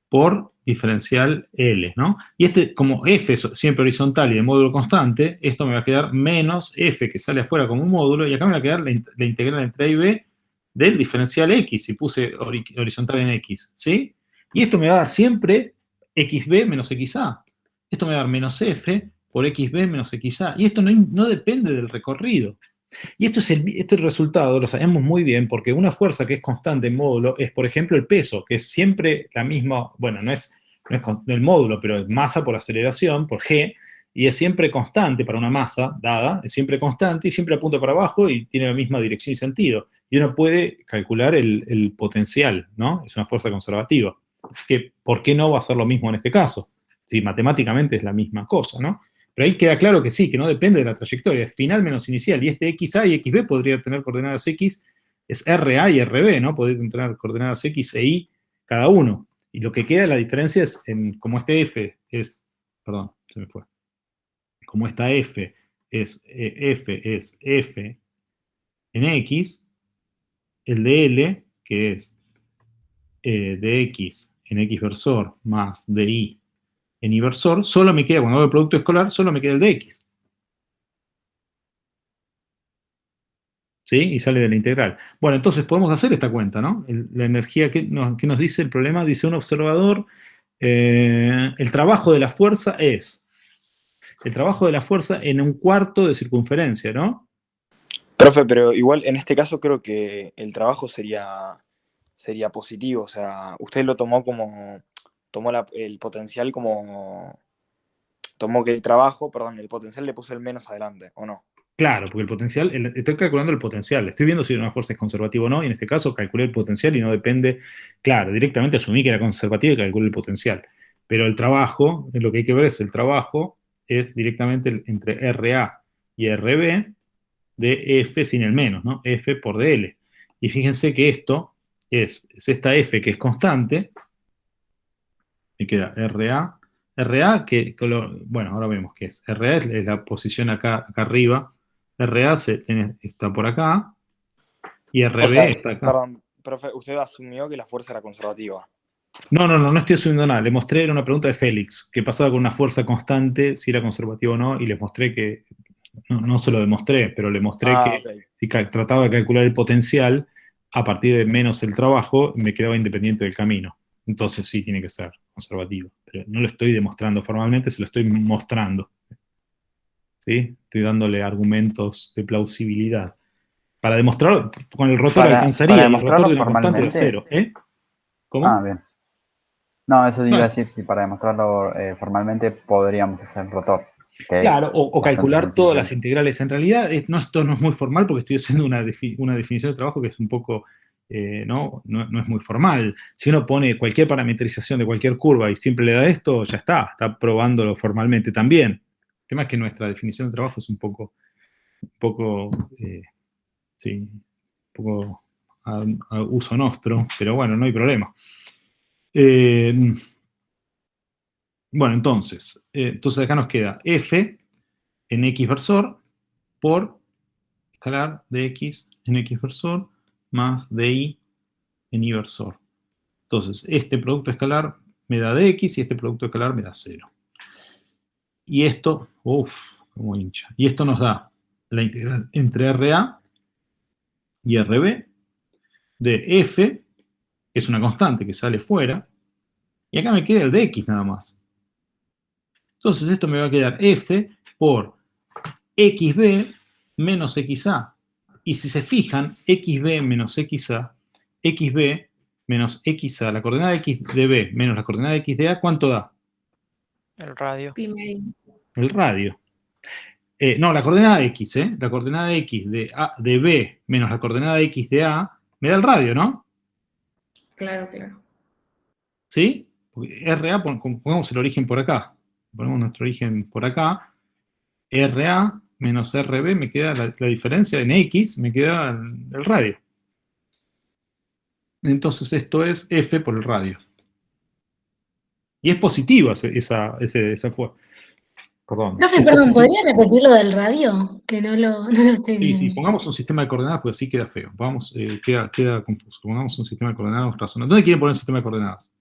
por diferencial L, ¿no? Y como F es siempre horizontal y de módulo constante, esto me va a quedar menos F que sale afuera como un módulo, y acá me va a quedar la integral entre A y B del diferencial X, si puse horizontal en X, ¿sí? Y esto me va a dar siempre XB menos XA. Esto me va a dar menos F por XB menos XA. Y esto no depende del recorrido. Y este resultado lo sabemos muy bien porque una fuerza que es constante en módulo es, por ejemplo, el peso, que es siempre la misma, bueno, no es el módulo, pero es masa por aceleración, por G, y es siempre constante para una masa dada, es siempre constante y siempre apunta para abajo y tiene la misma dirección y sentido. Y uno puede calcular el potencial, ¿no? Es una fuerza conservativa. Así que, ¿por qué no va a ser lo mismo en este caso? Si matemáticamente es la misma cosa, ¿no? Pero ahí queda claro que sí, que no depende de la trayectoria, es final menos inicial, y este XA y XB podría tener coordenadas X, es RA y RB, ¿no? Podría tener coordenadas X e Y cada uno. Y lo que queda, la diferencia es, como este F es, perdón, se me fue, como esta F es F en X, el de L, que es de X en X versor más de Y en inversor, solo me queda, cuando hago el producto escolar, solo me queda el de X. ¿Sí? Y sale de la integral. Bueno, entonces podemos hacer esta cuenta, ¿no? La energía que nos dice el problema, dice un observador, el trabajo de la fuerza es, el trabajo de la fuerza en un cuarto de circunferencia, ¿no? Profe, pero igual en este caso creo que el trabajo sería positivo, o sea, usted lo tomó el potencial como, tomó que el potencial le puso el menos adelante, ¿o no? Claro, porque el potencial, estoy calculando el potencial, estoy viendo si una fuerza es conservativa o no, y en este caso calculé el potencial y no depende, claro, directamente asumí que era conservativa y calculé el potencial. Pero el trabajo, lo que hay que ver es el trabajo, es directamente entre RA y RB de F sin el menos, ¿no? F por dl. Y fíjense que esto es esta F que es constante, me queda RA que, bueno, ahora vemos qué es. RA es la posición acá arriba, RA está por acá y RB O sea, está acá. perdón, profe, usted asumió que la fuerza era conservativa. No estoy asumiendo nada. Le mostré, era una pregunta de Félix, que pasaba con una fuerza constante, si era conservativo o no, y les mostré que, no se lo demostré, pero le mostré que Ok. si trataba de calcular el potencial, a partir de menos el trabajo, me quedaba independiente del camino. Entonces sí, tiene que ser conservativo. Pero no lo estoy demostrando formalmente, se lo estoy mostrando. ¿Sí? Estoy dándole argumentos de plausibilidad. Para demostrar, con el rotor Para alcanzaría, y el demostrarlo rotor de una constante era formalmente. cero. ¿Cómo? Ah, bien. No, eso iba a Bueno, decir, si para demostrarlo formalmente podríamos hacer el rotor. Que es claro, o bastante calcular sencillo todas las eso. integrales. En realidad, esto no es muy formal porque estoy haciendo una definición de trabajo que es un poco, no es muy formal. Si uno pone cualquier parametrización de cualquier curva y siempre le da esto, ya está probándolo formalmente también. El tema es que nuestra definición de trabajo es un poco sí, un poco a uso nostro, pero bueno, no hay problema. Bueno, entonces acá nos queda f en x versor por escalar de x en x versor más di en y versor. Entonces, este producto escalar me da dx y este producto escalar me da 0. Y esto, como hincha. Y esto nos da la integral entre RA y RB de f, que es una constante que sale fuera, y acá me queda el de x nada más. Entonces esto me va a quedar f por xb menos xa. Y si se fijan, xb menos xa, xb menos xa, la coordenada x de b menos la coordenada x de a, ¿cuánto da? El radio. El radio. No, la coordenada x, la coordenada x de b menos la coordenada x de a, me da el radio, ¿no? Claro, claro. ¿Sí? Porque RA, pongamos el origen por acá. Ponemos nuestro origen por acá. RA menos RB me queda la diferencia en X, me queda el radio. Entonces esto es F por el radio. Y es positiva esa fuerza. Perdón. Profe, Es perdón, positivo. ¿podría repetir lo del radio? Que no lo estoy Sí, viendo. pongamos un sistema de coordenadas, pues así queda feo. Vamos, queda confuso. Pongamos un sistema de coordenadas razonable. ¿Dónde quieren poner el sistema de coordenadas?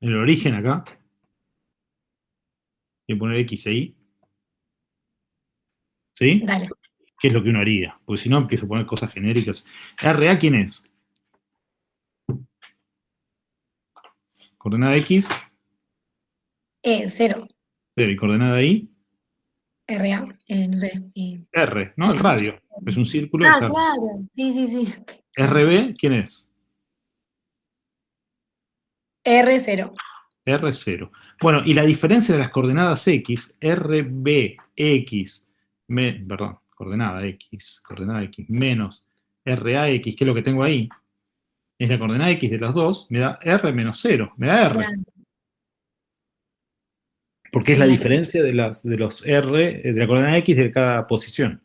En el origen acá. Quieren poner X e Y. ¿Sí? Dale. ¿Qué es lo que uno haría? Porque si no, empiezo a poner cosas genéricas. ¿RA quién es? Coordenada X, 0, 0. Y coordenada Y, RA, no sé. R, ¿no? El radio. Es un círculo, es R. Claro, sí. RB, ¿quién es? R0. R0. Bueno, y la diferencia de las coordenadas X, RB, X, coordenada X menos RAX, que es lo que tengo ahí, es la coordenada X de las dos, me da R menos 0, me da R. Claro. Porque es la diferencia de los R, de la coordenada X de cada posición.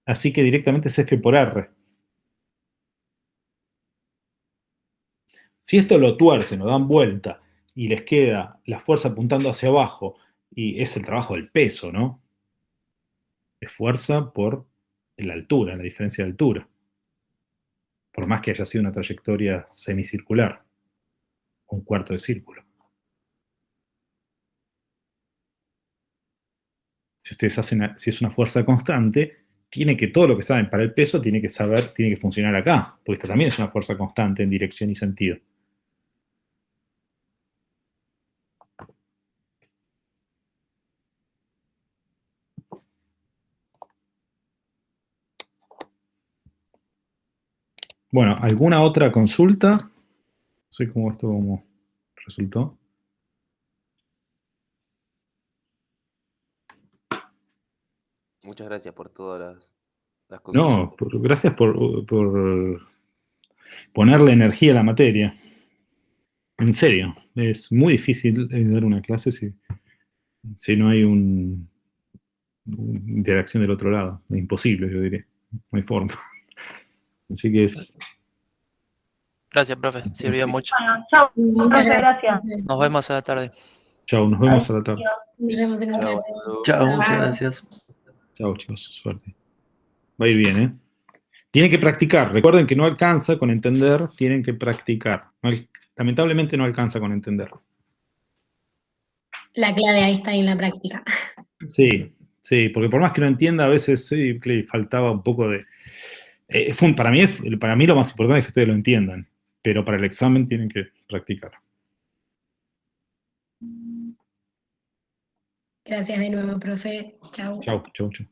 Así que directamente es F por R. Si esto lo tuercen, lo dan vuelta, y les queda la fuerza apuntando hacia abajo, y es el trabajo del peso, ¿no? Es fuerza por la altura, la diferencia de altura. Por más que haya sido una trayectoria semicircular, un cuarto de círculo. Si ustedes hacen, si es una fuerza constante, tiene que, todo lo que saben para el peso, tiene que funcionar acá, porque esta también es una fuerza constante en dirección y sentido. Bueno, ¿alguna otra consulta? No sé cómo resultó. Muchas gracias por todas las consultas. No, gracias por ponerle energía a la materia. En serio, es muy difícil dar una clase si no hay una interacción del otro lado. Es imposible, yo diría. No hay forma. Así que es... Gracias, profe. Sirvió mucho. Bueno, chao, profe, gracias. Nos vemos a la tarde. Chao, nos vemos a la tarde. Nos vemos en un rato. Chao, muchas gracias. Chao, chicos, suerte. Va a ir bien, ¿eh? Tienen que practicar. Recuerden que no alcanza con entender, tienen que practicar. Lamentablemente no alcanza con entender. La clave ahí está en la práctica. Sí, sí, porque por más que no entienda, a veces sí, le faltaba un poco de... para mí lo más importante es que ustedes lo entiendan, pero para el examen tienen que practicar. Gracias de nuevo, profe. Chao. Chau, chau, chau.